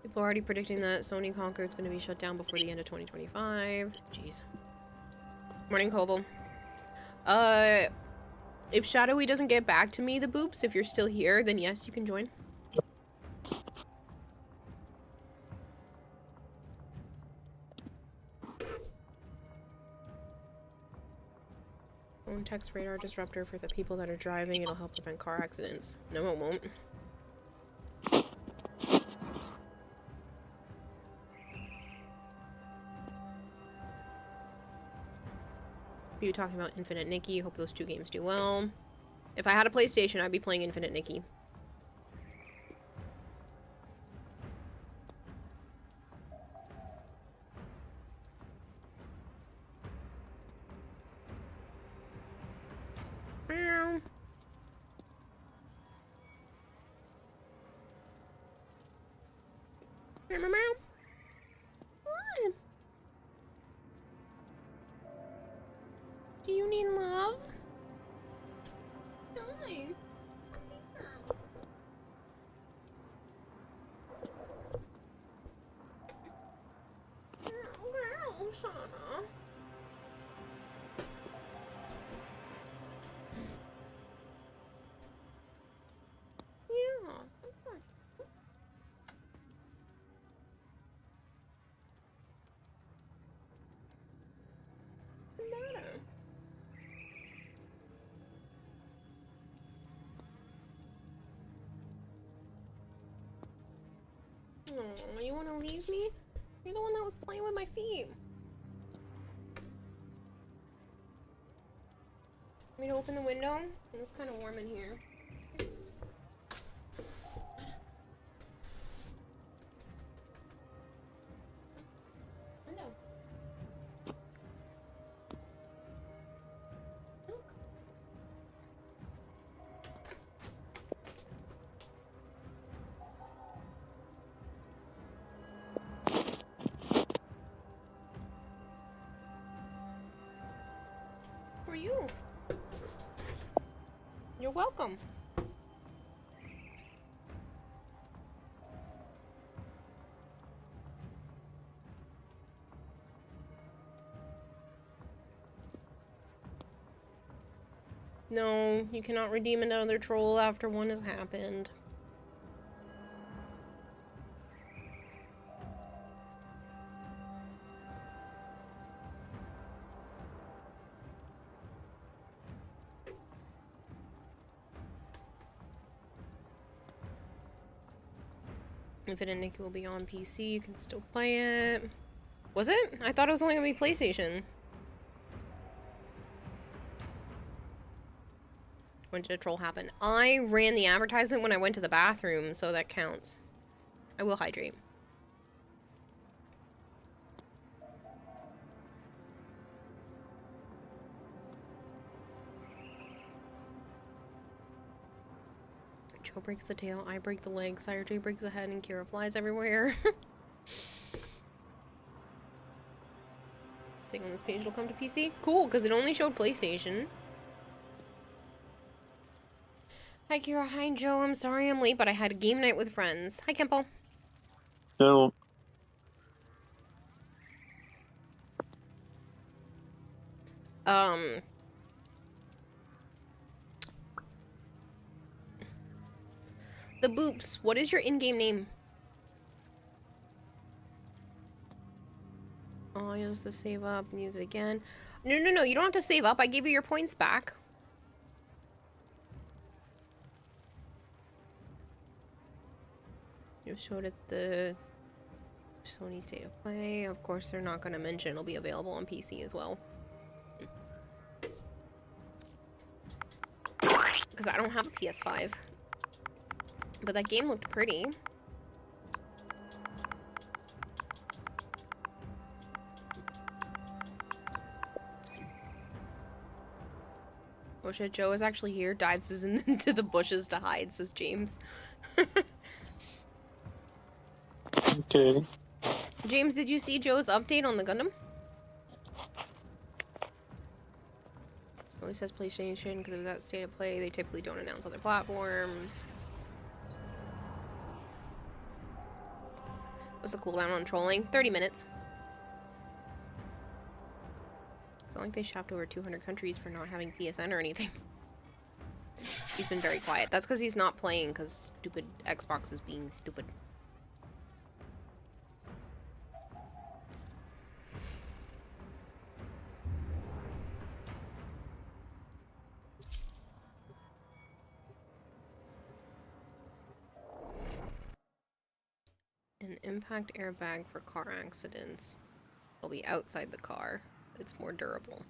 People are already predicting that Sony Concord's going to be shut down before the end of 2025. Jeez. Morning, Koval. If Shadowy doesn't get back to me, the boops, if you're still here, then yes, you can join. Phone text radar disruptor for the people that are driving. It'll help prevent car accidents. No, it won't. You talking about Infinite Nikki. Hope those two games do well. If I had a PlayStation, I'd be playing Infinite Nikki. Meow. Meow, meow, meow. What? Do you need love? Hi. Wow, Shauna. Yeah. What's the matter? Oh, you want to leave me? You're the one that was playing with my feet. Want me to open the window? It's kind of warm in here. Oops. Window. Look. For you. You're welcome. No, you cannot redeem another troll after one has happened. Infinite Nikki will be on PC, you can still play it. Was it? I thought it was only gonna be PlayStation. When did a troll happen? I ran the advertisement when I went to the bathroom, so that counts. I will hydrate. Joe breaks the tail, I break the leg, Sire J breaks the head, and Kira flies everywhere. Saying on this page it'll come to PC? Cool, because it only showed PlayStation. Hi Kira, hi Joe, I'm sorry I'm late, but I had a game night with friends. Hi Kempo. Hello. The Boops, what is your in-game name? Oh, you have to save up and use it again. No, no, no, you don't have to save up. I gave you your points back. You showed it the Sony State of Play. Of course, they're not going to mention it'll be available on PC as well. Because I don't have a PS5. But that game looked pretty. Oh shit, Joe is actually here. Dives into the bushes to hide, says James. Okay. James, did you see Joe's update on the Gundam? Always says PlayStation because of that state of play. They typically don't announce other platforms. What's the cooldown on trolling? 30 minutes. It's not like they shopped over 200 countries for not having PSN or anything. He's been very quiet. That's because he's not playing because stupid Xbox is being stupid. An impact airbag for car accidents will be outside the car. It's more durable.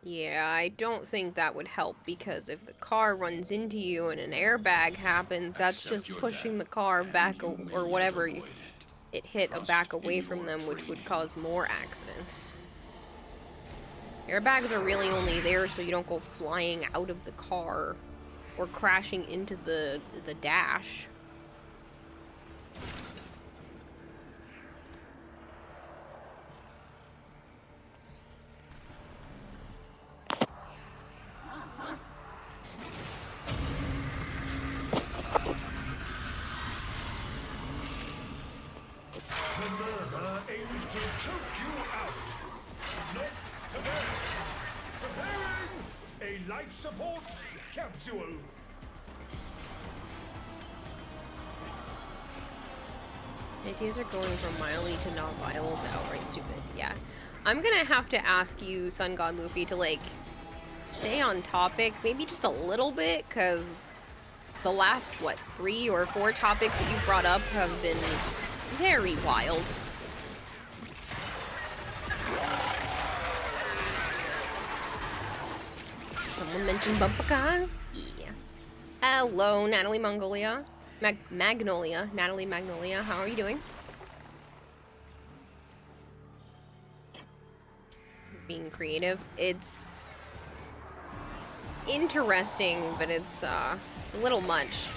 Yeah, I don't think that would help because if the car runs into you and an airbag happens, that's just pushing the car back or whatever it hit back away from them, which would cause more accidents. Airbags are really only there so you don't go flying out of the car or crashing into the dash. Minerva aims to choke you out. Not today. Preparing a life support capsule. Ideas are going from mildly to non-viable is outright stupid. Yeah. I'm gonna have to ask you, Sun God Luffy, to like stay on topic, maybe just a little bit, because the last, what, 3 or 4 topics that you brought up have been very wild. Someone mentioned bumper cars? Yeah. Hello, Natalie Magnolia. Natalie Magnolia, how are you doing? Being creative. It's interesting, but it's a little much.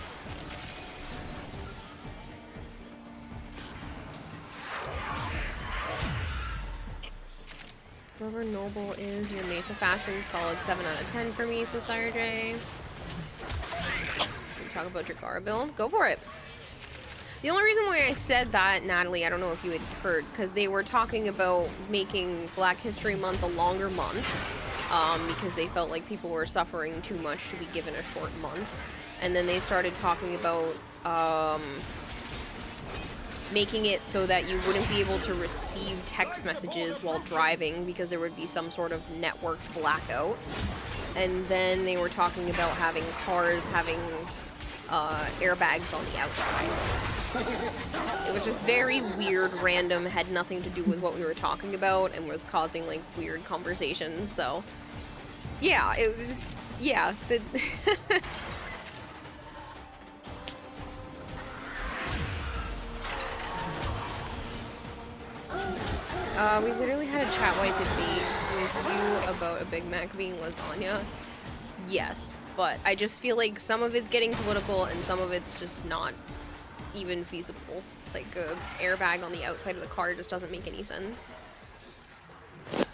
Whoever Noble is, your Mesa fashion, solid 7 out of 10 for me, says Sire J. You talk about your Gara build? Go for it. The only reason why I said that, Natalie, I don't know if you had heard, because they were talking about making Black History Month a longer month, because they felt like people were suffering too much to be given a short month. And then they started talking about making it so that you wouldn't be able to receive text messages while driving because there would be some sort of network blackout. And then they were talking about having cars having airbags on the outside. It was just very weird, random, had nothing to do with what we were talking about and was causing like weird conversations. So yeah, it was just, yeah. We literally had a chat-wide debate with you about a Big Mac being lasagna. Yes, but I just feel like some of it's getting political and some of it's just not even feasible. Like, an airbag on the outside of the car just doesn't make any sense. I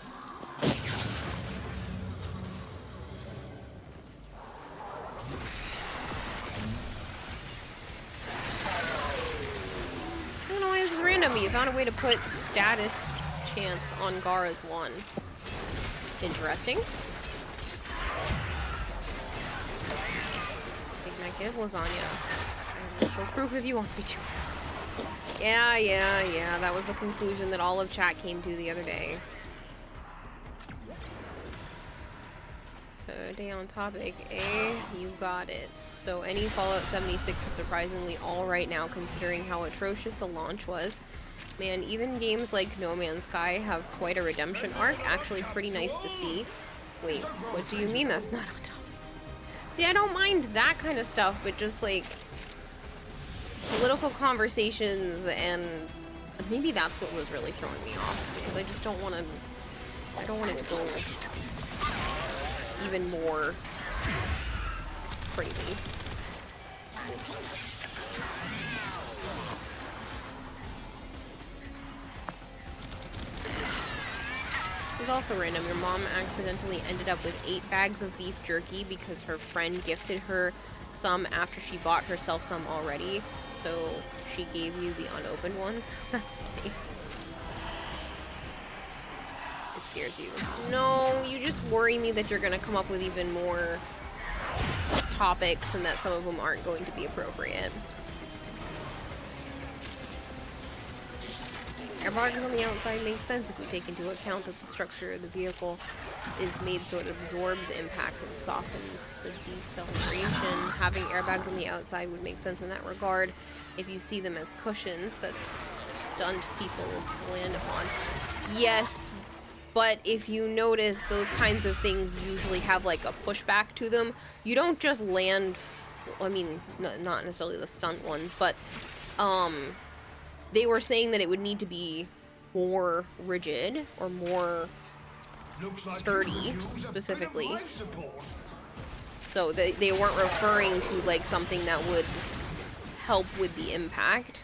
don't know why this is random, but you found a way to put status chance on Gara's one. Interesting. Big Mac is lasagna. I will show proof if you want me to. Yeah, that was the conclusion that all of chat came to the other day. So, day on topic, you got it. So, any Fallout 76 is surprisingly all right now considering how atrocious the launch was. Man, even games like No Man's Sky have quite a redemption arc. Actually pretty nice to see. Wait, what do you mean that's not on topic? See, I don't mind that kind of stuff, but just like political conversations and maybe that's what was really throwing me off because I just don't want to. I don't want it to go even more crazy. is also random. Your mom accidentally ended up with 8 bags of beef jerky because her friend gifted her some after she bought herself some already. So she gave you the unopened ones. That's funny. It scares you. No, you just worry me that you're gonna come up with even more topics and that some of them aren't going to be appropriate. Airbags on the outside make sense if we take into account that the structure of the vehicle is made so it absorbs impact and softens the deceleration. Having airbags on the outside would make sense in that regard if you see them as cushions that stunt people land upon. Yes, but if you notice, those kinds of things usually have like a pushback to them. You don't just land, I mean, not necessarily the stunt ones, but they were saying that it would need to be more rigid or more sturdy, specifically. So they weren't referring to like something that would help with the impact.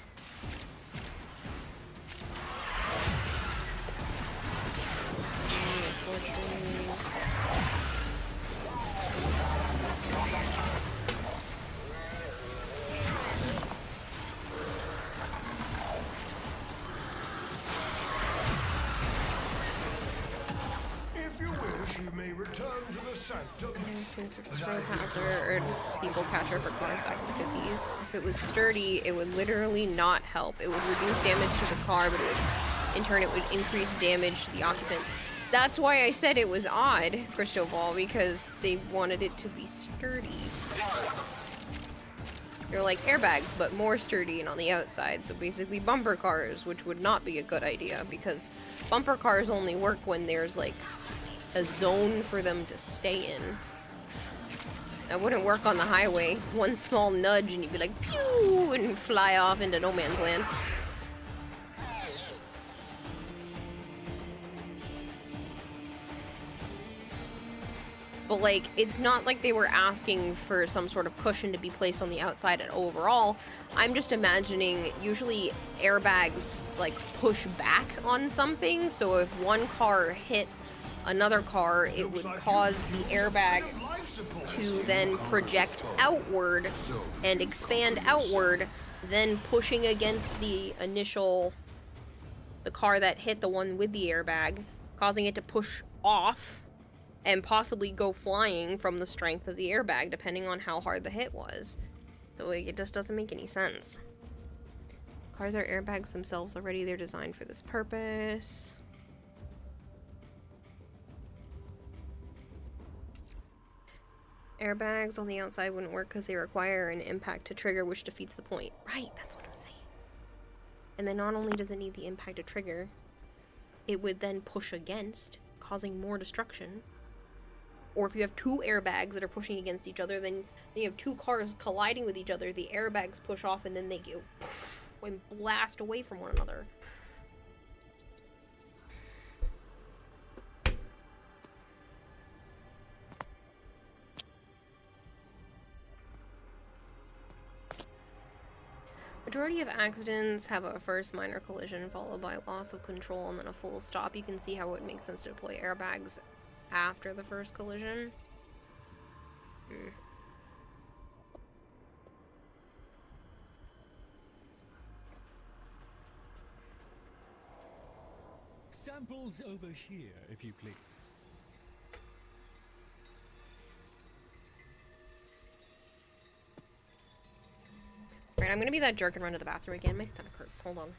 Hazard people catcher for cars back in the 50s. If it was sturdy, it would literally not help. It would reduce damage to the car, but in turn it would increase damage to the occupants. That's why I said it was odd, Cristobal, because they wanted it to be sturdy. They're like airbags, but more sturdy and on the outside. So basically bumper cars, which would not be a good idea, because bumper cars only work when there's like a zone for them to stay in. That wouldn't work on the highway. One small nudge and you'd be like, pew, and fly off into no man's land. But like, it's not like they were asking for some sort of cushion to be placed on the outside and overall. I'm just imagining, usually airbags like push back on something, so if one car hit another car, it would cause the airbag to then project outward and expand outward, then pushing against the car that hit the one with the airbag, causing it to push off and possibly go flying from the strength of the airbag, depending on how hard the hit was. So like, it just doesn't make any sense. Cars are airbags themselves already. They're designed for this purpose. Airbags on the outside wouldn't work because they require an impact to trigger, which defeats the point. Right, that's what I'm saying. And then not only does it need the impact to trigger, it would then push against, causing more destruction. Or if you have 2 airbags that are pushing against each other, then you have 2 cars colliding with each other, the airbags push off and then they go poof, and blast away from one another. Majority of accidents have a first minor collision followed by loss of control and then a full stop. You can see how it makes sense to deploy airbags after the first collision. Samples over here, if you please. Right, I'm gonna be that jerk and run to the bathroom again. My stomach hurts. Hold on.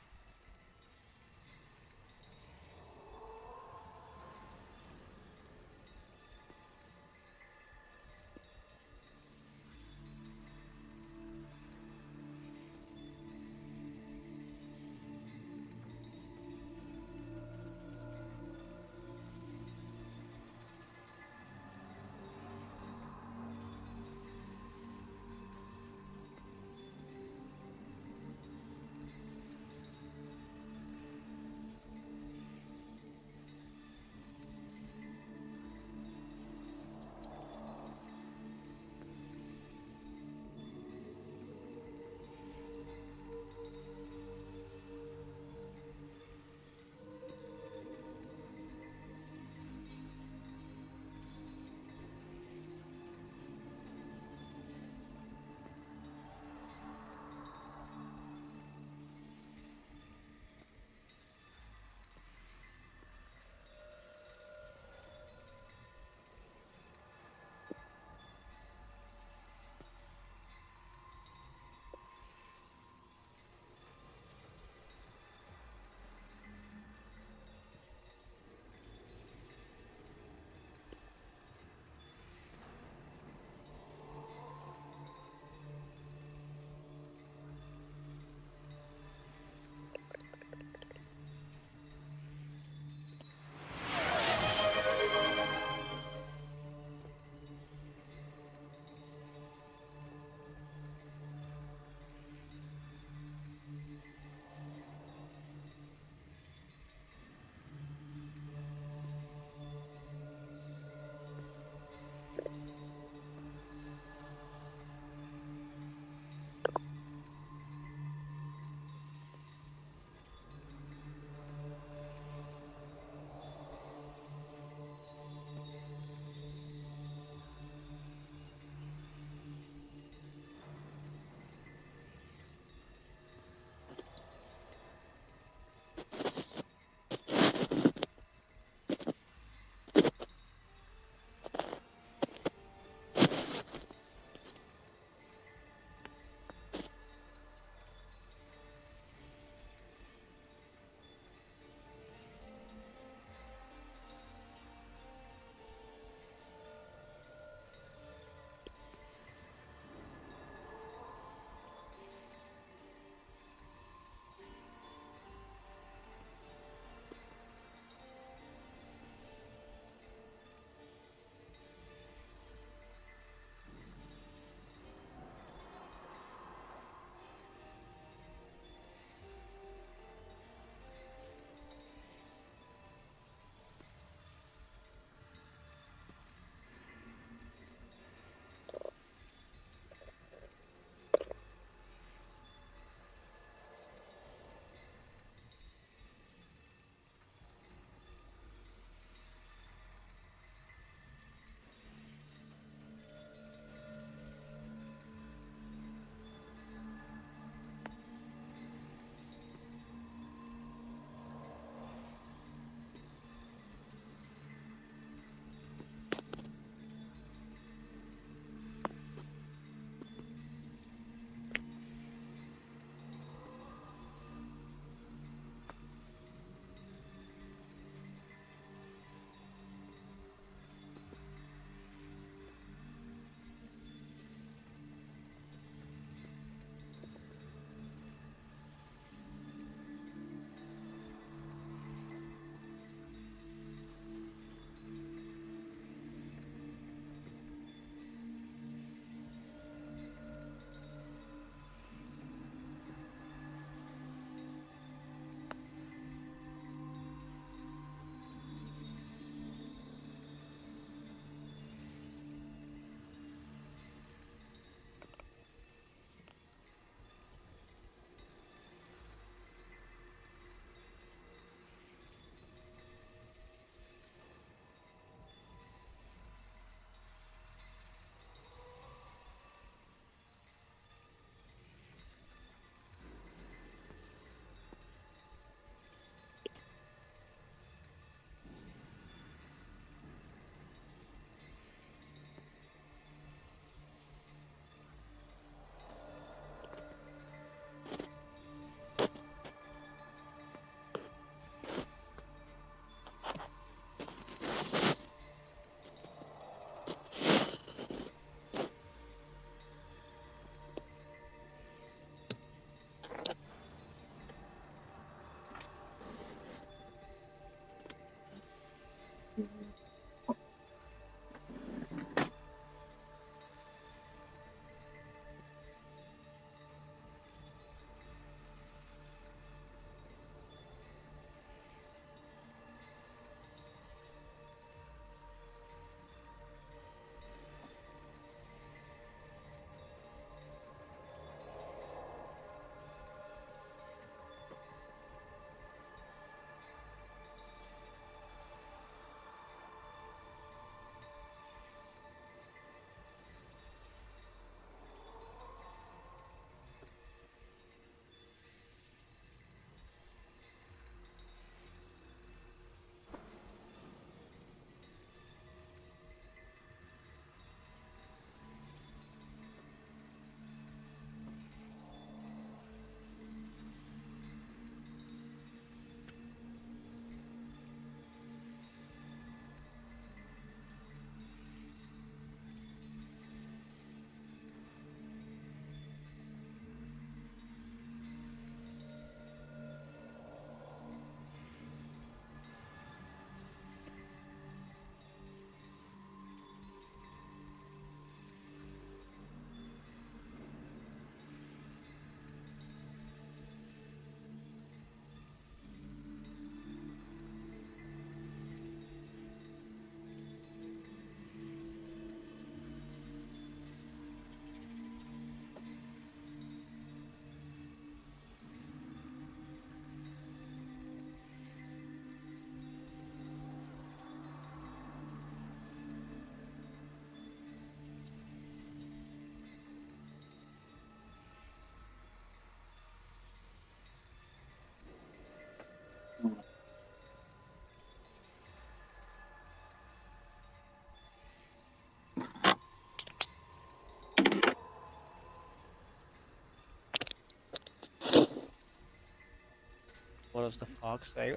What does the fox say?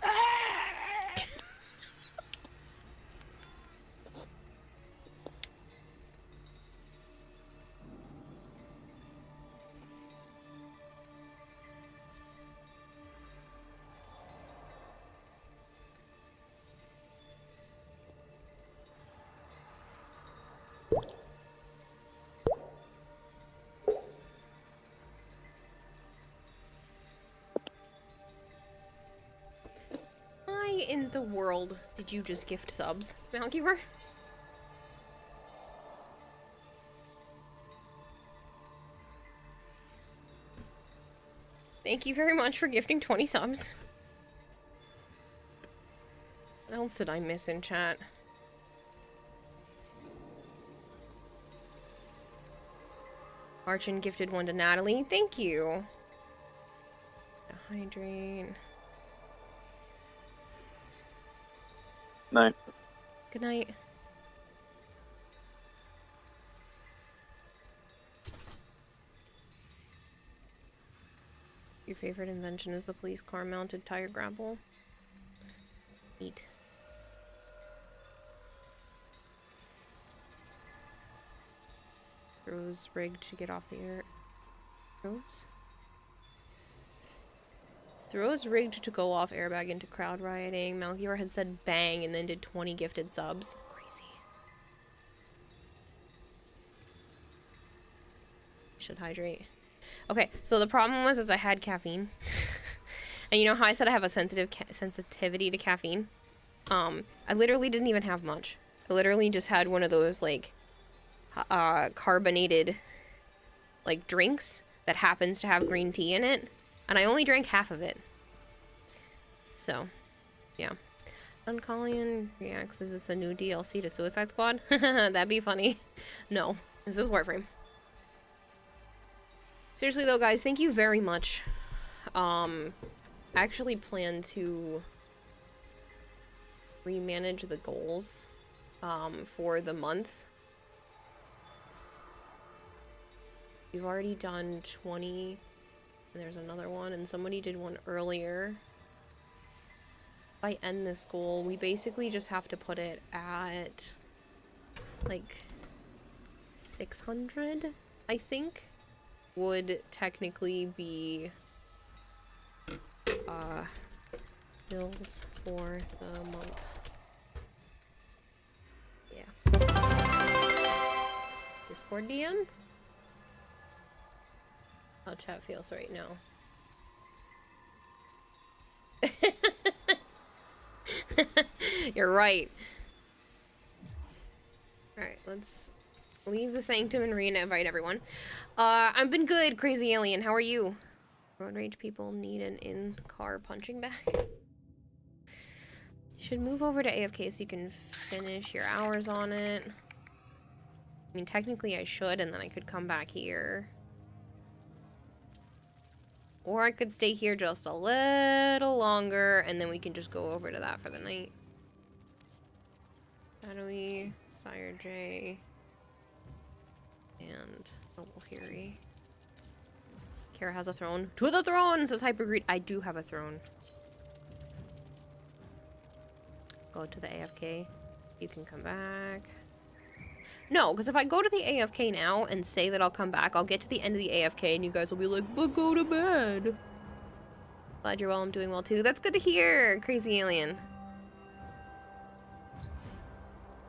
Why in the world did you just gift subs, Malkeeper? Thank you very much for gifting 20 subs. What else did I miss in chat? Archon gifted one to Natalie. Thank you. Hydrate. Night. Good night. Your favorite invention is the police car mounted tire grapple. Neat. Rose rigged to get off the air. Rose? Throws rigged to go off airbag into crowd rioting. Malkior had said bang and then did 20 gifted subs. Crazy. Should hydrate. Okay, so the problem was is I had caffeine. And you know how I said I have a sensitivity to caffeine? I literally didn't even have much. I literally just had one of those like carbonated like drinks that happens to have green tea in it. And I only drank half of it. So, yeah. Uncallion reacts, is this a new DLC to Suicide Squad? That'd be funny. No, this is Warframe. Seriously though, guys, thank you very much. I actually plan to remanage the goals for the month. We've already done 20, and there's another one, and somebody did one earlier. If I end this goal, we basically just have to put it at, like, 600, I think, would technically be, bills for the month. Discord DM? How chat feels right now. You're right. Alright, let's leave the sanctum and re-invite everyone. I've been good, crazy alien. How are you? Road rage people need an in-car punching bag. Should move over to AFK so you can finish your hours on it. I mean, technically I should, and then I could come back here. Or I could stay here just a little longer, and then we can just go over to that for the night. Shadowy, Sire J, and Noble Fury. Kara has a throne. To the throne, says Hypergreed. I do have a throne. Go to the AFK. You can come back. No, because if I go to the AFK now and say that I'll come back, I'll get to the end of the AFK and you guys will be like, but go to bed. Glad you're well. I'm doing well too. That's good to hear, crazy alien.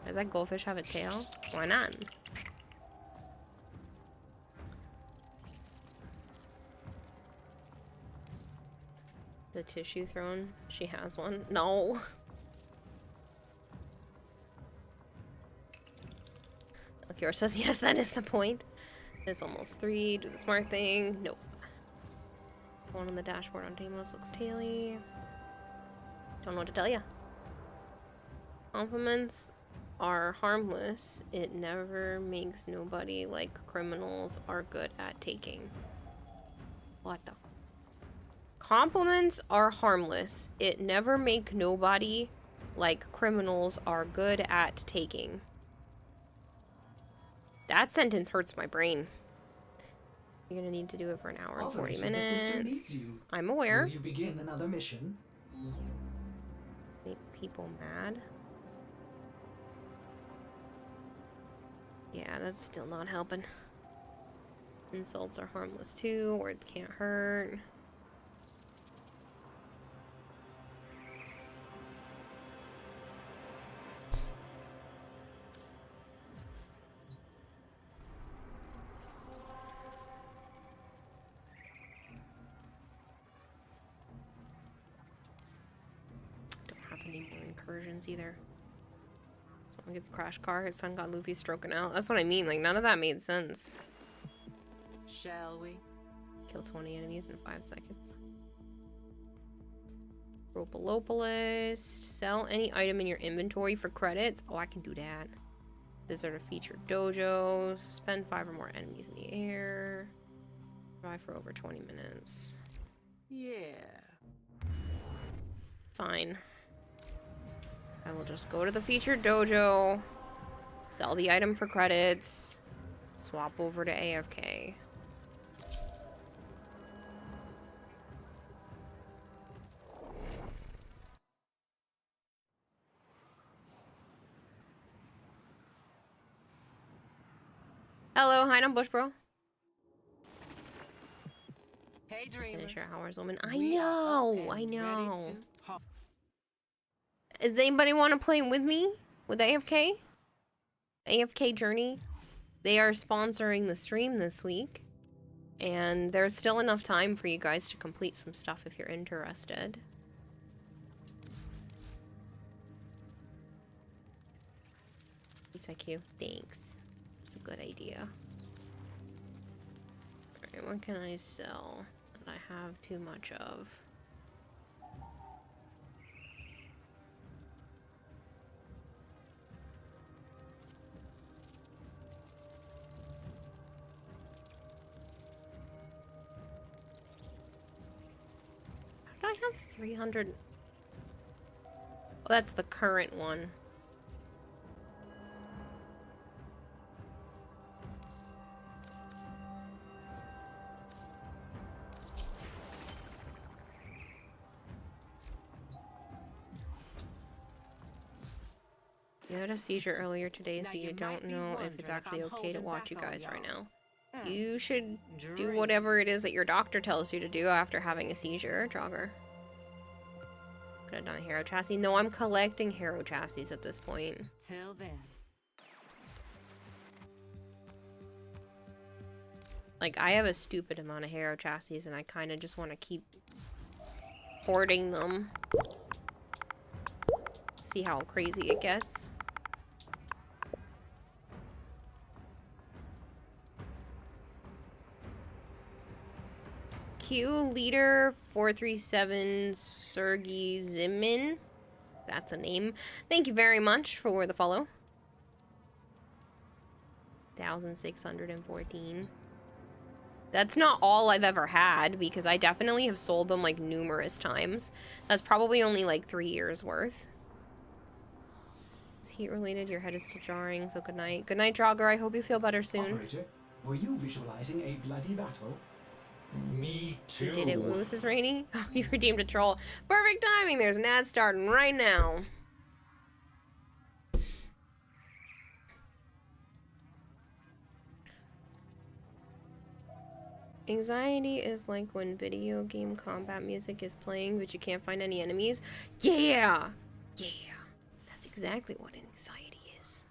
Does that goldfish have a tail? Why not? The tissue throne. She has one. No. Akira says yes, that is the point. It's almost 3. Do the smart thing. Nope. One on the dashboard on Deimos looks taily. Don't know what to tell you. Compliments are harmless. It never makes nobody like criminals are good at taking. What the? Compliments are harmless. It never make nobody like criminals are good at taking. That sentence hurts my brain. You're gonna need to do it for an hour and 40 Operator, the system needs minutes. you. I'm aware. Will you begin another mission? Make people mad. Yeah, that's still not helping. Insults are harmless too. Words can't hurt. Don't have any more incursions either. Someone get the crash car. His son got Luffy stroking out. That's what I mean. Like, none of that made sense. Shall we? Kill 20 enemies in 5 seconds. Ropalopolist. Sell any item in your inventory for credits. Oh, I can do that. Visit a featured dojo. Suspend 5 or more enemies in the air. Drive for over 20 minutes. Yeah. Fine. I will just go to the featured dojo. Sell the item for credits. Swap over to AFK. Hello, hi, I'm Bush Bro. Hey, dreamers. Finish your hours, woman. I We are up know, and I know. ready to hop. Does anybody want to play with me? With AFK? AFK Journey? They are sponsoring the stream this week. And there's still enough time for you guys to complete some stuff if you're interested. IQ. Thanks. It's a good idea. Alright, what can I sell that I have too much of? How did I have 300? Oh, that's the current one. You had a seizure earlier today, so you don't know if it's actually okay to watch you guys right now. You should do whatever it is that your doctor tells you to do after having a seizure, Jogger. Could have done a hero chassis. No, I'm collecting hero chassis at this point. Till then. Like, I have a stupid amount of Hero chassis, and I kind of just want to keep hoarding them. See how crazy it gets. Q Leader 437 Sergey Zimin. That's a name. Thank you very much for the follow. 1,614. That's not all I've ever had, because I definitely have sold them, like, numerous times. That's probably only, like, 3 years worth. It's heat-related, your head is still jarring, so good night. Good night, Jogger, I hope you feel better soon. Operator, were you visualizing a bloody battle? Me too. Did it woo, says Rainy? Oh, you redeemed a troll. Perfect timing, there's an ad starting right now. Anxiety is like when video game combat music is playing, but you can't find any enemies. Yeah! Yeah. That's exactly what anxiety is.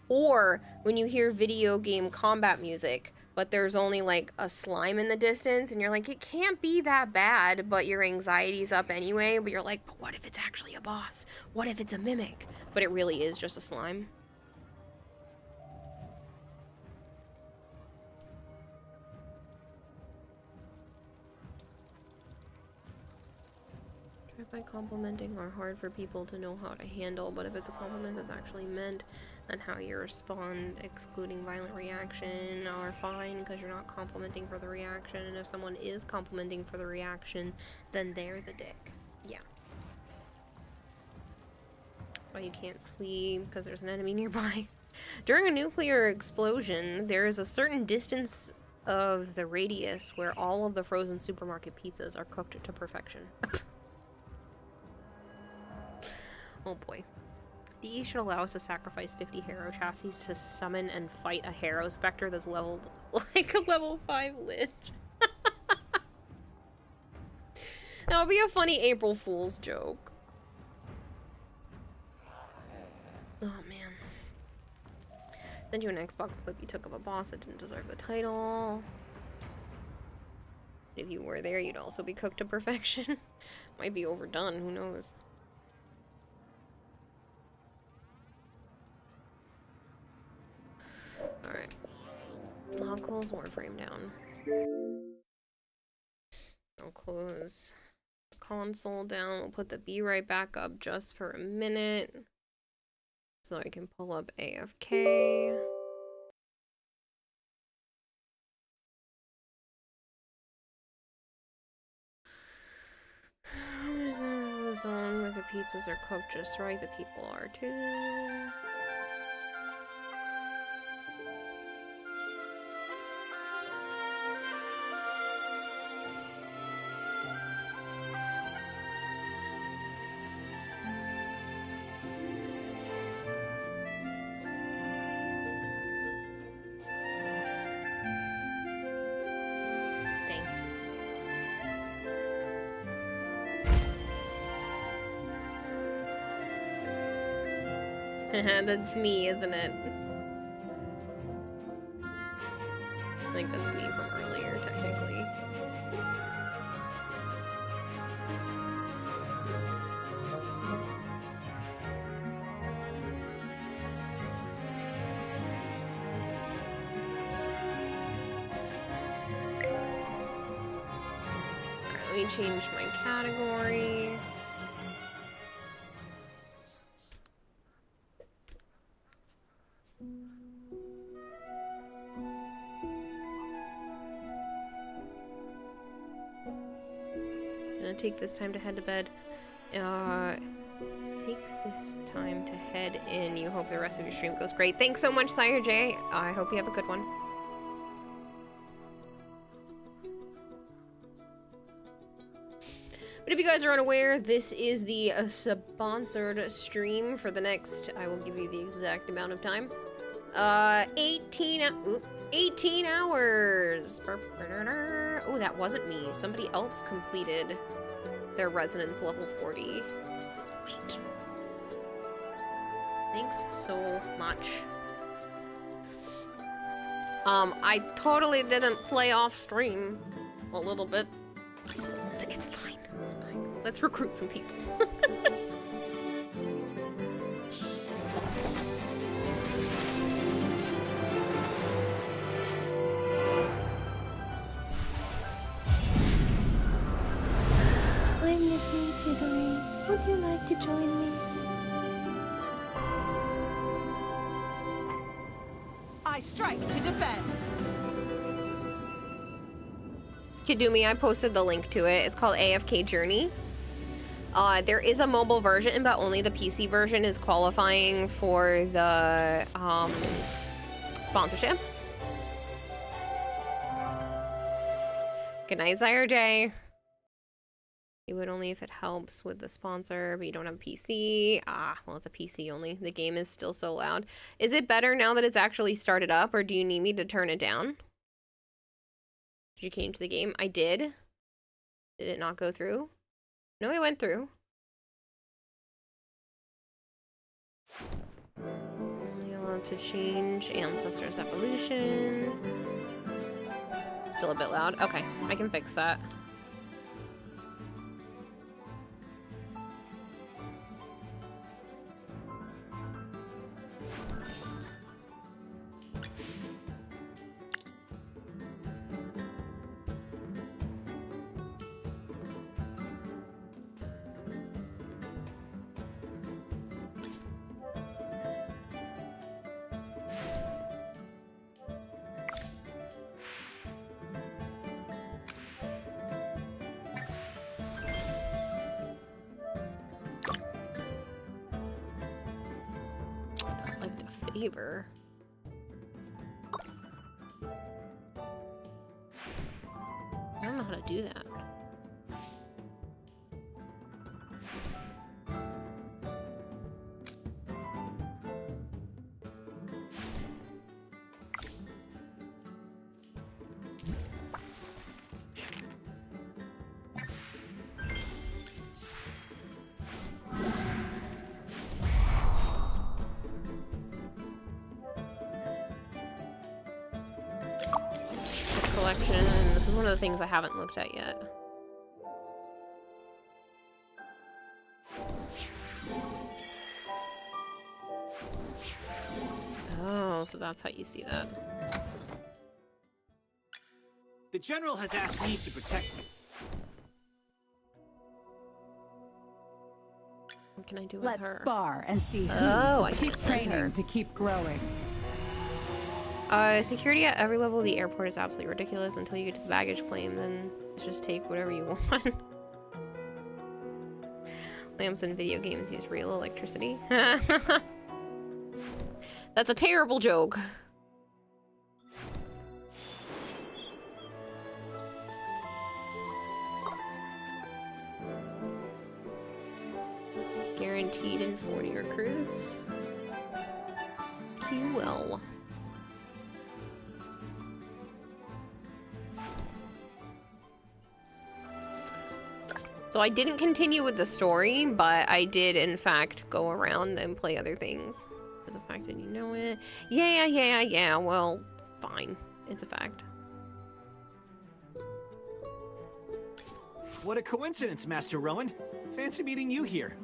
Or when you hear video game combat music, but there's only like a slime in the distance, and you're like, it can't be that bad, but your anxiety's up anyway, but you're like, but what if it's actually a boss? What if it's a mimic? But it really is just a slime. By complimenting are hard for people to know how to handle, but if it's a compliment that's actually meant, then how you respond, excluding violent reaction, are fine because you're not complimenting for the reaction, and if someone is complimenting for the reaction, then they're the dick. Yeah. That's why you can't sleep, because there's an enemy nearby. During a nuclear explosion, there is a certain distance of the radius where all of the frozen supermarket pizzas are cooked to perfection. Oh boy. DE should allow us to sacrifice 50 Hero chassis to summon and fight a Hero Spectre that's leveled like a level 5 Lich. That would be a funny April Fool's joke. Oh man. Send you an Xbox clip you took of a boss that didn't deserve the title. If you were there, you'd also be cooked to perfection. Might be overdone, who knows. Alright. I'll close Warframe down. I'll close the console down. We'll put the B right back up just for a minute. So I can pull up AFK. This is the zone where the pizzas are cooked just right. The people are too. That's me, isn't it? I think that's me from earlier, technically. Alright, let me change my category. Take this time to head to bed. Take this time to head in. You hope the rest of your stream goes great. Thanks so much, Sire J. I hope you have a good one. But if you guys are unaware, this is the sponsored stream for the next, I will give you the exact amount of time. 18 hours. Oh, that wasn't me. Somebody else completed their Resonance level 40. Sweet. Thanks so much. I totally didn't play off stream a little bit. It's fine. It's fine. Let's recruit some people. I'm listening to the rain. Would you like to join me? I strike to defend. Kidumi, I posted the link to it. It's called AFK Journey. There is a mobile version, but only the PC version is qualifying for the sponsorship. Good night, Zyre J. You would only if it helps with the sponsor, but you don't have a PC. Ah, well, it's a PC only. The game is still so loud. Is it better now that it's actually started up, or do you need me to turn it down? Did you came to the game? I did. Did it not go through? No, it went through. Only allowed to change Ancestors Evolution. Still a bit loud. Okay, I can fix that. Favor. I don't know how to do that. Collection, and this is one of the things I haven't looked at yet. Oh, so that's how you see that. The General has asked me to protect you. What can I do with Let's her? spar and see who's I keep can't send her. training to keep growing. Security at every level of the airport is absolutely ridiculous until you get to the baggage claim, then just take whatever you want. Lamps in video games use real electricity. That's a terrible joke. Guaranteed in 40 recruits. QL. So I didn't continue with the story, but I did, in fact, go around and play other things. As a fact, didn't you know it? Yeah, well, fine. It's a fact. What a coincidence, Master Rowan. Fancy meeting you here.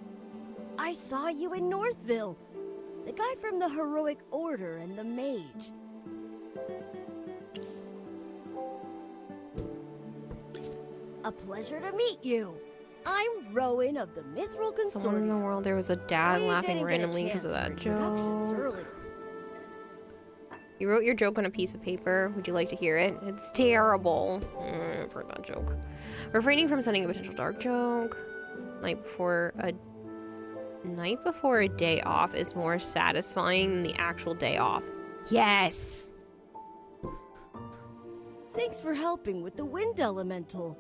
I saw you in Northville. The guy from the Heroic Order and the Mage. A pleasure to meet you. I'm Rowan of the Mithril Consortium. Someone in the world, there was a dad laughing randomly because of that joke. You wrote your joke on a piece of paper. Would you like to hear it? It's terrible. I've heard that joke. Refraining from sending a potential dark joke. Night before a day off is more satisfying than the actual day off. Yes! Thanks for helping with the wind elemental.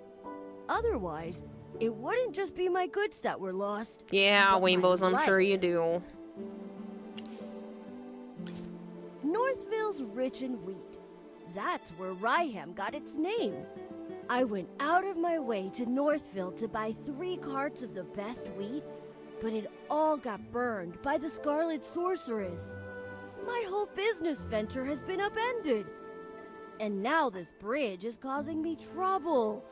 Otherwise, it wouldn't just be my goods that were lost. Yeah, Rainbows, I'm sure you do. Northville's rich in wheat. That's where Ryham got its name. I went out of my way to Northville to buy 3 carts of the best wheat, but it all got burned by the Scarlet Sorceress. My whole business venture has been upended. And now this bridge is causing me trouble.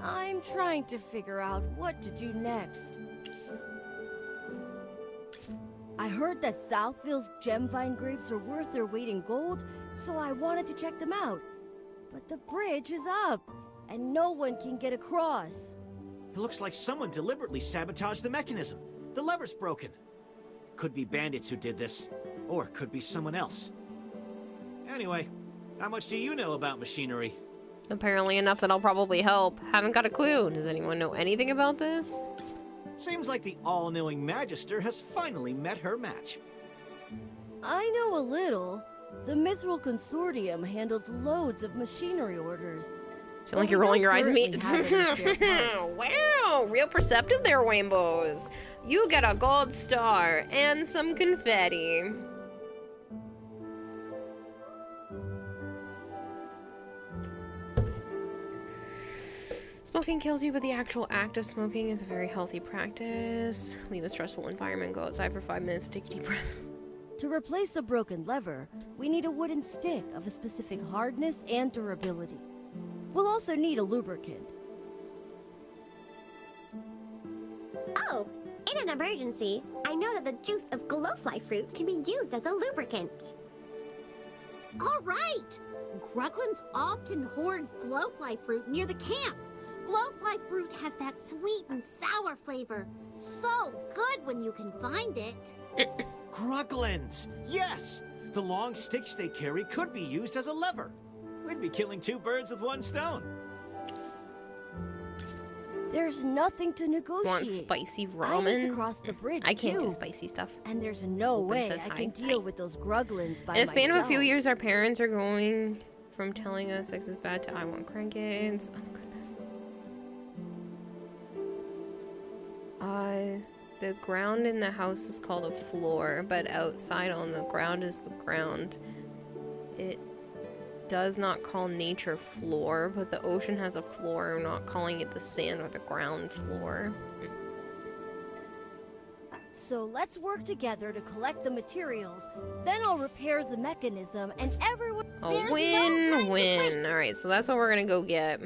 I'm trying to figure out what to do next. I heard that Southville's gem vine grapes are worth their weight in gold, so I wanted to check them out. But the bridge is up, and no one can get across. It looks like someone deliberately sabotaged the mechanism. The lever's broken. Could be bandits who did this, or it could be someone else. Anyway, how much do you know about machinery? Apparently enough that I'll probably help. Haven't got a clue. Does anyone know anything about this? Seems like the all-knowing Magister has finally met her match. I know a little. The Mithril Consortium handles loads of machinery orders. Sound like you're rolling your eyes at me. Wow, real perceptive there, Rainbows. You get a gold star and some confetti. Smoking kills you, but the actual act of smoking is a very healthy practice. Leave a stressful environment, go outside for 5 minutes to take a deep breath. To replace a broken lever, we need a wooden stick of a specific hardness and durability. We'll also need a lubricant. Oh, in an emergency, I know that the juice of glowfly fruit can be used as a lubricant. All right! Gruglins often hoard glowfly fruit near the camp. Glowfly fruit has that sweet and sour flavor. So good when you can find it. Gruglins! Yes! The long sticks they carry could be used as a lever. We'd be killing 2 birds with 1 stone. There's nothing to negotiate. Want spicy ramen? I need to cross the bridge, I can't too. do spicy stuff. And there's no way I can deal with those Gruglins by myself. In a span of a few years, our parents are going from telling us sex is bad to I want grandkids. Oh, goodness. The ground in the house is called a floor, but outside on the ground is the ground. It does not call nature floor, but the ocean has a floor. I'm not calling it the sand or the ground floor. So let's work together to collect the materials. Then I'll repair the mechanism and everyone... A win-win. Alright, so that's what we're gonna go get.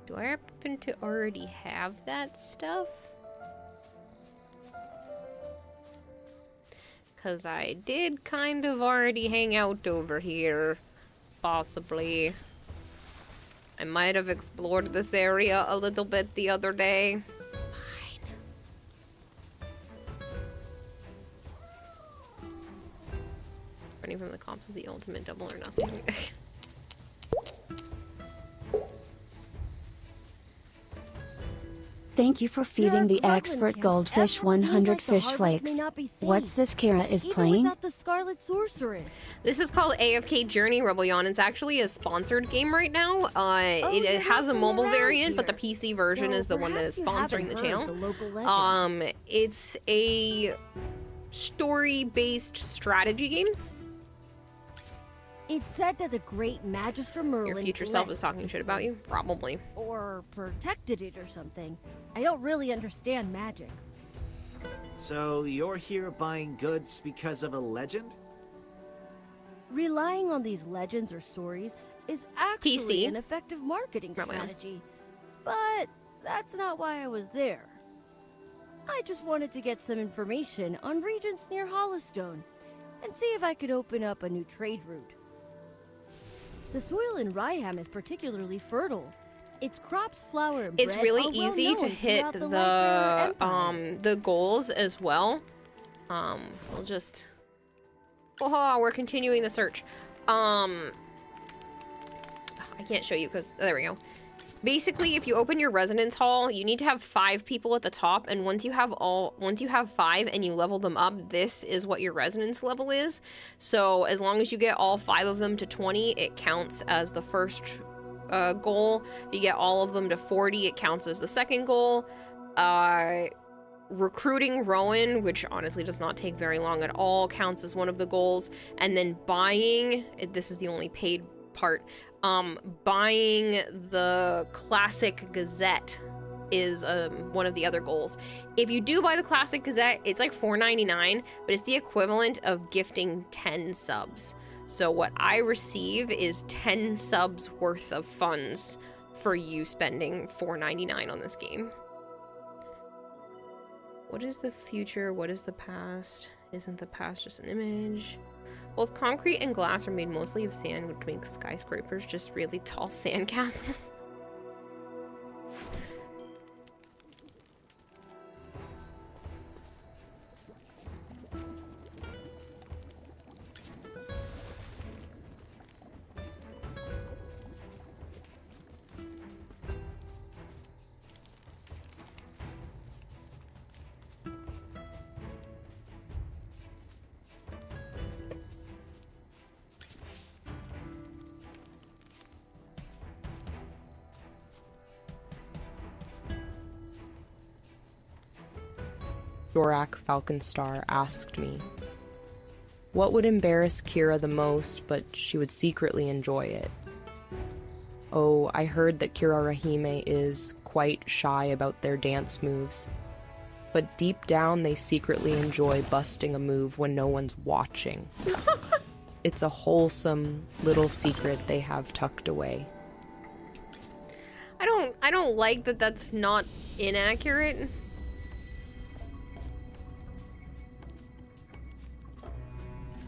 Do I happen to already have that stuff? Because I did kind of already hang out over here. Possibly. I might have explored this area a little bit the other day. It's fine. Running from the cops is the ultimate double or nothing. Thank you for feeding the expert goldfish 100 fish flakes. What's this Kira is playing? The Scarlet Sorceress. This is called AFK Journey Rebellion. It's actually a sponsored game right now. It has a mobile variant, but the PC version is the one that is sponsoring the channel. It's a story-based strategy game. It's said that the great Magister Merlin... Your future self is talking shit about you? Probably. Or protected it or something. I don't really understand magic. So you're here buying goods because of a legend? Relying on these legends or stories is actually an effective marketing strategy. But that's not why I was there. I just wanted to get some information on regions near Hollowstone and see if I could open up a new trade route. The soil in Ryham is particularly fertile. Its crops, flour, and It's bread really are easy well to known hit throughout the goals as well. We'll just... Oh, we're continuing the search. I can't show you because... There we go. Basically, if you open your residence hall, you need to have 5 people at the top, and once you have 5 and you level them up, this is what your residence level is. So as long as you get all 5 of them to 20, it counts as the first goal. You get all of them to 40, it counts as the second goal. Recruiting Rowan, which honestly does not take very long at all, counts as one of the goals. And then buying, this is the only paid part, buying the classic Gazette is one of the other goals. If you do buy the Classic Gazette, it's like $4.99, but it's the equivalent of gifting 10 subs. So what I receive is 10 subs worth of funds for you spending $4.99 on this game. What is the future? What is the past? Isn't the past just an image? Both concrete and glass are made mostly of sand, which makes skyscrapers just really tall sandcastles. Dorak Falconstar asked me, what would embarrass Kira the most, but she would secretly enjoy it? Oh, I heard that Kira Rahime is quite shy about their dance moves, but deep down they secretly enjoy busting a move when no one's watching. It's a wholesome little secret they have tucked away. I don't like that that's not inaccurate.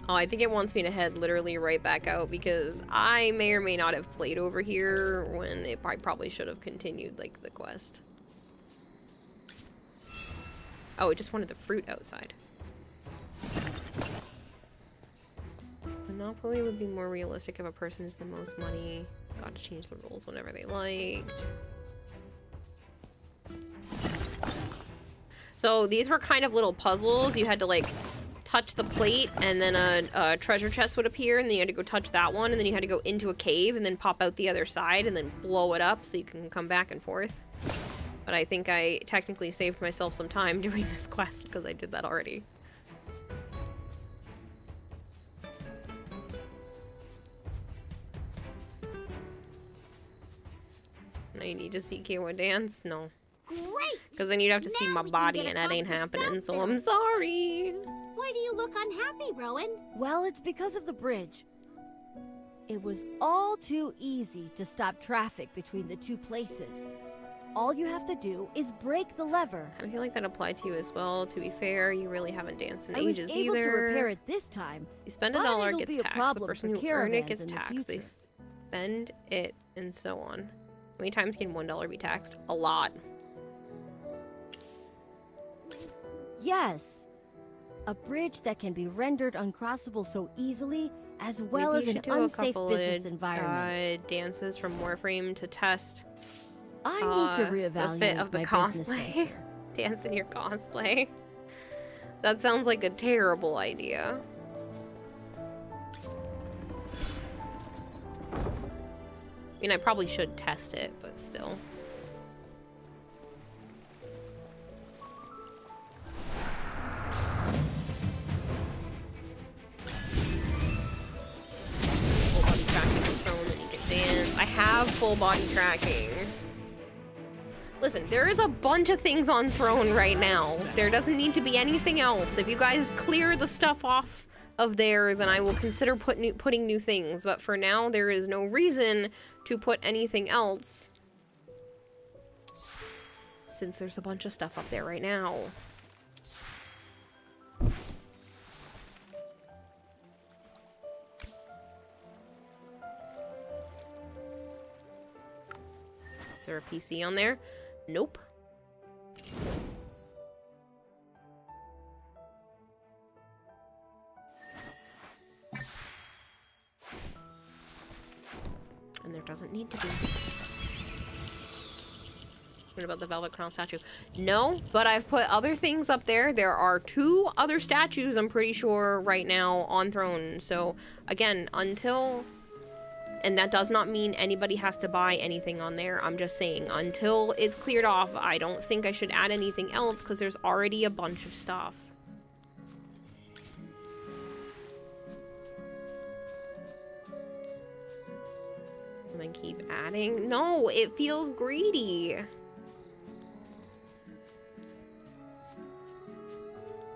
Oh, I think it wants me to head literally right back out because I may or may not have played over here when I probably should have continued, like, the quest. Oh, it just wanted the fruit outside. Monopoly would be more realistic if a person has the most money. Got to change the rules whenever they liked. So these were kind of little puzzles. You had to, like, touch the plate, and then a treasure chest would appear, and then you had to go touch that one, and then you had to go into a cave, and then pop out the other side, and then blow it up so you can come back and forth. But I think I technically saved myself some time doing this quest, because I did that already. I need to see Kiwa dance? No. Great! Because then you'd have to see my body, and that ain't happening, so I'm sorry. Why do you look unhappy, Rowan? Well, it's because of the bridge. It was all too easy to stop traffic between the two places. All you have to do is break the lever. I feel like that applied to you as well. To be fair, you really haven't danced in I was ages able either. to repair it this time. You spend $1, but it gets it'll be a taxed. The problem person for who earned it caravans gets in the taxed. They future. spend it, and so on. How many times can $1 be taxed? A lot. Yes. A bridge that can be rendered uncrossable so easily, as well Maybe you as an should do a unsafe couple business of, environment. dances from Warframe to test I need to the reevaluate fit of the my business cosplay. venture. Dance in your cosplay. That sounds like a terrible idea. I mean, I probably should test it, but still. Full body tracking is prone, then you can dance. I have full body tracking. Listen, there is a bunch of things on Throne right now. There doesn't need to be anything else. If you guys clear the stuff off of there, then I will consider putting new things. But for now, there is no reason to put anything else, since there's a bunch of stuff up there right now. Is there a PC on there? Nope. And there doesn't need to be. What about the Velvet Crown statue? No, but I've put other things up there. There are 2 other statues, I'm pretty sure, right now on Throne. So, again, until... And that does not mean anybody has to buy anything on there. I'm just saying, until it's cleared off, I don't think I should add anything else, because there's already a bunch of stuff. And then keep adding? No, it feels greedy.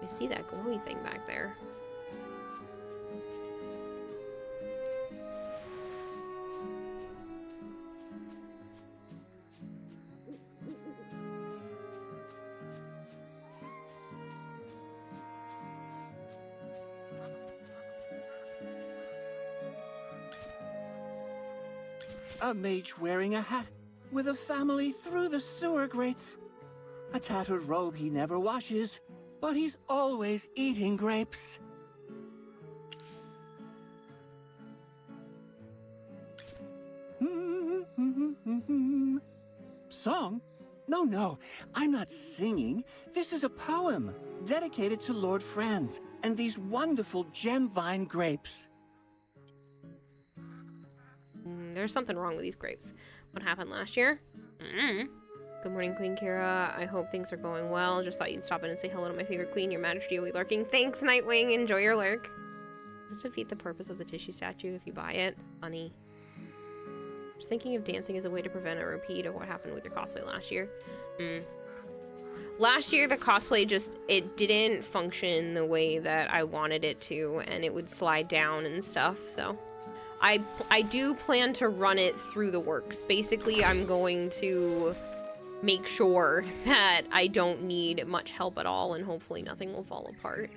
I see that glowy thing back there. A mage wearing a hat with a family through the sewer grates. A tattered robe he never washes, but he's always eating grapes. Song? No, I'm not singing. This is a poem dedicated to Lord Franz and these wonderful gem vine grapes. There's something wrong with these grapes. What happened last year? Good morning, Queen Kira. I hope things are going well. Just thought you'd stop in and say hello to my favorite queen, your majesty, always lurking. Thanks, Nightwing. Enjoy your lurk. Does it defeat the purpose of the tissue statue if you buy it? Funny. Just thinking of dancing as a way to prevent a repeat of what happened with your cosplay last year. Last year, the cosplay it didn't function the way that I wanted it to, and it would slide down and stuff, so... I do plan to run it through the works. Basically, I'm going to make sure that I don't need much help at all, and hopefully nothing will fall apart.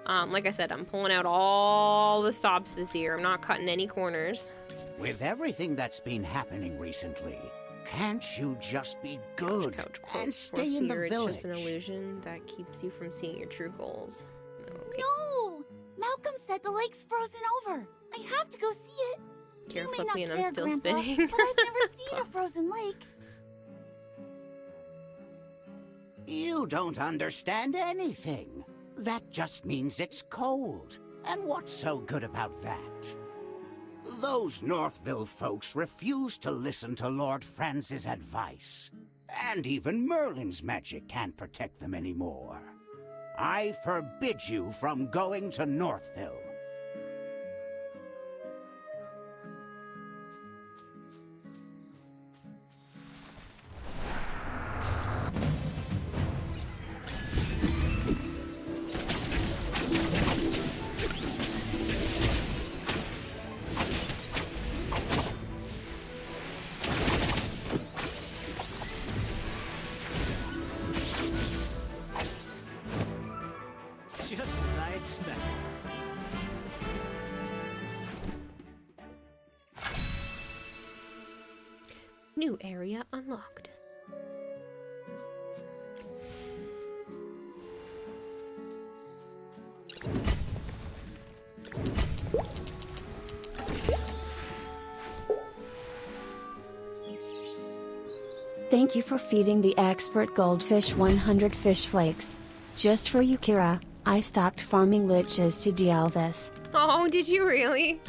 Like I said, I'm pulling out all the stops this year. I'm not cutting any corners. With everything that's been happening recently, can't you just be good and stay in the village? It's just an illusion that keeps you from seeing your true goals. Okay. No! Malcolm said the lake's frozen over. I have to go see it. Kira You may flipped not me and I'm care, still Grandpa, spinning. but I've never seen a frozen lake. You don't understand anything. That just means it's cold. And what's so good about that? Those Northville folks refuse to listen to Lord Franz's advice. And even Merlin's magic can't protect them anymore. I forbid you from going to Northville. Just as I expected. New area unlocked. Thank you for feeding the expert goldfish 100 fish flakes. Just for you, Kira, I stopped farming liches to DL this. Oh, did you really?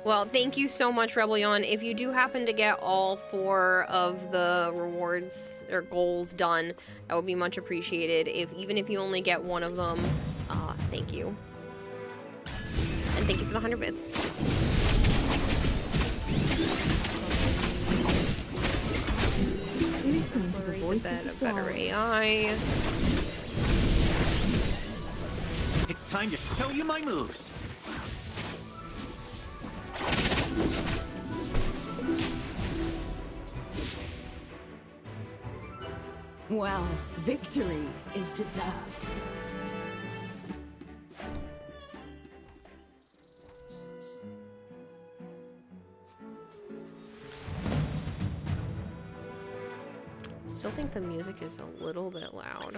Well, thank you so much, Rebellion. If you do happen to get all 4 of the rewards or goals done, that would be much appreciated. Even if you only get 1 of them, thank you. And thank you for the 100 bits. Listen to the voice of the better AI. It's time to show you my moves. Well, victory is deserved. Still think the music is a little bit loud.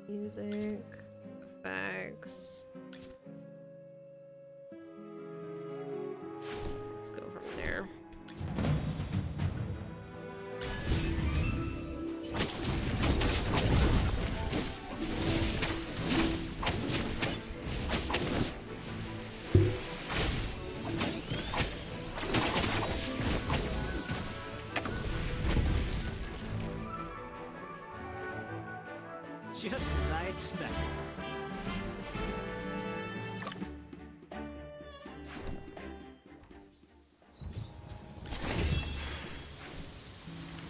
Music, effects. Let's go from there. Just as I expected.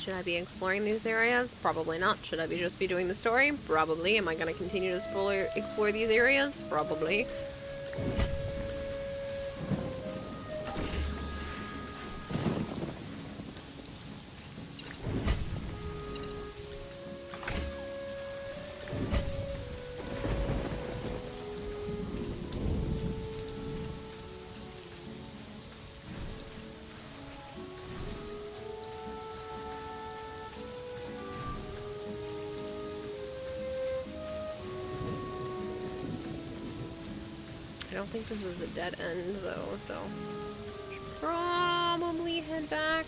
Should I be exploring these areas? Probably not. Should I be just be doing the story? Probably. Am I going to continue to explore these areas? Probably. I don't think this is a dead end though, so should probably head back.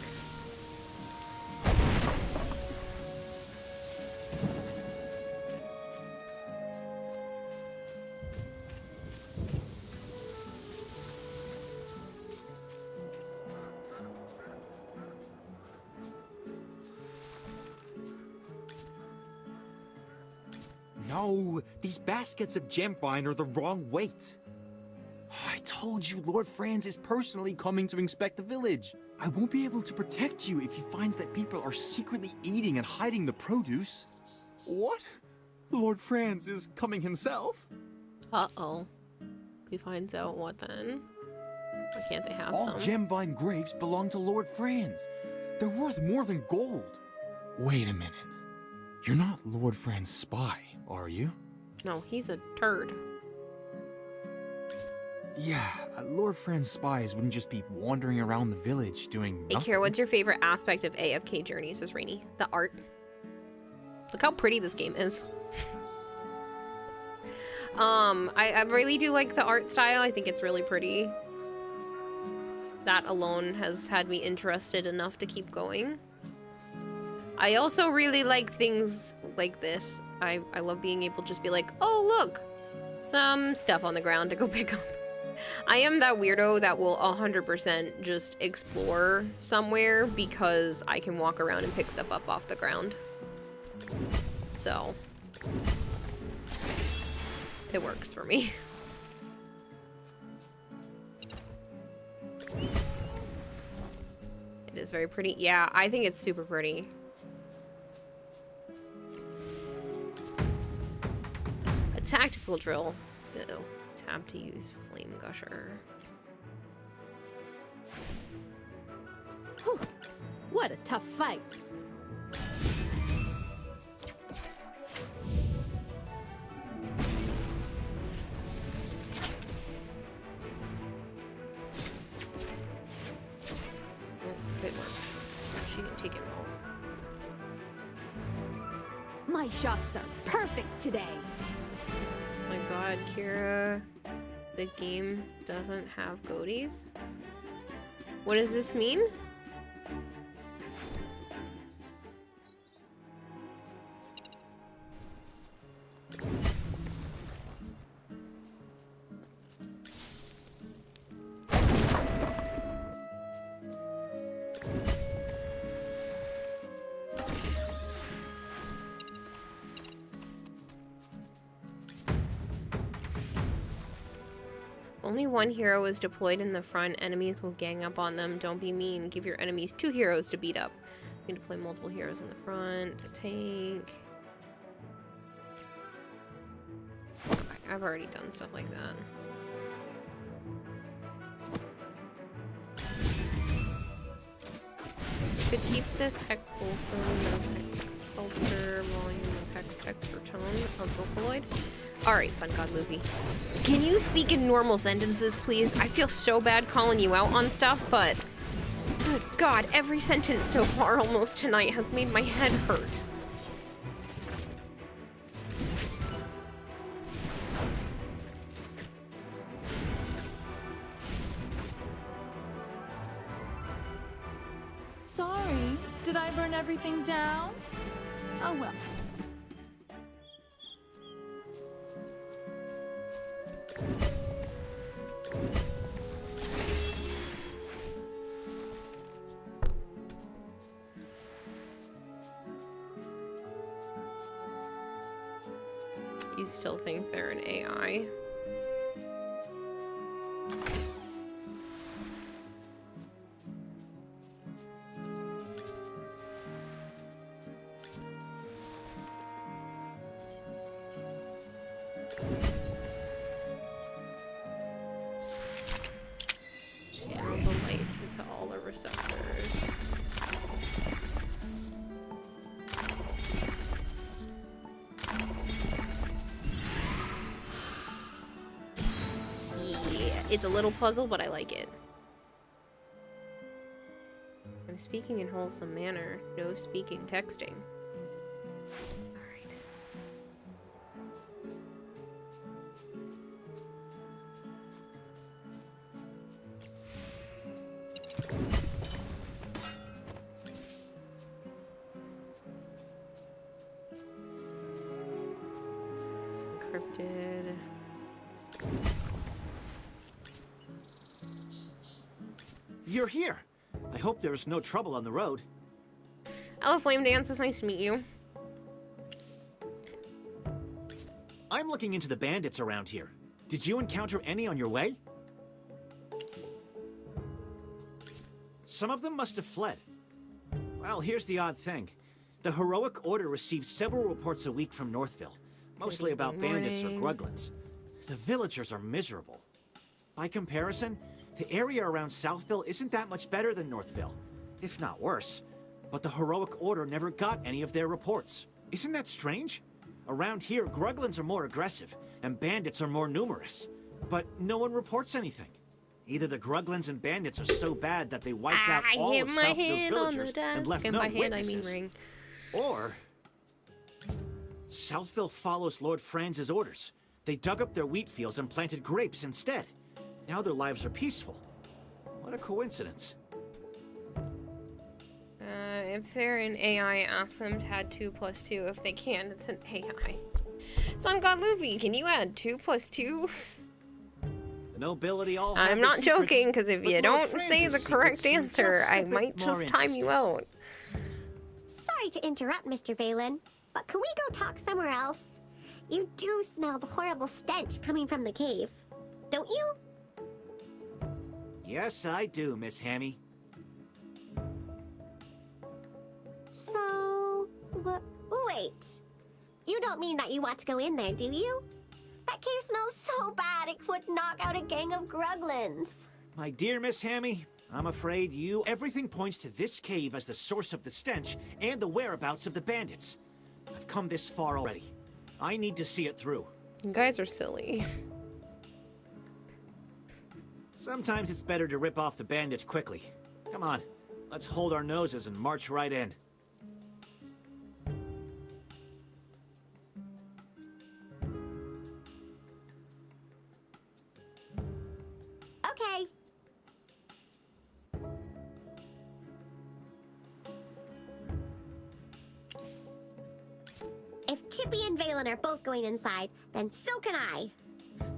No, these baskets of gemvine are the wrong weight. I told you Lord Franz is personally coming to inspect the village. I won't be able to protect you if he finds that people are secretly eating and hiding the produce. What? Lord Franz is coming himself? Uh-oh. He finds out what then? Why can't they have All some? gemvine grapes belong to Lord Franz. They're worth more than gold. Wait a minute. You're not Lord Franz's spy, are you? No, he's a turd. Yeah, Lord Franz's spies wouldn't just be wandering around the village doing Hey, nothing. Kira, what's your favorite aspect of AFK Journeys, says Rainy? The art. Look how pretty this game is. I really do like the art style. I think it's really pretty. That alone has had me interested enough to keep going. I also really like things like this. I love being able to just be like, oh, look, some stuff on the ground to go pick up. I am that weirdo that will 100% just explore somewhere because I can walk around and pick stuff up off the ground. So, it works for me. It is very pretty. Yeah, I think it's super pretty. A tactical drill. Uh-oh. Tab to use flame gusher. Whew. What a tough fight. Good work. She can take it all. My shots are perfect today. My god, Kira. The game doesn't have goatees? What does this mean? Only one hero is deployed in the front. Enemies will gang up on them. Don't be mean. Give your enemies 2 heroes to beat up. You can deploy multiple heroes in the front. A tank. I've already done stuff like that. Could keep this hex wholesome, no hex culture, volume of hex for tone of Vocaloid. Alright, Sun God Luffy. Can you speak in normal sentences, please? I feel so bad calling you out on stuff, but... Good God, every sentence so far almost tonight has made my head hurt. Sorry, did I burn everything down? Oh well. You still think they're an AI? receptors. Yeah, it's a little puzzle, but I like it. I'm speaking in wholesome manner. No speaking texting. Alright. Encrypted. You're here. I hope there is no trouble on the road. Hello, Flame Dance. It's nice to meet you. I'm looking into the bandits around here. Did you encounter any on your way? Some of them must have fled. Well, here's the odd thing. The Heroic Order receives several reports a week from Northville, mostly about bandits or Gruglins. The villagers are miserable. By comparison, the area around Southville isn't that much better than Northville, if not worse. But the Heroic Order never got any of their reports. Isn't that strange? Around here, Gruglins are more aggressive, and bandits are more numerous. But no one reports anything. Either the Gruglins and bandits are so bad that they wiped out all of Southville's villagers and left no witnesses. Or Southville follows Lord Franz's orders. They dug up their wheat fields and planted grapes instead. Now their lives are peaceful. What a coincidence. If they're an AI, ask them to add 2 + 2. If they can, it's an AI. Sun God Luffy, can you add 2 + 2? The nobility all I'm not joking, because if you don't say the correct answer, I might just time you out. Sorry to interrupt, Mr. Valen, but can we go talk somewhere else? You do smell the horrible stench coming from the cave, don't you? Yes, I do, Miss Hammy. So, wait. You don't mean that you want to go in there, do you? That cave smells so bad it would knock out a gang of Gruglins. My dear Miss Hammy, I'm afraid everything points to this cave as the source of the stench and the whereabouts of the bandits. I've come this far already. I need to see it through. You guys are silly. Sometimes it's better to rip off the bandits quickly. Come on, let's hold our noses and march right in. Okay. If Chippy and Valen are both going inside, then so can I.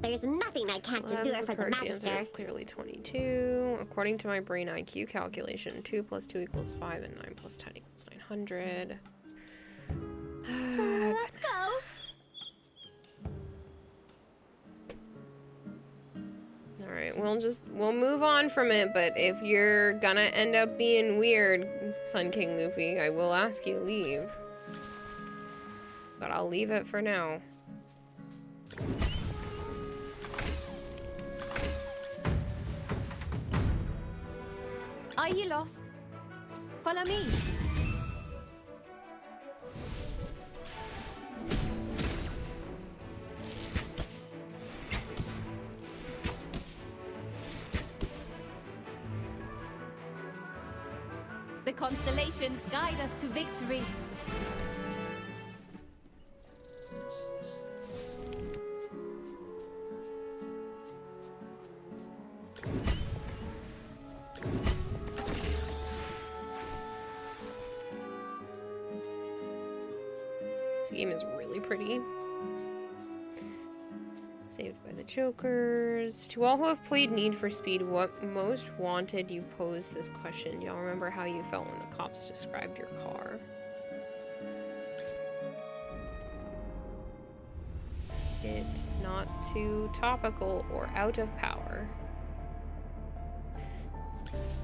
There's nothing I can't do it for the Magister. Answer is clearly 22. According to my brain IQ calculation, 2 + 2 = 5, and 9 + 10 = 900. Let's go. Alright, we'll move on from it, but if you're gonna end up being weird, Sun King Luffy, I will ask you to leave. But I'll leave it for now. Are you lost? Follow me. The constellations guide us to victory. This game is really pretty. Saved by the Jokers. To all who have played Need for Speed, what most wanted you posed this question? Do y'all remember how you felt when the cops described your car? It not too topical or out of power.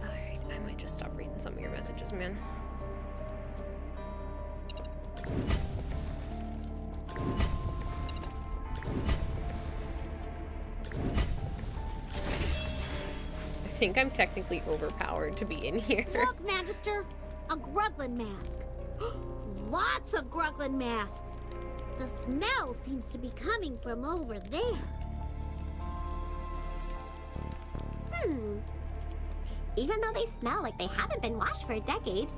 Alright, I might just stop reading some of your messages, man. I think I'm technically overpowered to be in here. Look, Magister! A Gruglin mask. Lots of Gruglin masks. The smell seems to be coming from over there. Even though they smell like they haven't been washed for a decade,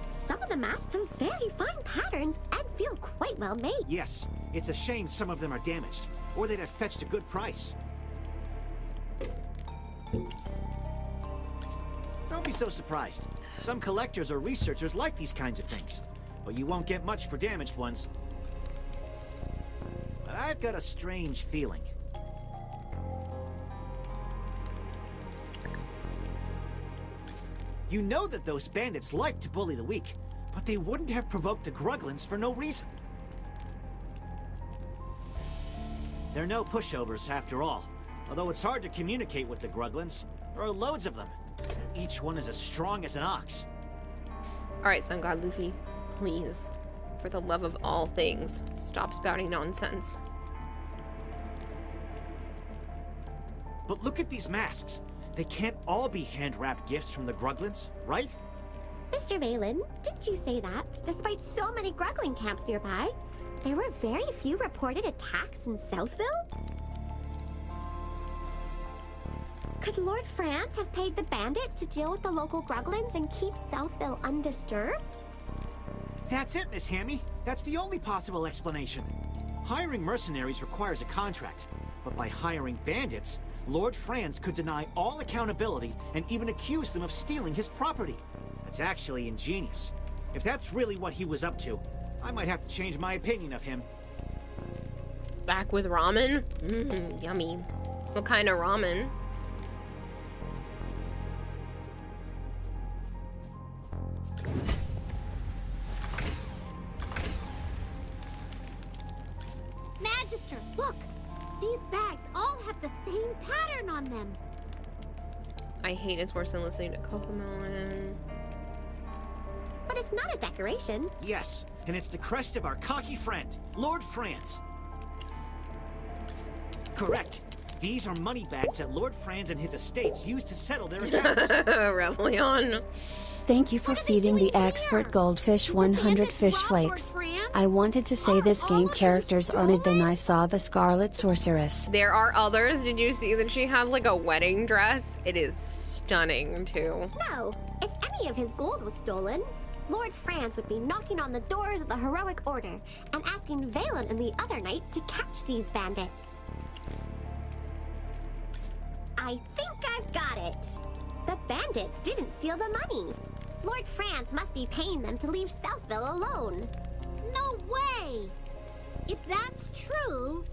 some of the masks have very fine patterns and feel quite well made. Yes, it's a shame some of them are damaged, or they'd have fetched a good price. Don't be so surprised. Some collectors or researchers like these kinds of things, but you won't get much for damaged ones. But I've got a strange feeling. You know that those bandits like to bully the weak, but they wouldn't have provoked the Gruglins for no reason. They're no pushovers, after all. Although it's hard to communicate with the Gruglins. There are loads of them. Each one is as strong as an ox. Alright, Sun God Luffy, please, for the love of all things, stop spouting nonsense. But look at these masks. They can't all be hand-wrapped gifts from the Gruglins, right? Mr. Valen, didn't you say that? Despite so many Gruglin camps nearby, there were very few reported attacks in Southville? Could Lord France have paid the bandits to deal with the local Gruglins and keep Southville undisturbed? That's it, Miss Hammy. That's the only possible explanation. Hiring mercenaries requires a contract, but by hiring bandits, Lord Franz could deny all accountability and even accuse them of stealing his property. That's actually ingenious. If that's really what he was up to, I might have to change my opinion of him. Back with ramen? Yummy. What kind of ramen? Magister, look! These bags all have the same pattern on them. I hate it's worse than listening to Cocomelon. But it's not a decoration. Yes, and it's the crest of our cocky friend, Lord Franz. Correct. These are money bags that Lord Franz and his estates use to settle their accounts. Rebellion. Thank you for feeding the expert goldfish 100 fish flakes. I wanted to say this game characters aren't then I saw the Scarlet Sorceress. There are others. Did you see that she has like a wedding dress? It is stunning too. No, if any of his gold was stolen, Lord Franz would be knocking on the doors of the Heroic Order and asking Valen and the other knights to catch these bandits. I think I've got it. The bandits didn't steal the money. Lord Franz must be paying them to leave Southville alone. No way! If that's true,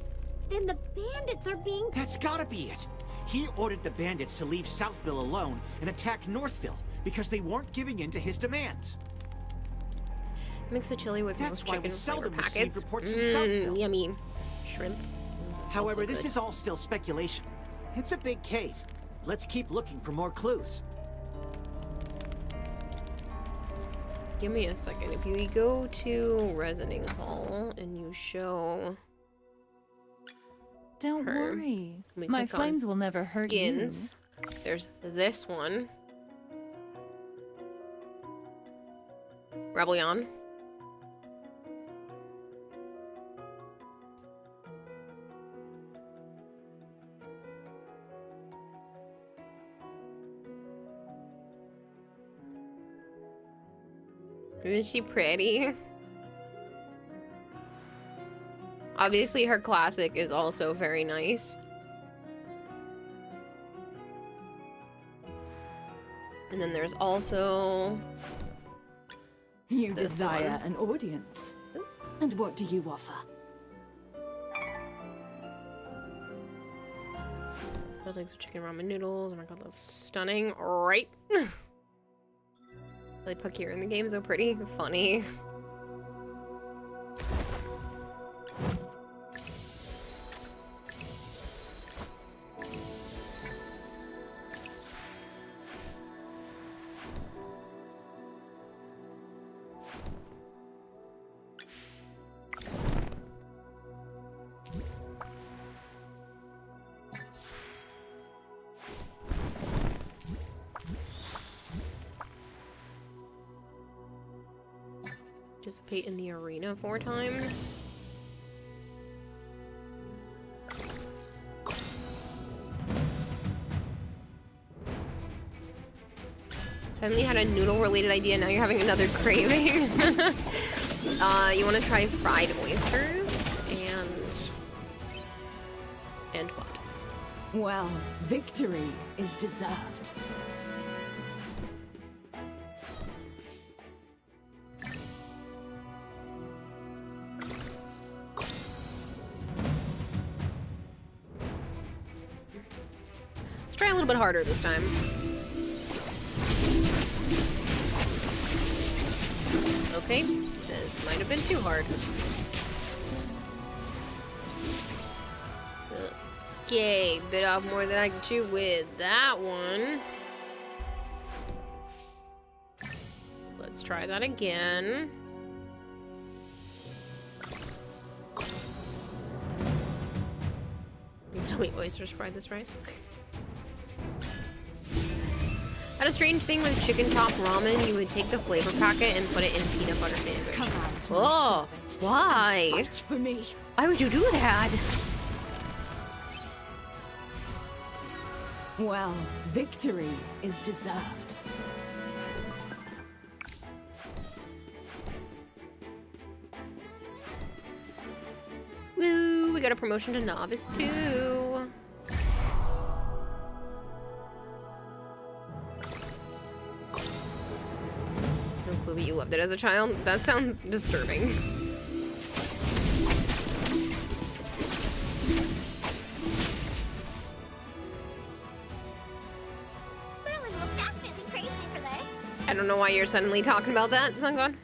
then the bandits are being... That's gotta be it. He ordered the bandits to leave Southville alone and attack Northville because they weren't giving in to his demands. Mix a chili with That's why chicken we flavor seldom receive packets. reports from Southville. Yummy. Shrimp. However, this is all still speculation. It's a big cave. Let's keep looking for more clues. Give me a second. If you go to Resoning Hall and you show... Don't her, worry. let me My click on flames will never hurt you. skins. There's this one. Rebellion. Isn't she pretty? Obviously, her classic is also very nice. And then there's also... You this desire one. an audience. And what do you offer? Buildings of chicken ramen noodles. Oh my god, that's stunning. Right? They put here in the game so pretty. Funny. Participate in the arena 4 times. Suddenly had a noodle-related idea, now you're having another craving. You want to try fried oysters and what? Well, victory is deserved. Let's try a little bit harder this time. Okay, this might have been too hard. Okay, bit off more than I can chew with that one. Let's try that again. You tell me oysters fried this rice? Had a strange thing with chicken top ramen. You would take the flavor packet and put it in peanut butter sandwich. Come on, oh, why? Fight for me. Why would you do that? Well, victory is deserved. Woo, we got a promotion to novice too. No clue, but you loved it as a child. That sounds disturbing. I don't know why you're suddenly talking about that, Zangon.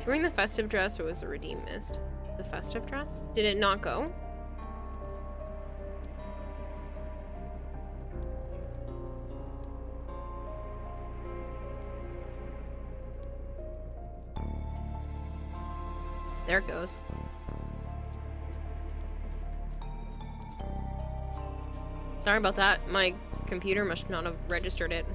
During the festive dress, or was the redeem missed? The festive dress? Did it not go? There it goes. Sorry about that. My computer must not have registered it.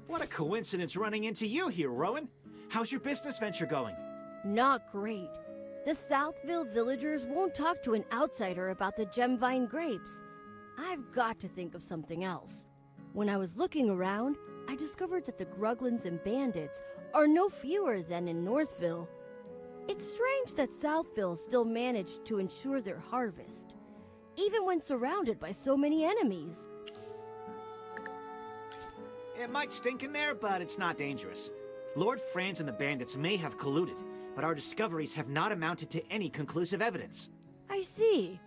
What a coincidence running into you here, Rowan. How's your business venture going? Not great. The Southville villagers won't talk to an outsider about the Gemvine grapes. I've got to think of something else. When I was looking around, I discovered that the Gruglins and bandits are no fewer than in Northville. It's strange that Southville still managed to ensure their harvest, even when surrounded by so many enemies. It might stink in there, but it's not dangerous. Lord Franz and the bandits may have colluded, but our discoveries have not amounted to any conclusive evidence. I see.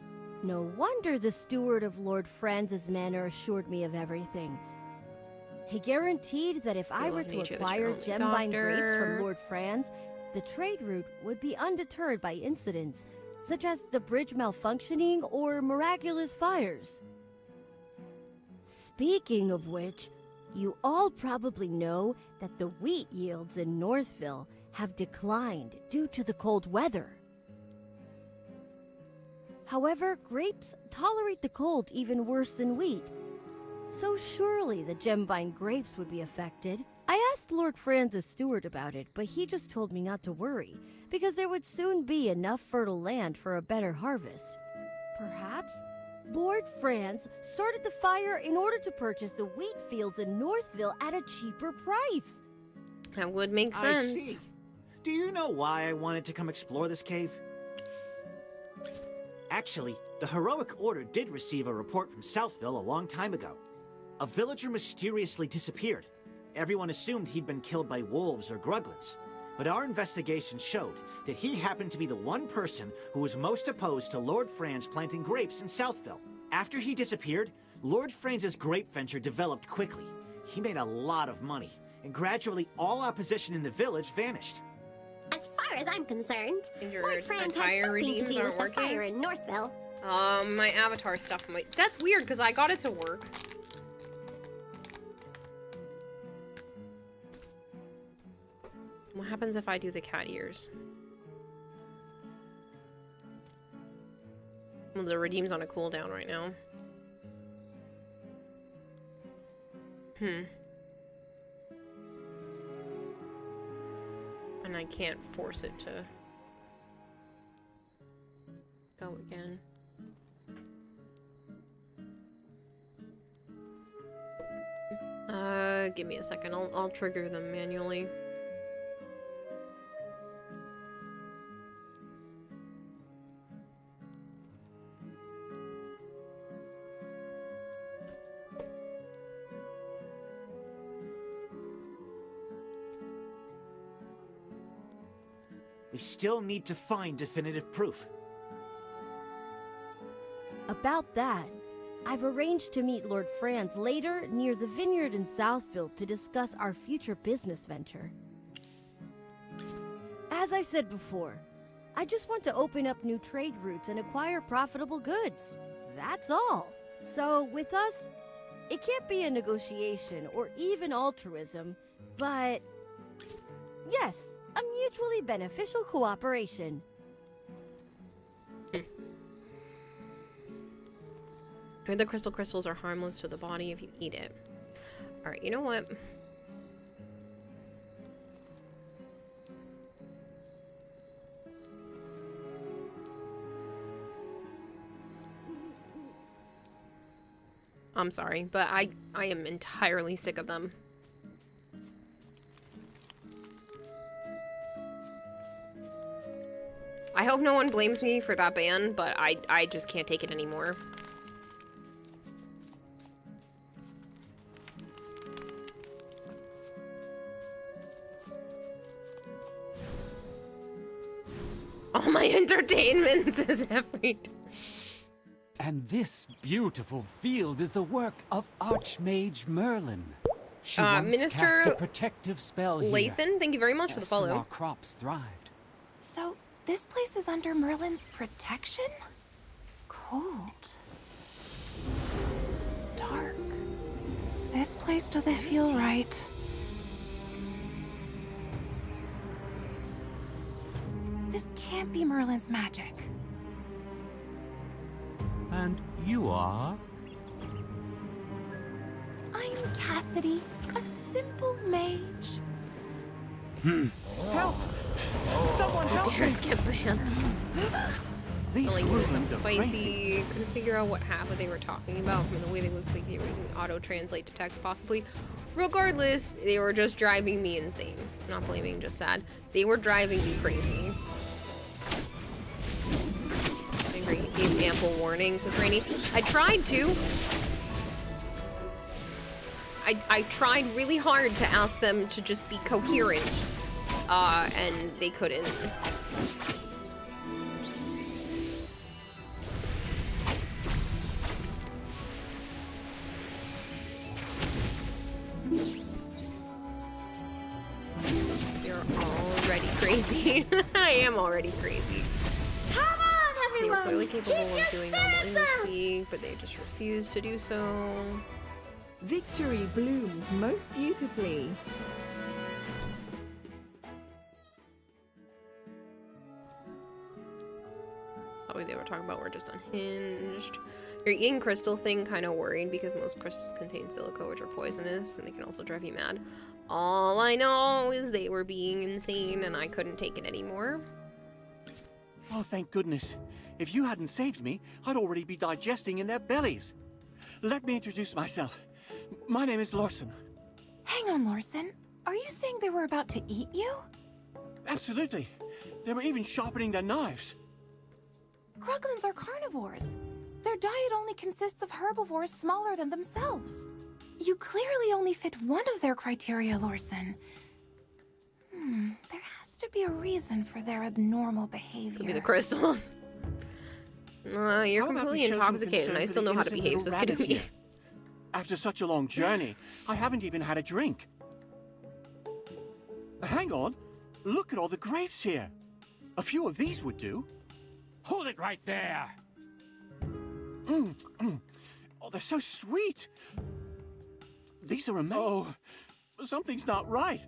No wonder the steward of Lord Franz's manor assured me of everything. He guaranteed that if I were to acquire Gemvine grapes from Lord Franz, the trade route would be undeterred by incidents, such as the bridge malfunctioning or miraculous fires. Speaking of which, you all probably know that the wheat yields in Northville have declined due to the cold weather. However, grapes tolerate the cold even worse than wheat, so surely the Gemvine grapes would be affected. I asked Lord Franz's steward about it, but he just told me not to worry, because there would soon be enough fertile land for a better harvest. Perhaps Lord Franz started the fire in order to purchase the wheat fields in Northville at a cheaper price. That would make sense. I see. Do you know why I wanted to come explore this cave? Actually, the Heroic Order did receive a report from Southville a long time ago. A villager mysteriously disappeared. Everyone assumed he'd been killed by wolves or gruglins. But our investigation showed that he happened to be the one person who was most opposed to Lord Franz planting grapes in Southville. After he disappeared, Lord Franz's grape venture developed quickly. He made a lot of money, and gradually all opposition in the village vanished. As far as I'm concerned, Your Lord Franz had attire something to redeems do aren't with the working? fire in Northville. My avatar stuff might... That's weird, because I got it to work. What happens if I do the cat ears? Well, the redeem's on a cooldown right now. And I can't force it to go again. Give me a second. I'll trigger them manually. We still need to find definitive proof. About that, I've arranged to meet Lord Franz later near the vineyard in Southfield to discuss our future business venture. As I said before, I just want to open up new trade routes and acquire profitable goods. That's all. So with us, it can't be a negotiation or even altruism, but yes, a mutually beneficial cooperation. The crystals are harmless to the body if you eat it. Alright, you know what? I'm sorry, but I am entirely sick of them. I hope no one blames me for that ban, but I just can't take it anymore. All my entertainments is every... And this beautiful field is the work of Archmage Merlin. She once Minister cast a protective spell here. Lathan, thank you very much for the So follow. our crops thrived. So, this place is under Merlin's protection? Cold. Dark. This place doesn't feel right. This can't be Merlin's magic. And you are? I'm Cassidy, a simple mage. Help! Someone help me! Dares get banned. These The language ruins wasn't are spicy. crazy. Couldn't figure out what half of they were talking about from the way they looked like they were using auto-translate to text, possibly. Regardless, they were just driving me insane. Not blaming, just sad. They were driving me crazy. Angry gave ample warning, says Rainy. I tried to. I tried really hard to ask them to just be coherent. And they couldn't. You're already crazy. I am already crazy. Come on, They were everyone! clearly capable Keep your of doing normal spirits English up! speak, but they just refused to do so. Victory blooms most beautifully. Probably they were talking about we're just unhinged. Your eating crystal thing kind of worried because most crystals contain silica, which are poisonous, and they can also drive you mad. All I know is they were being insane and I couldn't take it anymore. Oh, thank goodness. If you hadn't saved me, I'd already be digesting in their bellies. Let me introduce myself. My name is Lorson. Hang on, Lorson. Are you saying they were about to eat you? Absolutely. They were even sharpening their knives. Kruglins are carnivores. Their diet only consists of herbivores smaller than themselves. You clearly only fit one of their criteria, Lorson. There has to be a reason for their abnormal behavior. Could be the crystals. You're How about completely we show some intoxicated and I concern still for the know how to innocent behave, so little skid rabbit me. here? After such a long journey, I haven't even had a drink. Hang on. Look at all the grapes here. A few of these would do. Hold it right there! Oh, they're so sweet. These are amazing. Oh, something's not right.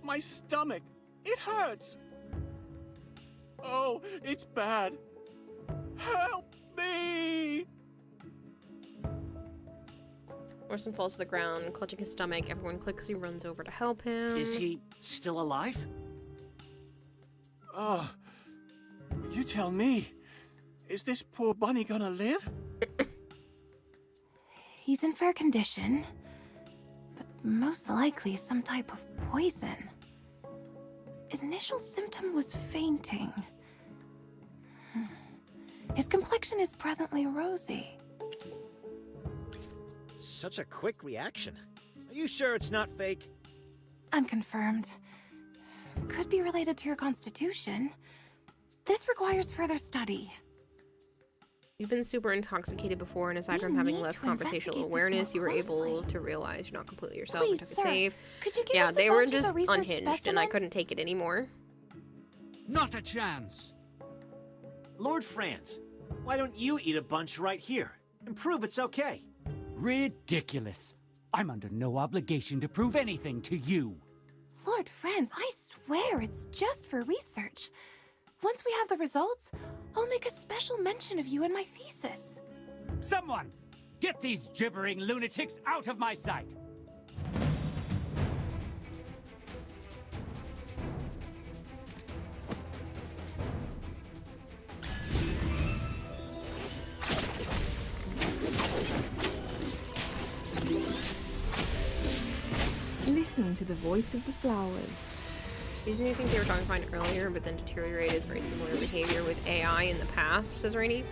My stomach. It hurts! Oh, it's bad. Help me! Orson falls to the ground, clutching his stomach. Everyone quickly runs over to help him. Is he still alive? Oh, you tell me. Is this poor bunny gonna live? He's in fair condition, but most likely some type of poison. Initial symptom was fainting. His complexion is presently rosy. Such a quick reaction. Are you sure it's not fake? Unconfirmed. Could be related to your constitution. This requires further study. You've been super intoxicated before, and aside from having less conversational awareness, you were able to realize you're not completely yourself and took a save. Could you give Yeah, us they a were bunch of just the research unhinged, and I specimen? couldn't take it anymore. Not a chance. Lord Franz, why don't you eat a bunch right here and prove it's okay? Ridiculous. I'm under no obligation to prove anything to you. Lord Franz, I swear it's just for research. Once we have the results, I'll make a special mention of you in my thesis. Someone, get these gibbering lunatics out of my sight. Listen to the voice of the flowers. Using anything they were talking fine earlier, but then deteriorated is very similar behavior with AI in the past, says Rainy.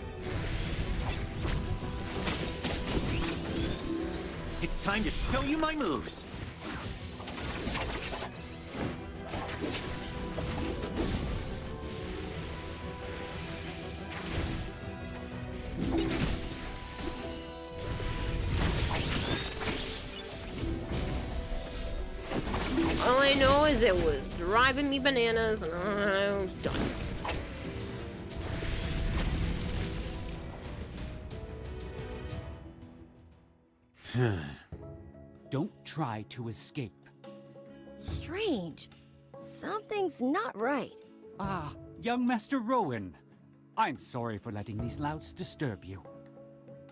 It's time to show you my moves. All I know is it was driving me bananas, and I was done. Don't try to escape. Strange. Something's not right. Ah, young Master Rowan. I'm sorry for letting these louts disturb you.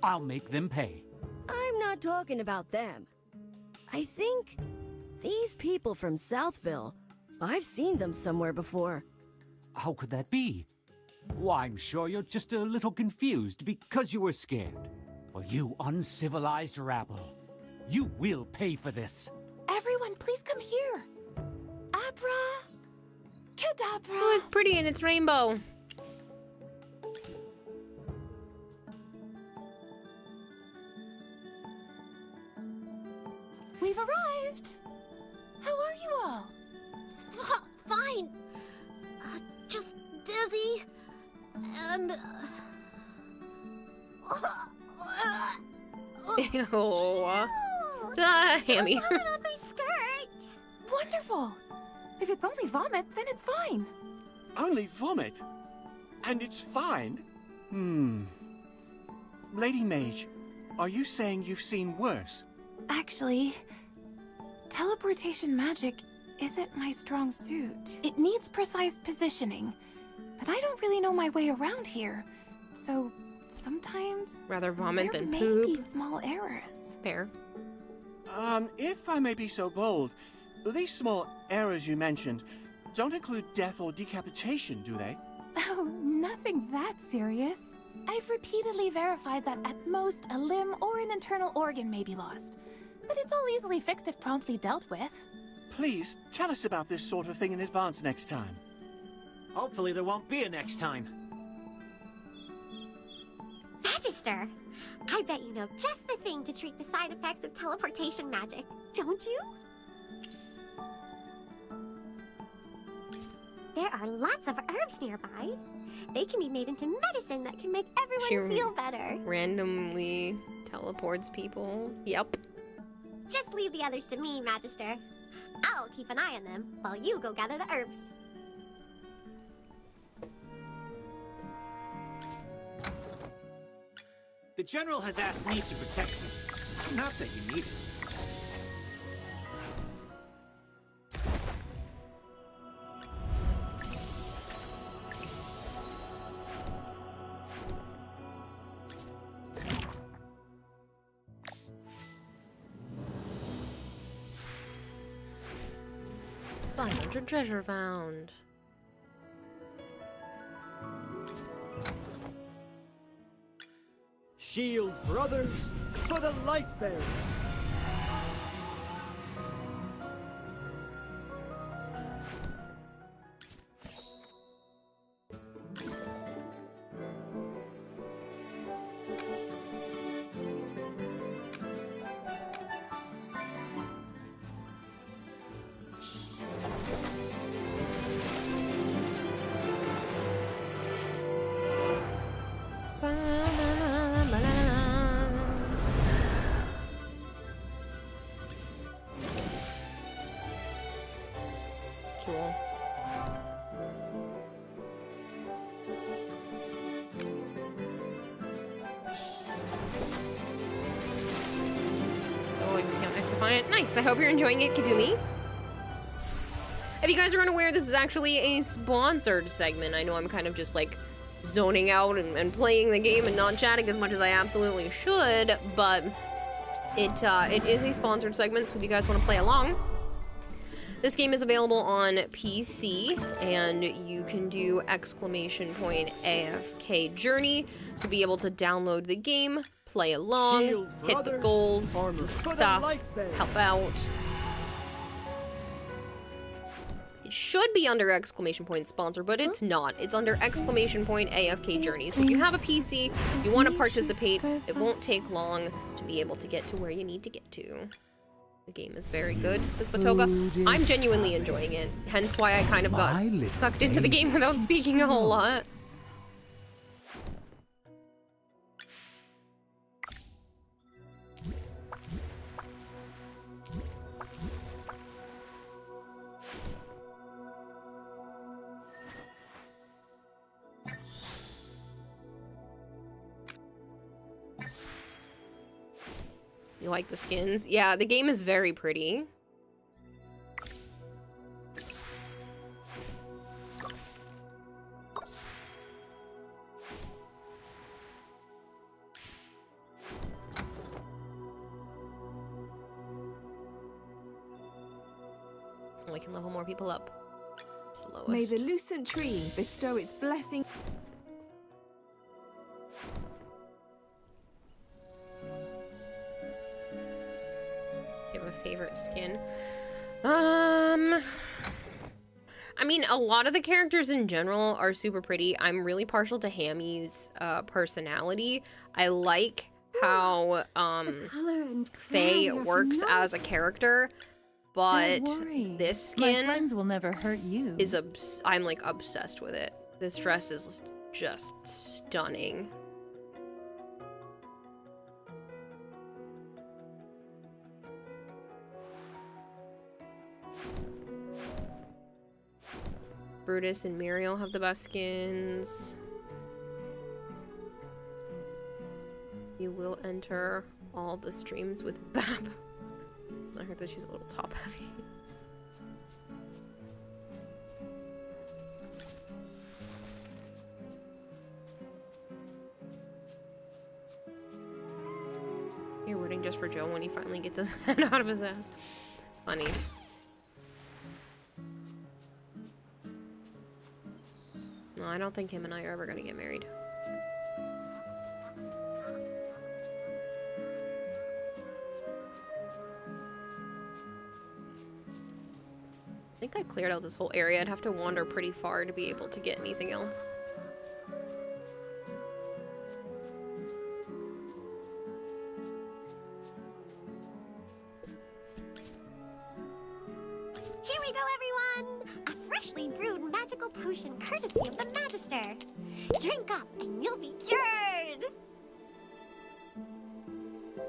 I'll make them pay. I'm not talking about them. I think these people from Southville, I've seen them somewhere before. How could that be? Why, I'm sure you're just a little confused because you were scared. Well, you uncivilized rabble. You will pay for this. Everyone, please come here. Abra Cadabra. Oh, it's pretty and it's rainbow. We've arrived. How are you all? Fine. Just dizzy. And... Ew. Hammy. Don't vomit on my skirt. Wonderful. If it's only vomit, then it's fine. Only vomit? And it's fine? Lady Mage, are you saying you've seen worse? Actually, teleportation magic isn't my strong suit. It needs precise positioning, but I don't really know my way around here. So sometimes Rather vomit there than may poop. be small errors. Fair. If I may be so bold, these small errors you mentioned don't include death or decapitation, do they? Oh, nothing that serious. I've repeatedly verified that at most a limb or an internal organ may be lost. But it's all easily fixed if promptly dealt with. Please, tell us about this sort of thing in advance next time. Hopefully there won't be a next time. Magister, I bet you know just the thing to treat the side effects of teleportation magic, don't you? There are lots of herbs nearby. They can be made into medicine that can make everyone feel better. Randomly teleports people. Yep. Just leave the others to me, Magister. I'll keep an eye on them while you go gather the herbs. The General has asked me to protect you. Not that you need it. 500 treasure found. Shield for others, for the light bearers. Cool. Oh, I can count next Defiant. Nice. I hope you're enjoying it, Kadumi. If you guys are unaware, this is actually a sponsored segment. I know I'm kind of just like zoning out and playing the game and not chatting as much as I absolutely should, but it is a sponsored segment, so if you guys want to play along, this game is available on PC, and you can do !AFK Journey to be able to download the game, play along, hit the goals, do stuff, help out. It should be under !sponsor, but it's not. It's under !AFK Journey. So if you have a PC, you want to participate, it won't take long to be able to get to where you need to get to. The game is very good, says Batoga. I'm genuinely enjoying it, hence why I kind of got sucked into the game without speaking a whole lot. You like the skins? Yeah, the game is very pretty. And we can level more people up. Slowest. May the lucent tree bestow its blessing. You have a favorite skin? I mean, a lot of the characters in general are super pretty. I'm really partial to Hammy's personality. I like how Faye works as a character, but this skin, my friends will never hurt you. Is I'm like obsessed with it. This dress is just stunning. Brutus and Muriel have the best skins. You will enter all the streams with Bab. I heard that she's a little top heavy. You're rooting just for Joe when he finally gets his head out of his ass. Funny. No, I don't think him and I are ever gonna get married. I think I cleared out this whole area. I'd have to wander pretty far to be able to get anything else. Here we go, everyone! A freshly brewed magical potion courtesy of the Magister. Drink up and you'll be cured!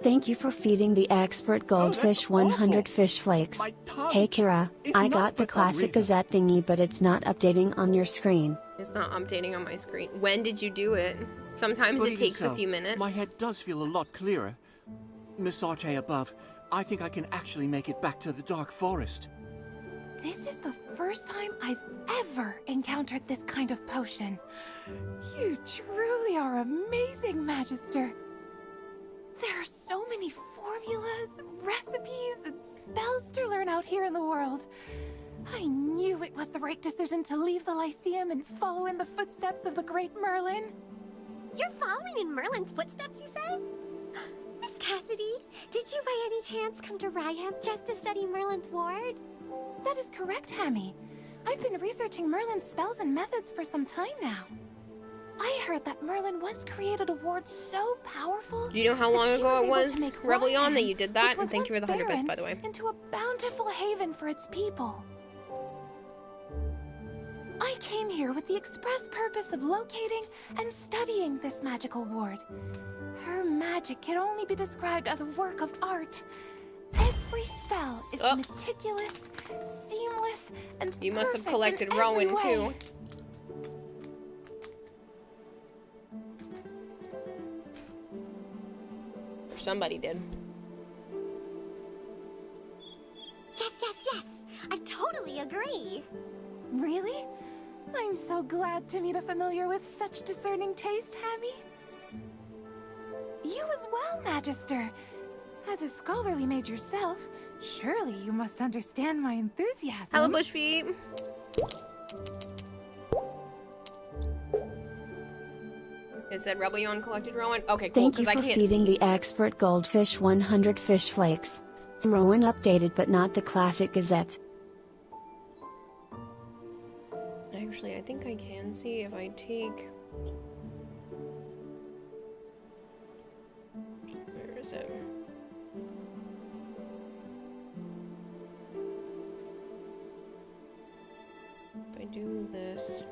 Thank you for feeding the expert goldfish 100 fish flakes. Hey Kira, I got the classic Gazette thingy, but it's not updating on your screen. It's not updating on my screen. When did you do it? Sometimes it takes a few minutes. My head does feel a lot clearer. Miss Arte above, I think I can actually make it back to the Dark Forest. This is the first time I've ever encountered this kind of potion. You truly are amazing, Magister. There are so many formulas, recipes, and spells to learn out here in the world. I knew it was the right decision to leave the Lyceum and follow in the footsteps of the great Merlin. You're following in Merlin's footsteps, you say? Miss Cassidy, did you by any chance come to Ryham just to study Merlin's ward? That is correct, Hammy. I've been researching Merlin's spells and methods for some time now. I heard that Merlin once created a ward so powerful. Do you know how long that she ago it able was, to make Rebellion, that Ryham, you did that? which was And thank you for the once 100 bits, barren, by the way. into a bountiful haven for its people. I came here with the express purpose of locating and studying this magical ward. Her magic can only be described as a work of art. Every spell is meticulous, seamless, and You must have perfect collected in every Rowan, way. too. Somebody did. Yes, yes, yes! I totally agree! Really? I'm so glad to meet a familiar with such discerning taste, Hammy. You as well, Magister. As a scholarly mage yourself, surely you must understand my enthusiasm. Hello, Bushfeet. It said Rebellion collected Rowan. Okay, cool, Thank you because I for can't feeding see. the expert goldfish 100 fish flakes. Rowan updated but not the classic Gazette. Actually, I think I can see if I take... Where is it? If I do this...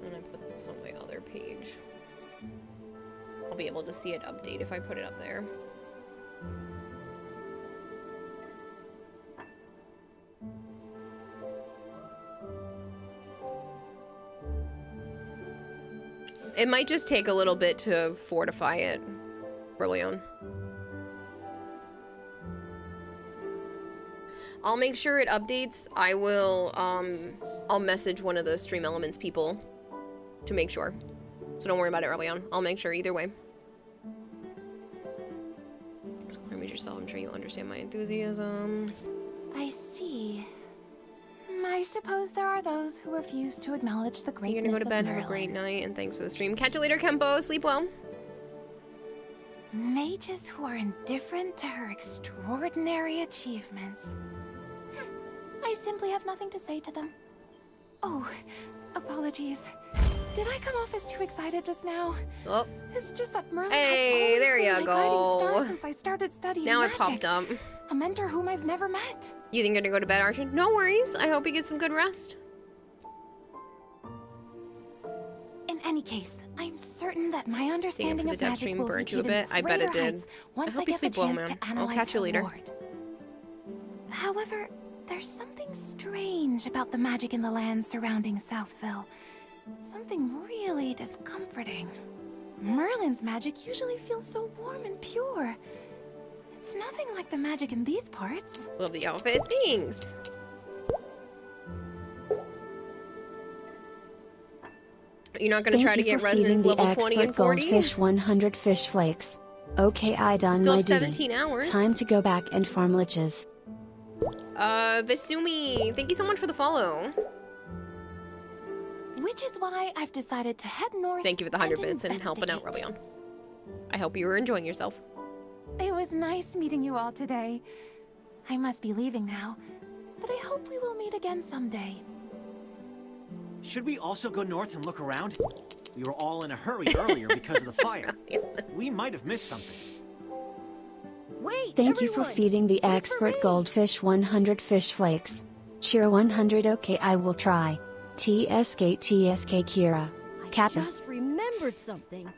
And I put this on my other page. I'll be able to see it update if I put it up there. It might just take a little bit to fortify it, Brillion. I'll make sure it updates. I will, I'll message one of the Stream Elements people to make sure. So don't worry about it, Rebellion. I'll make sure either way. Scholar mage yourself, I'm sure you understand my enthusiasm. I see. I suppose there are those who refuse to acknowledge the greatness You're gonna go to of bed, Merlin. have a great night, and thanks for the stream. Catch you later, Kempo. Sleep well. Mages who are indifferent to her extraordinary achievements. I simply have nothing to say to them. Oh, apologies. Did I come off as too excited just now? Oh. It's just that Merlin Hey, has there always you been my guiding star go. since I started studying Now magic. it popped up. A mentor whom I've never met. You think you're gonna go to bed, Archon? No worries. I hope you get some good rest. In any case, I'm certain that my Staying understanding for the of dev magic stream will burnt reach you a even bit. I bet it greater did. heights I once hope you get the sleep well, chance man. to I'll analyze catch you her later. ward. However, there's something strange about the magic in the lands surrounding Southville. Something really discomforting. Merlin's magic usually feels so warm and pure. It's nothing like the magic in these parts. Love the outfit. Thanks. You're not gonna Thank try to you get for feeding resonance the level 20 and expert 40? goldfish 100 fish flakes. Okay, I done Still my have duty. 17 hours. Time to go back and farm liches. Visumi, thank you so much for the follow. Which is why I've decided to head north. Thank you for the 100 and bits and helping out, investigate. Rebellion. I hope you were enjoying yourself. It was nice meeting you all today. I must be leaving now, but I hope we will meet again someday. Should we also go north and look around? We were all in a hurry earlier because of the fire. We might have missed something. Wait, Thank you for feeding the expert goldfish 100 fish flakes. Cheer 100. Okay, I will try. TSK Kira. Kappa. Just remembered something.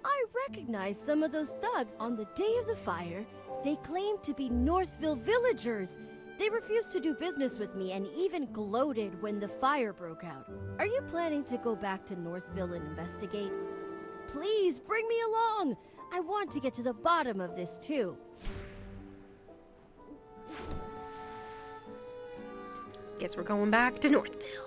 I recognized some of those thugs on the day of the fire. They claimed to be Northville villagers. They refused to do business with me and even gloated when the fire broke out. Are you planning to go back to Northville and investigate? Please bring me along. I want to get to the bottom of this too. Guess we're going back to Northville.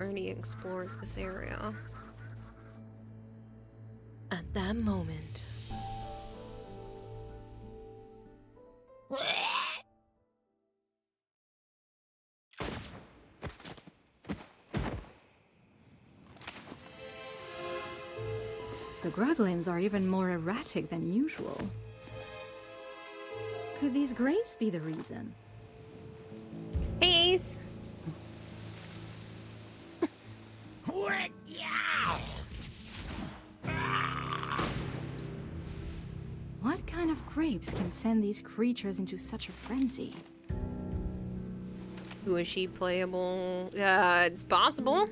already explored this area. At that moment. The Gruglins are even more erratic than usual. Could these grapes be the reason? Hey, Ace! What kind of grapes can send these creatures into such a frenzy? Who is she playable? It's possible.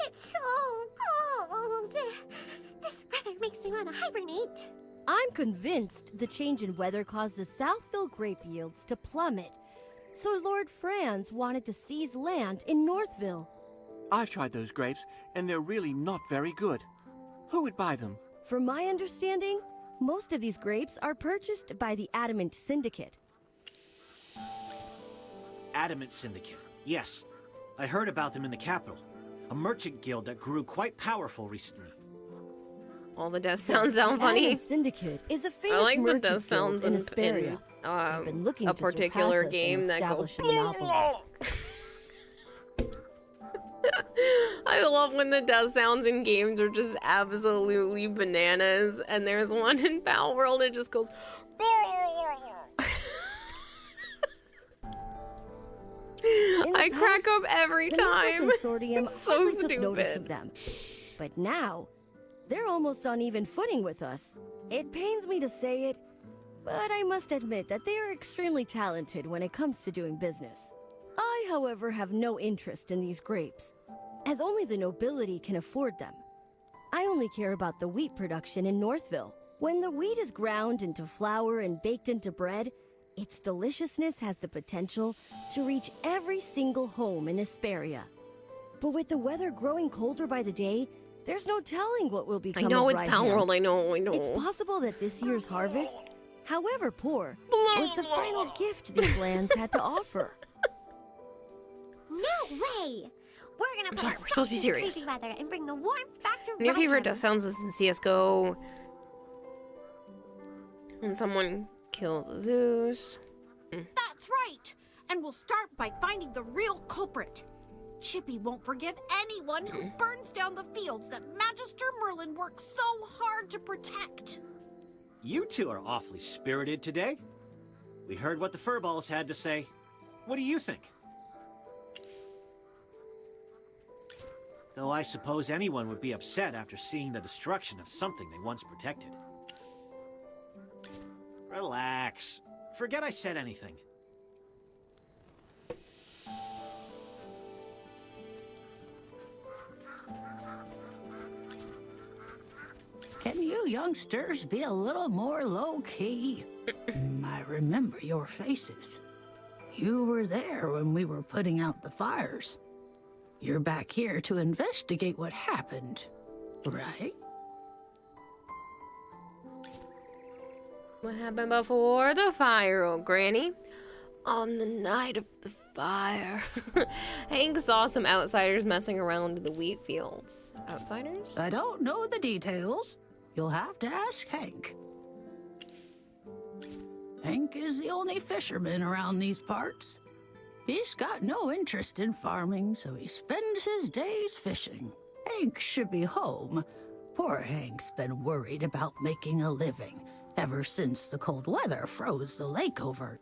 It's so cold. This weather makes me want to hibernate. I'm convinced the change in weather caused the Southville grape yields to plummet. So Lord Franz wanted to seize land in Northville. I've tried those grapes, and they're really not very good. Who would buy them? From my understanding, most of these grapes are purchased by the Adamant Syndicate. Adamant Syndicate. Yes, I heard about them in the capital. A merchant guild that grew quite powerful recently. All the death sounds sound funny. Adamant Syndicate is a famous I like the merchant death sounds guild in Asperia. I've been looking a to particular surpass us game and that goes. establish a monopoly. I love when the death sounds in games are just absolutely bananas, and there's one in Pal World it just goes. I crack up every time. Consortium It's so hardly took notice of stupid. them. But now, they're almost on even footing with us. It pains me to say it, but I must admit that they are extremely talented when it comes to doing business. I, however, have no interest in these grapes, as only the nobility can afford them. I only care about the wheat production in Northville. When the wheat is ground into flour and baked into bread, its deliciousness has the potential to reach every single home in Asperia. But with the weather growing colder by the day, there's no telling what will become I know of it's Pal Rhyham. World, I know. It's possible that this year's harvest, however poor, was the final gift these lands had to offer. No way! We're gonna put sorry, a we're stop supposed to be this serious. crazy weather and bring the warmth back to Your favorite Rhyham. death sounds is in CS:GO. When someone kills a Zeus. That's right! And we'll start by finding the real culprit. Chippy won't forgive anyone who burns down the fields that Magister Merlin worked so hard to protect. You two are awfully spirited today. We heard what the furballs had to say. What do you think? Though I suppose anyone would be upset after seeing the destruction of something they once protected. Relax. Forget I said anything. Can you youngsters be a little more low-key? I remember your faces. You were there when we were putting out the fires. You're back here to investigate what happened, right? What happened before the fire, old granny? On the night of the fire. Hank saw some outsiders messing around in the wheat fields. Outsiders? I don't know the details. You'll have to ask Hank. Hank is the only fisherman around these parts. He's got no interest in farming, so he spends his days fishing. Hank should be home. Poor Hank's been worried about making a living ever since the cold weather froze the lake over.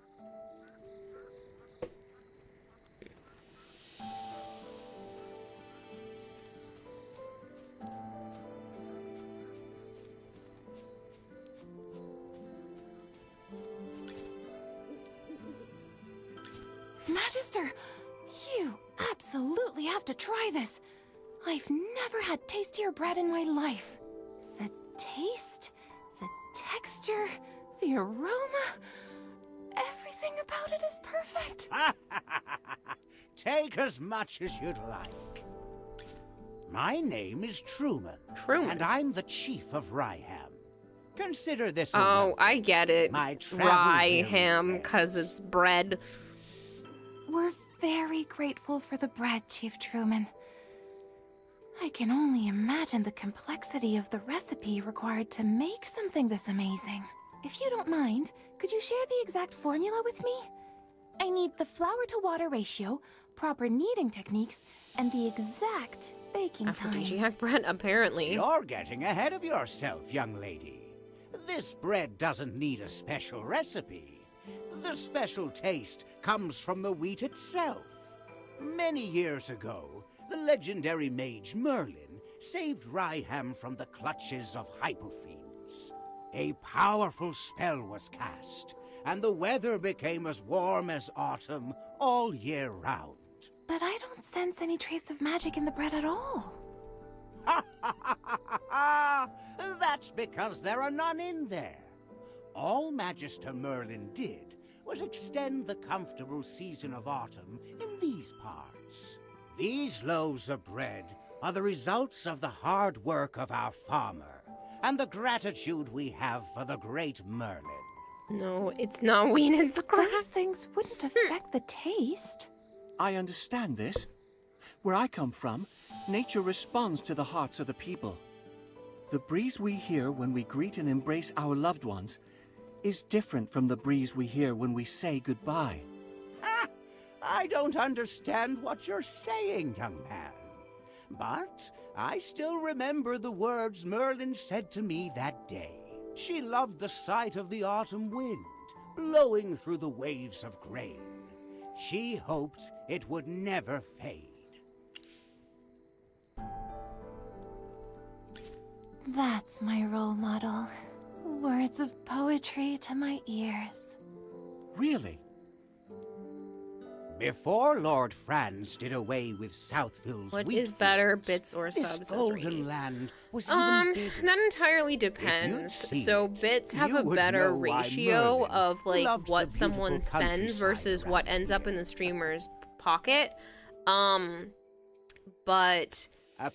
Magister, you absolutely have to try this. I've never had tastier bread in my life. The taste, the texture, the aroma, everything about it is perfect. Take as much as you'd like. My name is Truman. Truman. And I'm the chief of Rhyham. Consider this. Oh, I get it. My travel Rye bill. ham, cause it's bread. We're very grateful for the bread, Chief Truman. I can only imagine the complexity of the recipe required to make something this amazing. If you don't mind, could you share the exact formula with me? I need the flour-to-water ratio, proper kneading techniques, and the exact baking time. Aphrodisiac bread, apparently. You're getting ahead of yourself, young lady. This bread doesn't need a special recipe. The special taste comes from the wheat itself. Many years ago, the legendary mage Merlin saved Ryham from the clutches of hypofiends. A powerful spell was cast, and the weather became as warm as autumn all year round. But I don't sense any trace of magic in the bread at all. That's because there are none in there. All Magister Merlin did was extend the comfortable season of autumn in these parts. These loaves of bread are the results of the hard work of our farmer and the gratitude we have for the great Merlin. No, it's not wheat, it's grass. Those things wouldn't affect the taste. I understand this. Where I come from, nature responds to the hearts of the people. The breeze we hear when we greet and embrace our loved ones is different from the breeze we hear when we say goodbye. I don't understand what you're saying, young man. But I still remember the words Merlin said to me that day. She loved the sight of the autumn wind blowing through the waves of grain. She hoped it would never fade. That's my role model. Words of poetry to my ears. Really? Before Lord Franz did away with Southville's What wheat is better, fields, bits or this subs? golden land was even bigger. That entirely depends. So bits have a better ratio of like what someone spends versus what ends up in the streamer's pocket. But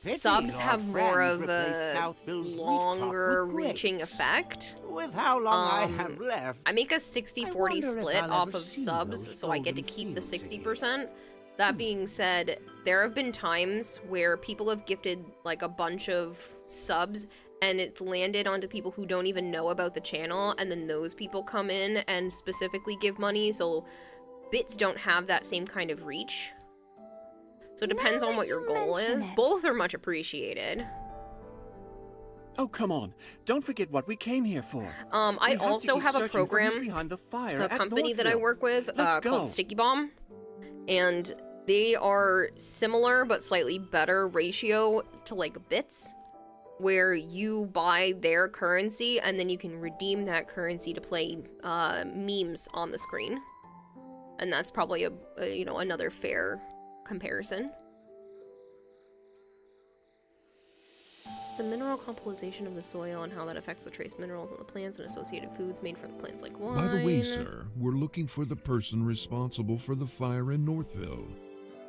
subs have more of a longer reaching effect. With how long I have left, I make a 60-40 split off of subs, so I get to keep the 60%. That being said, there have been times where people have gifted like a bunch of subs and it's landed onto people who don't even know about the channel, and then those people come in and specifically give money, so bits don't have that same kind of reach. So it depends on what your goal is. Both are much appreciated. Oh, come on. Don't forget what we came here for. I also have a program, behind the fire a company that I work with called Sticky Bomb. And they are similar but slightly better ratio to like bits, where you buy their currency and then you can redeem that currency to play memes on the screen. And that's probably a you know, another fair comparison. It's a mineral composition of the soil and how that affects the trace minerals in the plants and associated foods made from plants like wine. By the way, sir, we're looking for the person responsible for the fire in Northville.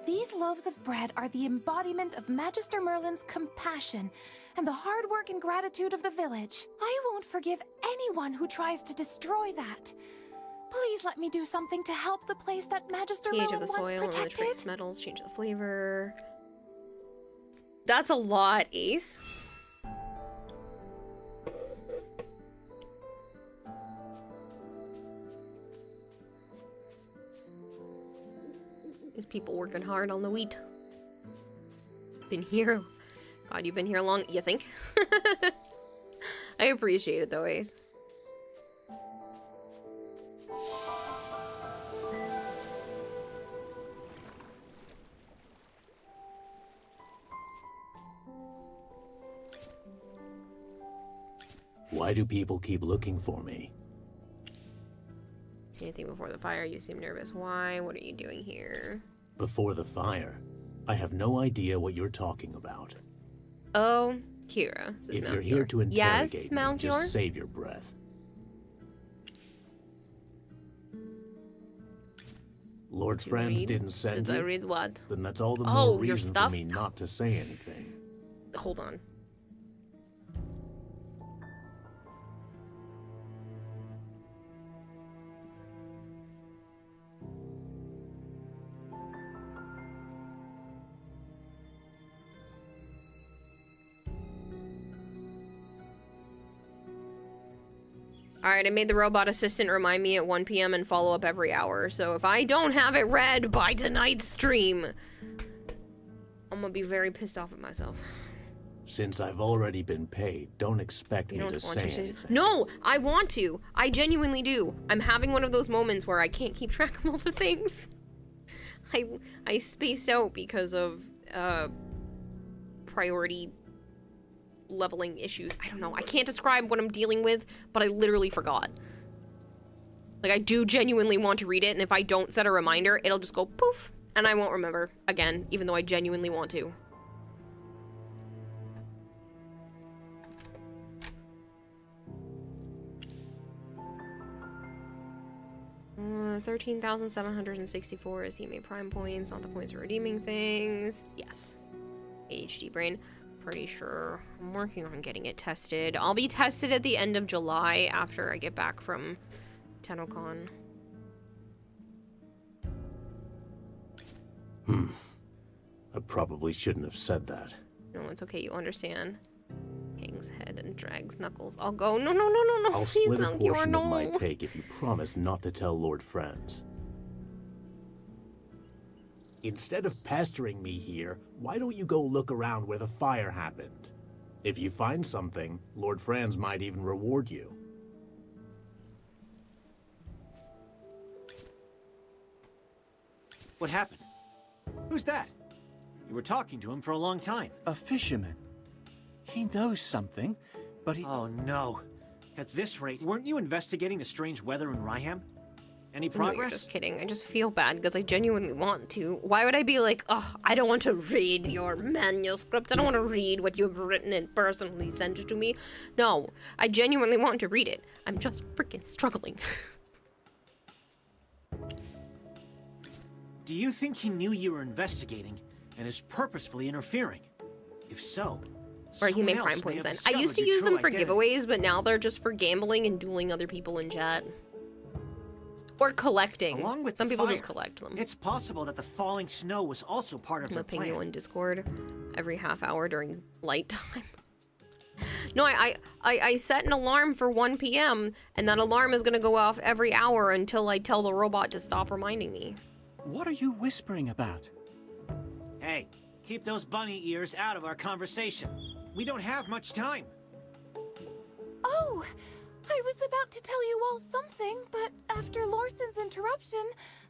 These loaves of bread are the embodiment of Magister Merlin's compassion and the hard work and gratitude of the village. I won't forgive anyone who tries to destroy that. Please let me do something to help the place that Magister pH Merlin of the once soil and the protected. trace metals change the flavor. That's a lot, Ace. These people working hard on the wheat. Been here. God, you've been here long, you think? I appreciate it though, Ace. Why do people keep looking for me? See anything before the fire? You seem nervous. Why? What are you doing here? Before the fire? I have no idea what you're talking about. Oh, Kira. This is If Mount you're here to Yes, interrogate me, Mount just save your breath. Lord Did you Franz read? didn't send Did you? I read what? Then that's all the Oh, more your reason for stuff? me not to say anything. Hold on. Alright, I made the robot assistant remind me at 1 p.m. and follow up every hour. So if I don't have it read by tonight's stream, I'm gonna be very pissed off at myself. Since I've already been paid, don't expect me to say anything. No, I want to. I genuinely do. I'm having one of those moments where I can't keep track of all the things. I spaced out because of priority leveling issues. I don't know. I can't describe what I'm dealing with, but I literally forgot. Like, I do genuinely want to read it, and if I don't set a reminder, it'll just go poof, and I won't remember again, even though I genuinely want to. 13,764 is the EMA Prime points, not the points for redeeming things. Yes. ADHD brain. Pretty sure I'm working on getting it tested. I'll be tested at the end of July after I get back from TennoCon. I probably shouldn't have said that. No, it's okay. You understand. Hangs head and drags knuckles. I'll go. No, no, no, no, no. I'll Please, split a Melchior, portion no. of my take if you promise not to tell Lord Franz. Instead of pestering me here, why don't you go look around where the fire happened? If you find something, Lord Franz might even reward you. What happened? Who's that? You were talking to him for a long time. A fisherman. He knows something, but he... Oh no. At this rate, weren't you investigating the strange weather in Ryham? Any No, progress? you're just kidding. I just feel bad because I genuinely want to. Why would I be like, oh, I don't want to read your manuscript. I don't want to read what you've written and personally sent it to me. No, I genuinely want to read it. I'm just freaking struggling. Do you think he knew you were investigating and is purposefully interfering? If so, Or he made someone prime else may points have then. I used to discovered your use them true for identity. giveaways, but now they're just for gambling and dueling other people in chat. Or collecting. Along with Some the people just fire, collect them. It's possible that the falling snow was also part of I'm the gonna ping you plan. on Discord every half hour during light time. No, I set an alarm for 1 p.m. and that alarm is gonna go off every hour until I tell the robot to stop reminding me. What are you whispering about? Hey, keep those bunny ears out of our conversation. We don't have much time. Oh, I was about to tell you all something, but after Lawson's interruption,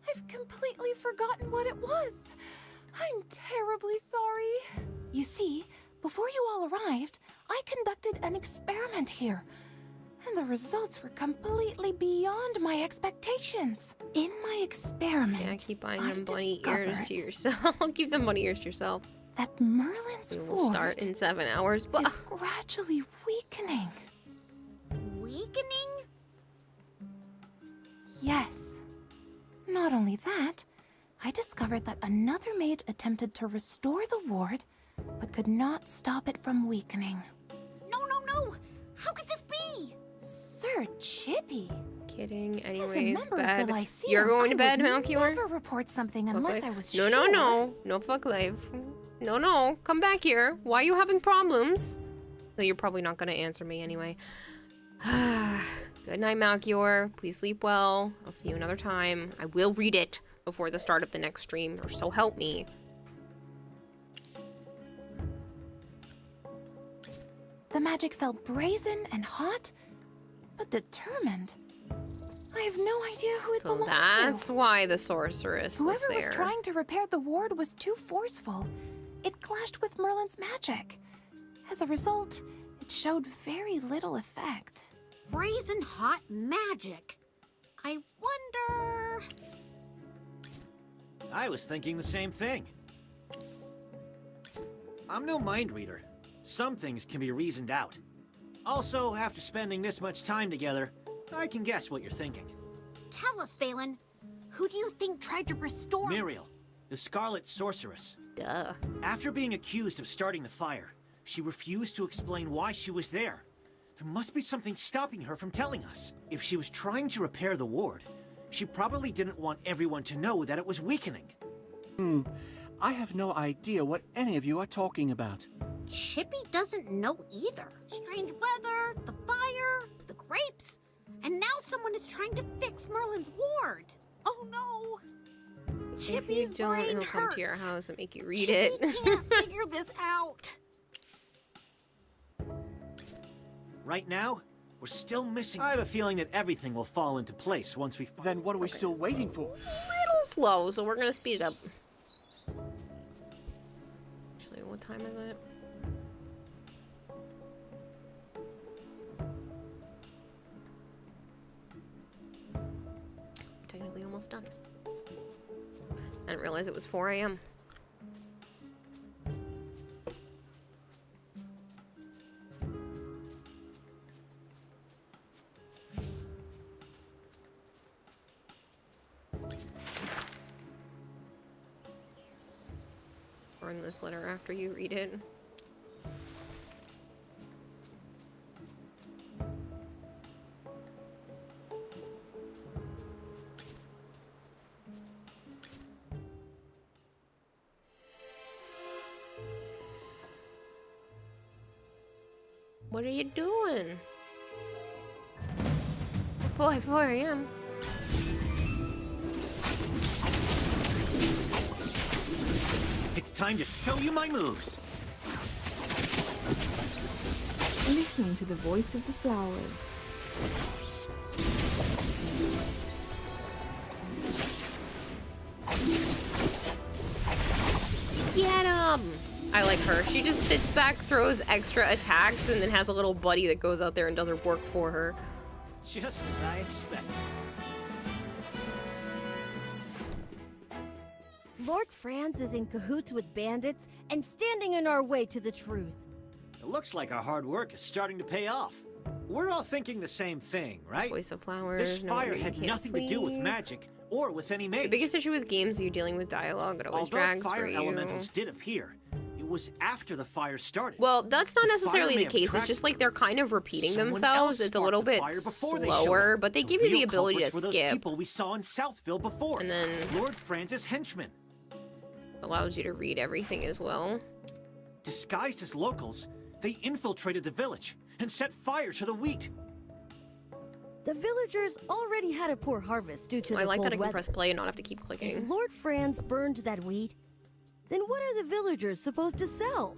I've completely forgotten what it was. I'm terribly sorry. You see, before you all arrived, I conducted an experiment here. And the results were completely beyond my expectations. In my experiment, Yeah, keep buying them bunny ears to yourself. Keep them bunny ears to yourself. That Merlin's We will ward start in 7 hours. But is gradually weakening. Weakening? Yes. Not only that, I discovered that another maid attempted to restore the ward, but could not stop it from weakening. No, no, no! How could this be? Sir Chippy. Kidding. As a Anyways, member bed. of the Lyceum, You're going to I bed, would Melchior? never report something unless I was No, sure. no, no. No fuck life. No, no. Come back here. Why are you having problems? So you're probably not going to answer me anyway. Good night, Melchior. Please sleep well. I'll see you another time. I will read it before the start of the next stream, or so help me. The magic felt brazen and hot, but determined. I have no idea who it So belonged that's to. why the sorceress was Whoever there. was trying to repair the ward was too forceful. It clashed with Merlin's magic. As a result, it showed very little effect. Brazen hot magic. I wonder... I was thinking the same thing. I'm no mind reader. Some things can be reasoned out. Also, after spending this much time together, I can guess what you're thinking. Tell us, Valen. Who do you think tried to restore... Muriel, the Scarlet Sorceress. Duh. After being accused of starting the fire, she refused to explain why she was there. There must be something stopping her from telling us. If she was trying to repair the ward, she probably didn't want everyone to know that it was weakening. I have no idea what any of you are talking about. Chippy doesn't know either. Strange weather, the fire, the grapes, and someone is trying to fix Merlin's ward. Oh no. If you Chippy's don't, brain he'll come to your hurts. house and make you read Chippy it. can't figure this out. Right now, we're still missing. I have a feeling that everything will fall into place once we. Then what are we still waiting for? Little slow, so we're gonna speed it up. Actually, what time is it? Technically almost done. I didn't realize it was 4 a.m. Burn this letter after you read it. What are you doing? Boy, 4 a.m. It's time to show you my moves. Listen to the voice of the flowers. Get him! I like her. She just sits back, throws extra attacks, and then has a little buddy that goes out there and does her work for her. Just as I expected. Lord Franz is in cahoots with bandits and standing in our way to the truth. It looks like our hard work is starting to pay off. We're all thinking the same thing, right? Voice of flowers. This no, fire you had can't nothing to do with sleep. magic or with any mage. The biggest issue with games you're dealing with dialogue. It always Although drags fire for you. elementals did appear, it was after the fire started. Well, that's not The necessarily fire may the have case. It's attracted just like they're kind of repeating someone themselves. else It's a little sparked the bit fire before they showed slower, up. but they give you the real ability to culprits were those skip. people we saw in Southville before. And then Lord Franz's henchmen. Allows you to read everything as well. Disguised as locals, they infiltrated the village and set fire to the wheat. The villagers already had a poor harvest due to I the like cold that I can weather. press play and not have to keep If clicking. Lord Franz burned that wheat, then what are the villagers supposed to sell?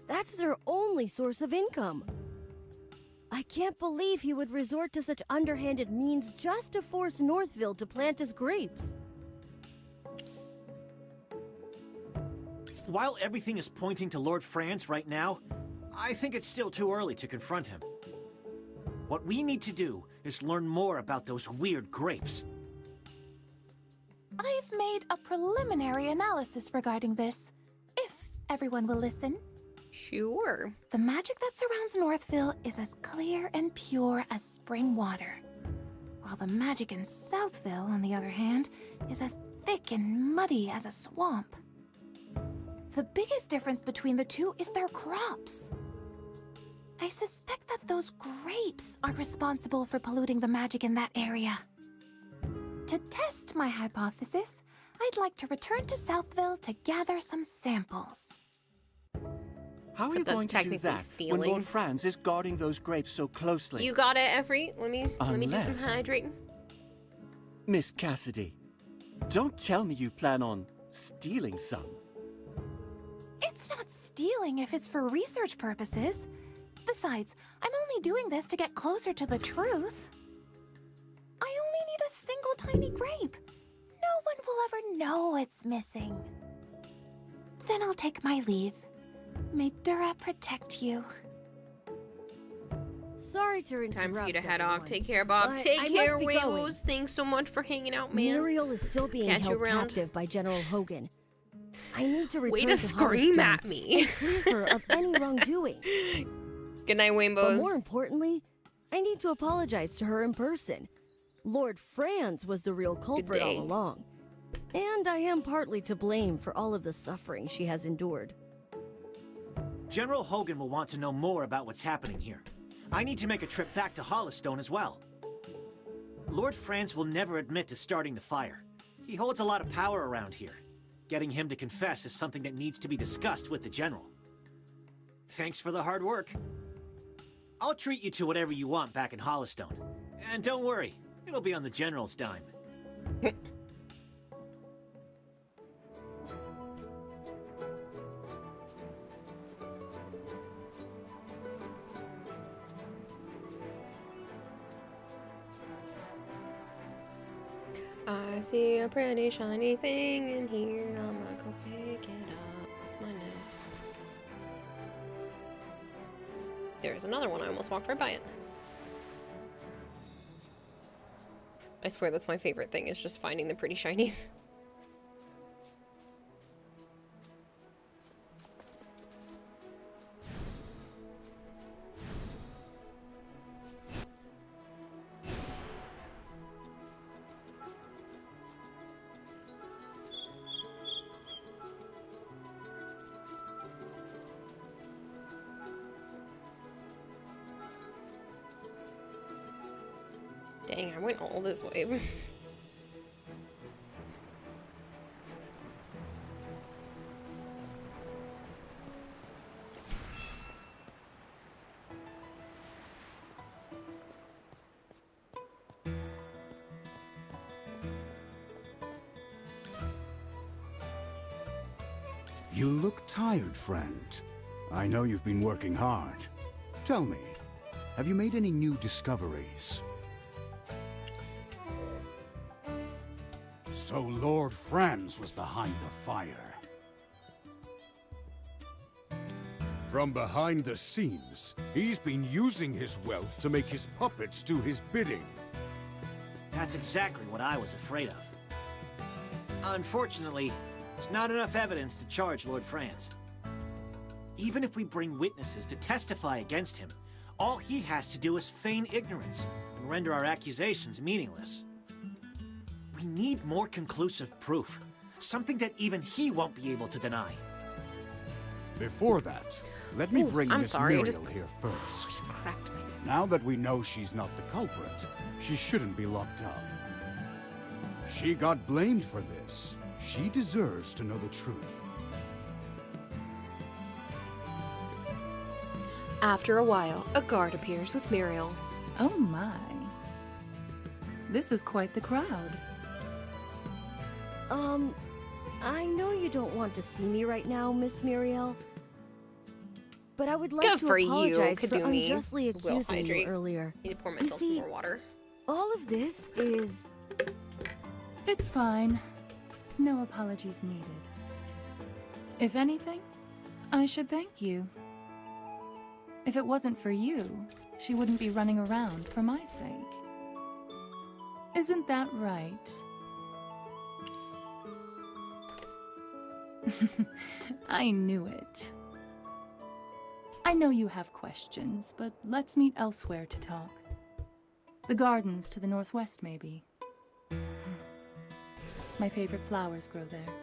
That's their only source of income. I can't believe he would resort to such underhanded means just to force Northville to plant his grapes. While everything is pointing to Lord Franz right now, I think it's still too early to confront him. What we need to do is learn more about those weird grapes. I've made a preliminary analysis regarding this, if everyone will listen. Sure. The magic that surrounds Northville is as clear and pure as spring water, while the magic in Southville, on the other hand, is as thick and muddy as a swamp. The biggest difference between the two is their crops. I suspect that those grapes are responsible for polluting the magic in that area. To test my hypothesis, I'd like to return to Southville to gather some samples. How are Except you that's going to do technically that stealing. when Lord Franz is guarding those grapes so closely? You got it, Effie. Let me do some Unless- hydrating. Miss Cassidy, don't tell me you plan on stealing some. It's not stealing if it's for research purposes. Besides, I'm only doing this to get closer to the truth. I only need a single tiny grape. No one will ever know it's missing. Then I'll take my leave. May Dura protect you. Sorry to interrupt. Time for you to head off. everyone, Take care, Bob. but Take I care, must be going. Weebos. Thanks so much for hanging out, man. Muriel is still being Catch you held around. captive by General Hogan. I need to return Way to scream Holliston at me. and clear her of any wrongdoing. Good night, But Weebos. more importantly, I need to apologize to her in person. Lord Franz was the real culprit day. all along. And I am partly to blame for all of the suffering she has endured. General Hogan will want to know more about what's happening here. I need to make a trip back to Hollistown as well. Lord Franz will never admit to starting the fire. He holds a lot of power around here. Getting him to confess is something that needs to be discussed with the General. Thanks for the hard work. I'll treat you to whatever you want back in Hollistown. And don't worry, It'll be on the General's dime. I see a pretty shiny thing in here. I'm gonna go pick it up. What's my name? There's another one. I almost walked right by it. I swear that's my favorite thing, is just finding the pretty shinies. Dang, I went all this way. You look tired, friend. I know you've been working hard. Tell me, have you made any new discoveries? So Lord Franz was behind the fire. From behind the scenes, he's been using his wealth to make his puppets do his bidding. That's exactly what I was afraid of. Unfortunately, there's not enough evidence to charge Lord Franz. Even if we bring witnesses to testify against him, all he has to do is feign ignorance and render our accusations meaningless. We need more conclusive proof, something that even he won't be able to deny. Before that, let me bring Miss Muriel here Oh, first. just cracked me. Now that we know she's not the culprit, she shouldn't be locked up. She got blamed for this. She deserves to know the truth. After a while, a guard appears with Muriel. Oh my. This is quite the crowd. I know you don't want to see me right now, Miss Muriel. But I would like Good to for you, apologize for Kadumi. unjustly Will accusing hydrate. you earlier. Need to pour You myself some see, more water. all of this is... It's fine. No apologies needed. If anything, I should thank you. If it wasn't for you, she wouldn't be running around for my sake. Isn't that right? I knew it. I know you have questions, but let's meet elsewhere to talk. The gardens to the northwest, maybe. My favorite flowers grow there.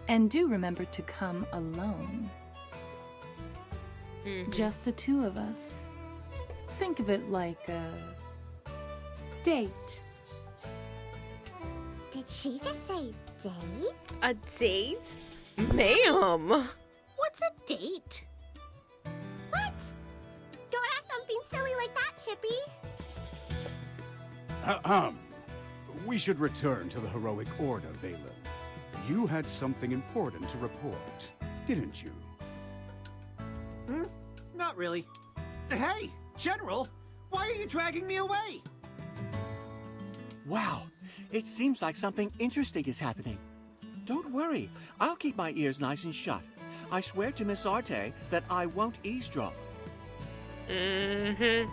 And do remember to come alone. Just the two of us. Think of it like a date. Did she just say date? A date? Ma'am! What's a date? What? Don't ask something silly like that, Chippy. We should return to the heroic order, Valen. You had something important to report, didn't you? Not really. Hey, General! Why are you dragging me away? Wow, it seems like something interesting is happening. Don't worry, I'll keep my ears nice and shut. I swear to Miss Arte that I won't eavesdrop. Mm-hmm.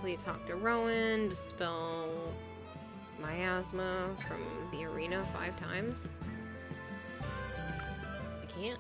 Please talk to Rowan, dispel miasma from the arena 5 times. I can't.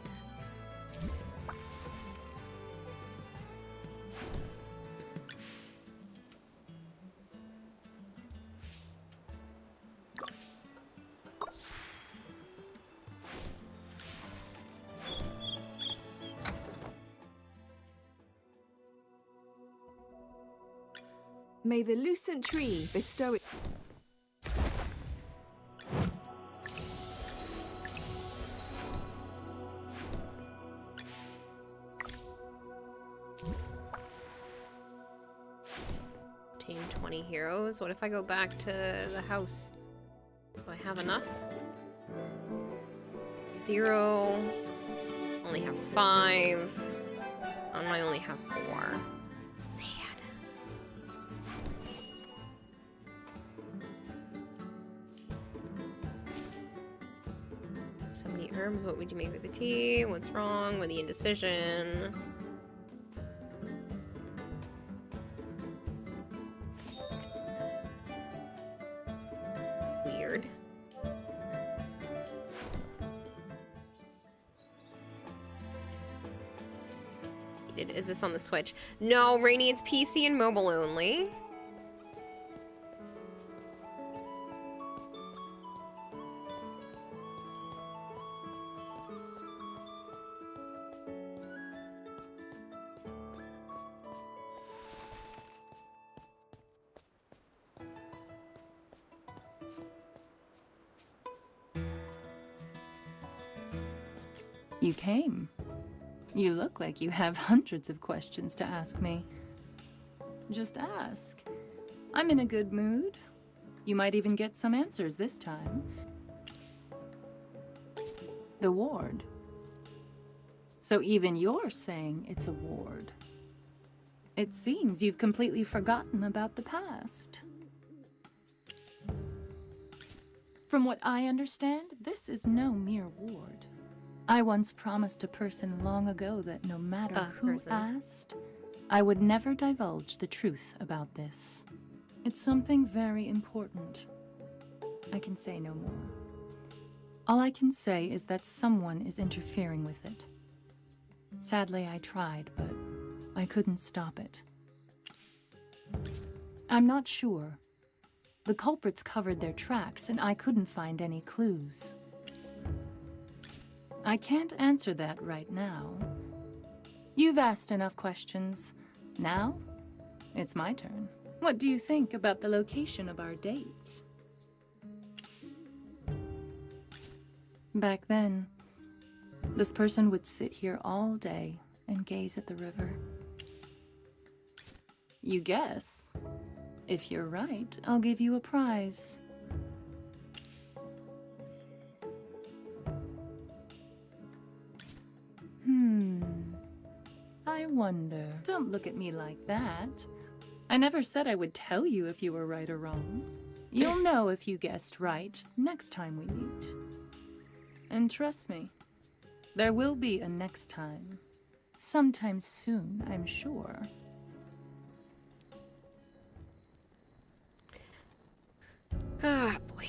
May the lucent tree bestow it. Tame 20 heroes. What if I go back to the house? Do I have enough? 0. Only have 5. I only have 4. Sad. So many herbs. What would you make with the tea? What's wrong with the indecision? Weird. Is this on the Switch? No, Rainy, it's PC and mobile only. You came. You look like you have hundreds of questions to ask me. Just ask. I'm in a good mood. You might even get some answers this time. The ward. So even you're saying it's a ward. It seems you've completely forgotten about the past. From what I understand, this is no mere ward. I once promised a person long ago that no matter who asked, I would never divulge the truth about this. It's something very important. I can say no more. All I can say is that someone is interfering with it. Sadly, I tried, but I couldn't stop it. I'm not sure. The culprits covered their tracks, and I couldn't find any clues. I can't answer that right now. You've asked enough questions. Now, it's my turn. What do you think about the location of our date? Back then, this person would sit here all day and gaze at the river. You guess. If you're right, I'll give you a prize. I wonder. Don't look at me like that. I never said I would tell you if you were right or wrong. You'll know if you guessed right next time we meet. And trust me, there will be a next time. Sometime soon, I'm sure. Ah, boy.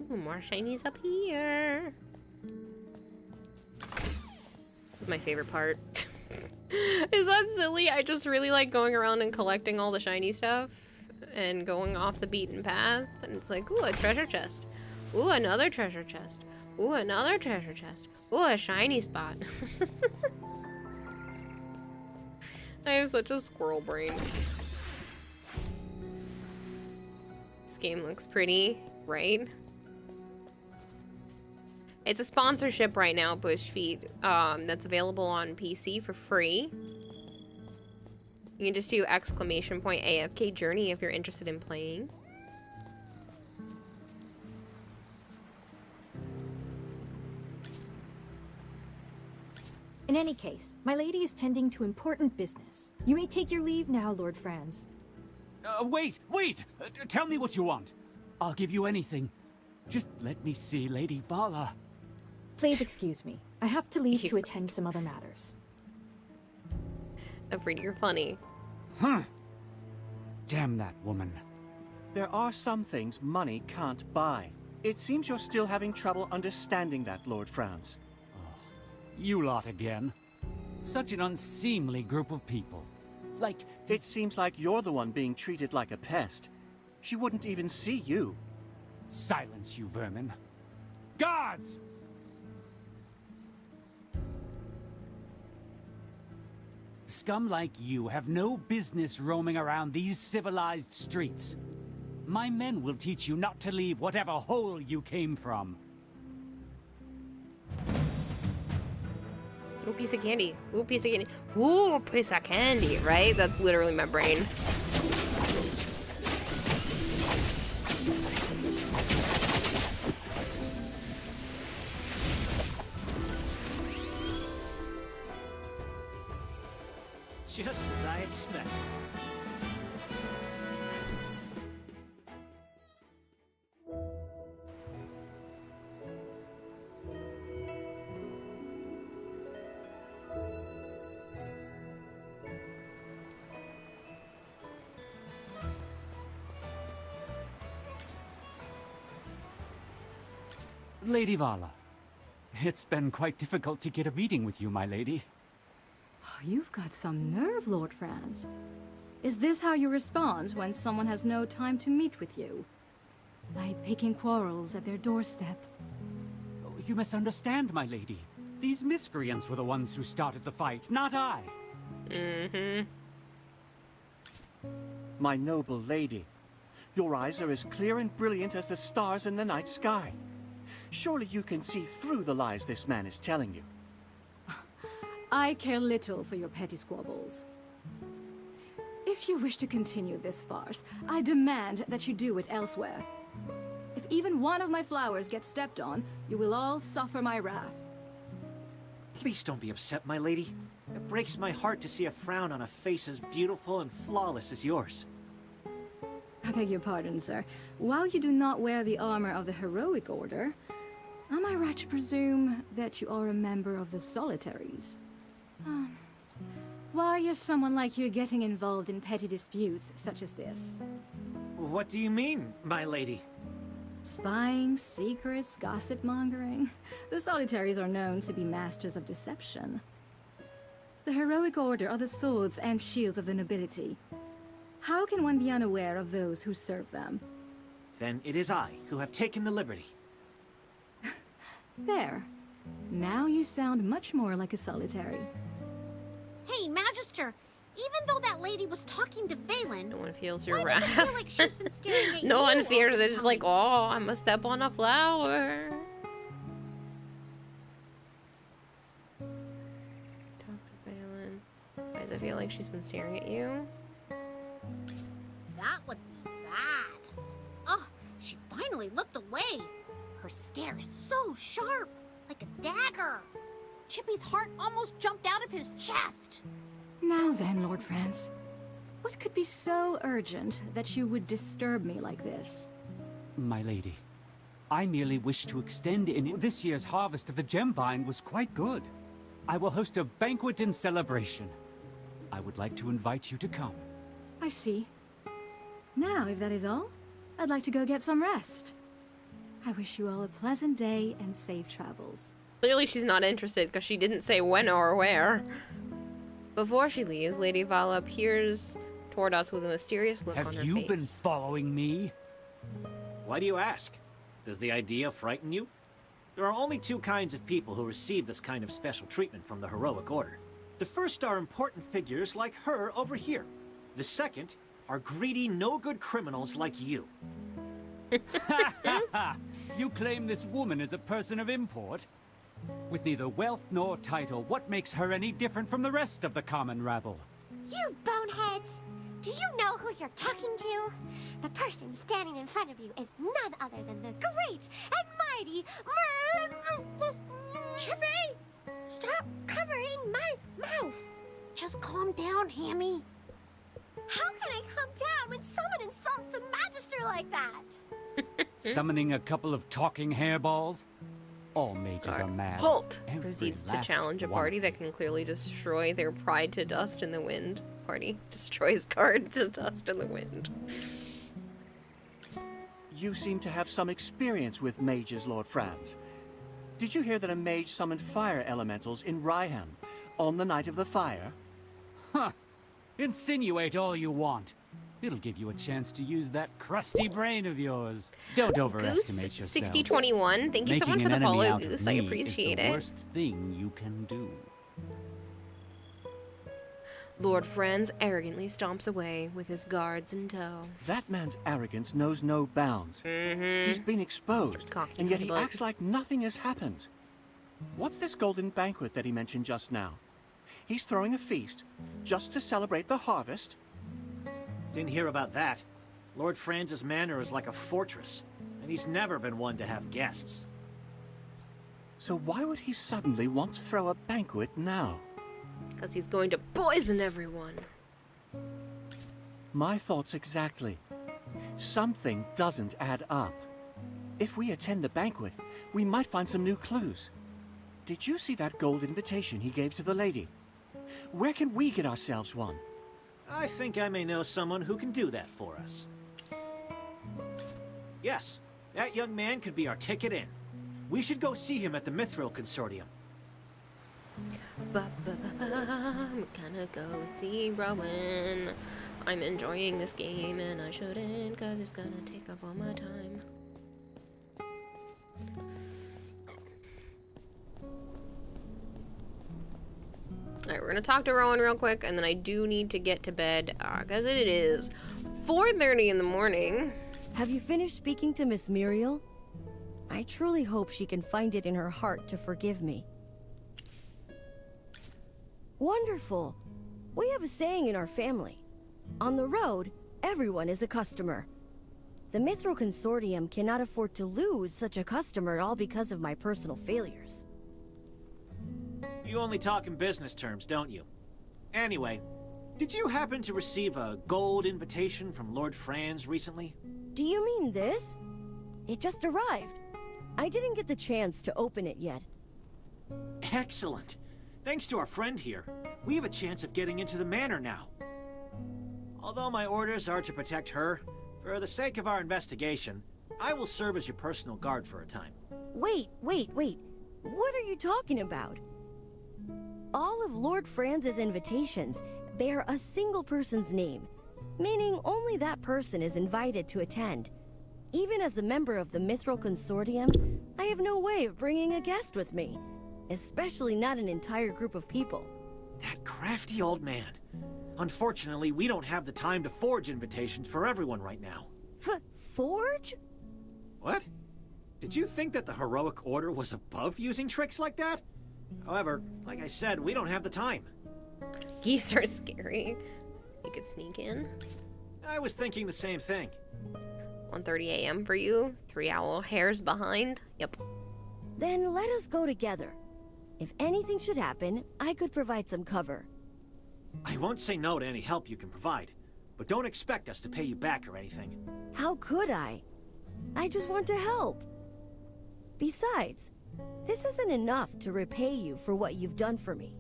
Ooh, more shinies up here. This is my favorite part. Is that silly? I just really like going around and collecting all the shiny stuff and going off the beaten path. And it's like, ooh, a treasure chest. Ooh, another treasure chest. Ooh, another treasure chest. Ooh, a shiny spot. I have such a squirrel brain. This game looks pretty, right? It's a sponsorship right now, Bushfeed, that's available on PC for free. You can just do !AFK Journey if you're interested in playing. In any case, my lady is tending to important business. You may take your leave now, Lord Franz. Wait! Tell me what you want. I'll give you anything. Just let me see Lady Vala. Please excuse me. I have to leave to attend some other matters. Afraid you're funny. Huh. Damn that woman. There are some things money can't buy. It seems you're still having trouble understanding that, Lord Franz. You lot again. Such an unseemly group of people. Like... It seems like you're the one being treated like a pest. She wouldn't even see you. Silence, you vermin. Guards! scum like you have no business roaming around these civilized streets. My men will teach you not to leave whatever hole you came from. Ooh, piece of candy. Ooh, piece of candy. Ooh, piece of candy, right? That's literally my brain. Just as I expected. Lady Vala, it's been quite difficult to get a meeting with you, my lady. Oh, you've got some nerve, Lord Franz. Is this how you respond when someone has no time to meet with you? By picking quarrels at their doorstep? You misunderstand, my lady. These miscreants were the ones who started the fight, not I. Mm-hmm. My noble lady, your eyes are as clear and brilliant as the stars in the night sky. Surely you can see through the lies this man is telling you. I care little for your petty squabbles. If you wish to continue this farce, I demand that you do it elsewhere. If even one of my flowers gets stepped on, you will all suffer my wrath. Please don't be upset, my lady. It breaks my heart to see a frown on a face as beautiful and flawless as yours. I beg your pardon, sir. While you do not wear the armor of the Heroic Order, am I right to presume that you are a member of the Solitaries? Why is someone like you getting involved in petty disputes such as this? What do you mean, my lady? Spying, secrets, gossip-mongering. The Solitaries are known to be masters of deception. The Heroic Order are the swords and shields of the nobility. How can one be unaware of those who serve them? Then it is I who have taken the liberty. There. Now you sound much more like a Solitary. Hey, Magister! Even though that lady was talking to Phelan, no one feels your why wrath. does it feel like she's been staring at No you one all fears this it. It's time? like, oh, I'm gonna step on a flower. Talk to Phelan. Why does it feel like she's been staring at you? That would be bad. Oh, she finally looked away. Her stare is so sharp, like a dagger. Chippy's heart almost jumped out of his chest. Now then, Lord Franz. What could be so urgent that you would disturb me like this? My lady, I merely wish to extend in this year's harvest of the gem vine was quite good. I will host a banquet in celebration. I would like to invite you to come. I see. Now, if that is all, I'd like to go get some rest. I wish you all a pleasant day and safe travels. Clearly she's not interested because she didn't say when or where. Before she leaves, Lady Vala peers toward us with a mysterious look on her face. Have you been following me? Why do you ask? Does the idea frighten you? There are only two kinds of people who receive this kind of special treatment from the Heroic Order. The first are important figures like her over here. The second are greedy, no-good criminals like you. You claim this woman is a person of import? With neither wealth nor title, what makes her any different from the rest of the common rabble? You bonehead! Do you know who you're talking to? The person standing in front of you is none other than the great and mighty Chippy! Stop covering my mouth! Just calm down, Hammy. How can I calm down when someone insults the Magister like that? Summoning a couple of talking hairballs? All mages are mad. Halt! Every Proceeds to last challenge a one. party that can clearly destroy their pride to dust in the wind. Party destroys guard to dust in the wind. You seem to have some experience with mages, Lord Franz. Did you hear that a mage summoned fire elementals in Rhyham on the night of the fire? Huh. Insinuate all you want. It'll give you a chance to use that crusty brain of yours. Don't overestimate Goose yourselves. 6021, thank you so much Making for the an enemy follow, out of Goose. I me appreciate is the it. worst thing you can do. Lord Franz arrogantly stomps away with his guards in tow. That man's arrogance knows no bounds. He's been exposed, and yet he acts like nothing has happened. What's this golden banquet that he mentioned just now? He's throwing a feast just to celebrate the harvest? Didn't hear about that. Lord Franz's manor is like a fortress, and he's never been one to have guests. So why would he suddenly want to throw a banquet now? Because he's going to poison everyone. My thoughts exactly. Something doesn't add up. If we attend the banquet, we might find some new clues. Did you see that gold invitation he gave to the lady? Where can we get ourselves one? I think I may know someone who can do that for us. Yes, that young man could be our ticket in. We should go see him at the Mithril Consortium. We're gonna go see Rowan. I'm enjoying this game and I shouldn't, cause it's gonna take up all my time. Alright, we're gonna talk to Rowan real quick, and then I do need to get to bed, cause it is 4:30 in the morning. Have you finished speaking to Miss Muriel? I truly hope she can find it in her heart to forgive me. Wonderful. We have a saying in our family. On the road, everyone is a customer. The Mithril Consortium cannot afford to lose such a customer all because of my personal failures. You only talk in business terms, don't you? Anyway, did you happen to receive a gold invitation from Lord Franz recently? Do you mean this? It just arrived. I didn't get the chance to open it yet. Excellent. Thanks to our friend here, we have a chance of getting into the manor now. Although my orders are to protect her, for the sake of our investigation, I will serve as your personal guard for a time. Wait. What are you talking about? All of Lord Franz's invitations bear a single person's name, meaning only that person is invited to attend. Even as a member of the Mithril Consortium, I have no way of bringing a guest with me, especially not an entire group of people. That crafty old man. Unfortunately, we don't have the time to forge invitations for everyone right now. Forge? What? Did you think that the heroic order was above using tricks like that? However, like I said, we don't have the time. Geese are scary. You could sneak in. I was thinking the same thing. 1:30 a.m. for you? 3 owl hairs behind? Yep. Then let us go together. If anything should happen, I could provide some cover. I won't say no to any help you can provide, but don't expect us to pay you back or anything. How could I? I just want to help. Besides, this isn't enough to repay you for what you've done for me.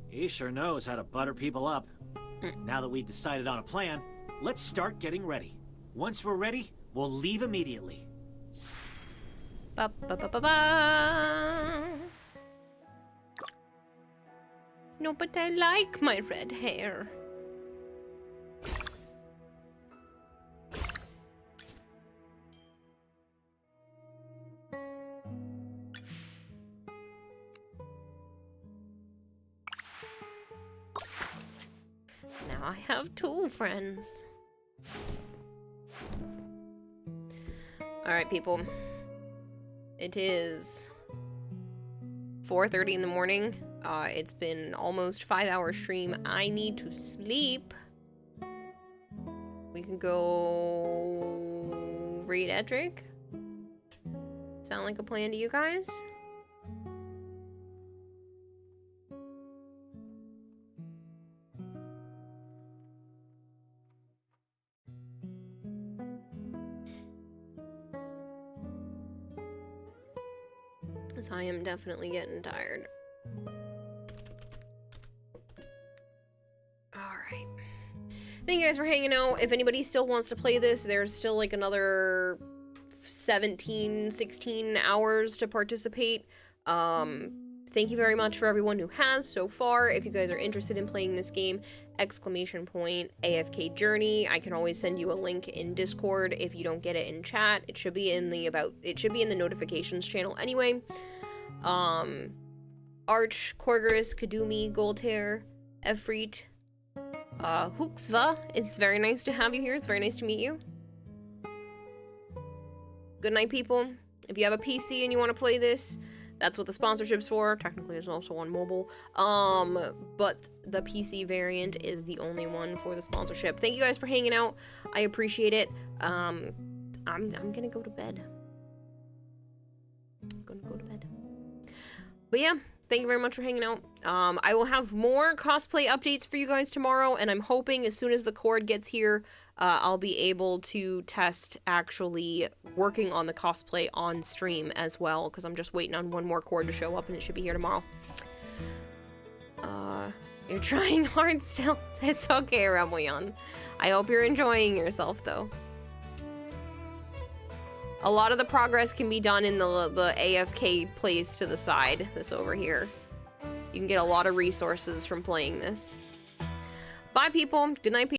He sure knows how to butter people up. Now that we've decided on a plan, let's start getting ready. Once we're ready, we'll leave immediately. Ba ba ba ba ba. No, but I like my red hair. Now I have 2 friends. Alright, people. It is 4:30 in the morning. It's been almost 5-hour stream. I need to sleep. We can go raid Edric. Sound like a plan to you guys? Because I am definitely getting tired. Alright. Thank you guys for hanging out. If anybody still wants to play this, there's still like another 17, 16 hours to participate. Thank you very much for everyone who has so far. If you guys are interested in playing this game, !AFK Journey. I can always send you a link in Discord if you don't get it in chat. It should be in the notifications channel anyway. Arch, Korgris, Kadumi, Goltair, Efreet, Huxva, it's very nice to have you here. It's very nice to meet you. Good night, people. If you have a PC and you want to play this, that's what the sponsorship's for. Technically, there's also on mobile. But the PC variant is the only one for the sponsorship. Thank you guys for hanging out. I appreciate it. I'm gonna go to bed. But yeah, thank you very much for hanging out. I will have more cosplay updates for you guys tomorrow, and I'm hoping as soon as the cord gets here, I'll be able to test actually working on the cosplay on stream as well, because I'm just waiting on one more cord to show up, and it should be here tomorrow. You're trying hard still. It's okay, Remoyan. I hope you're enjoying yourself, though. A lot of the progress can be done in the AFK plays to the side, this over here. You can get a lot of resources from playing this. Bye, people. Good night, people.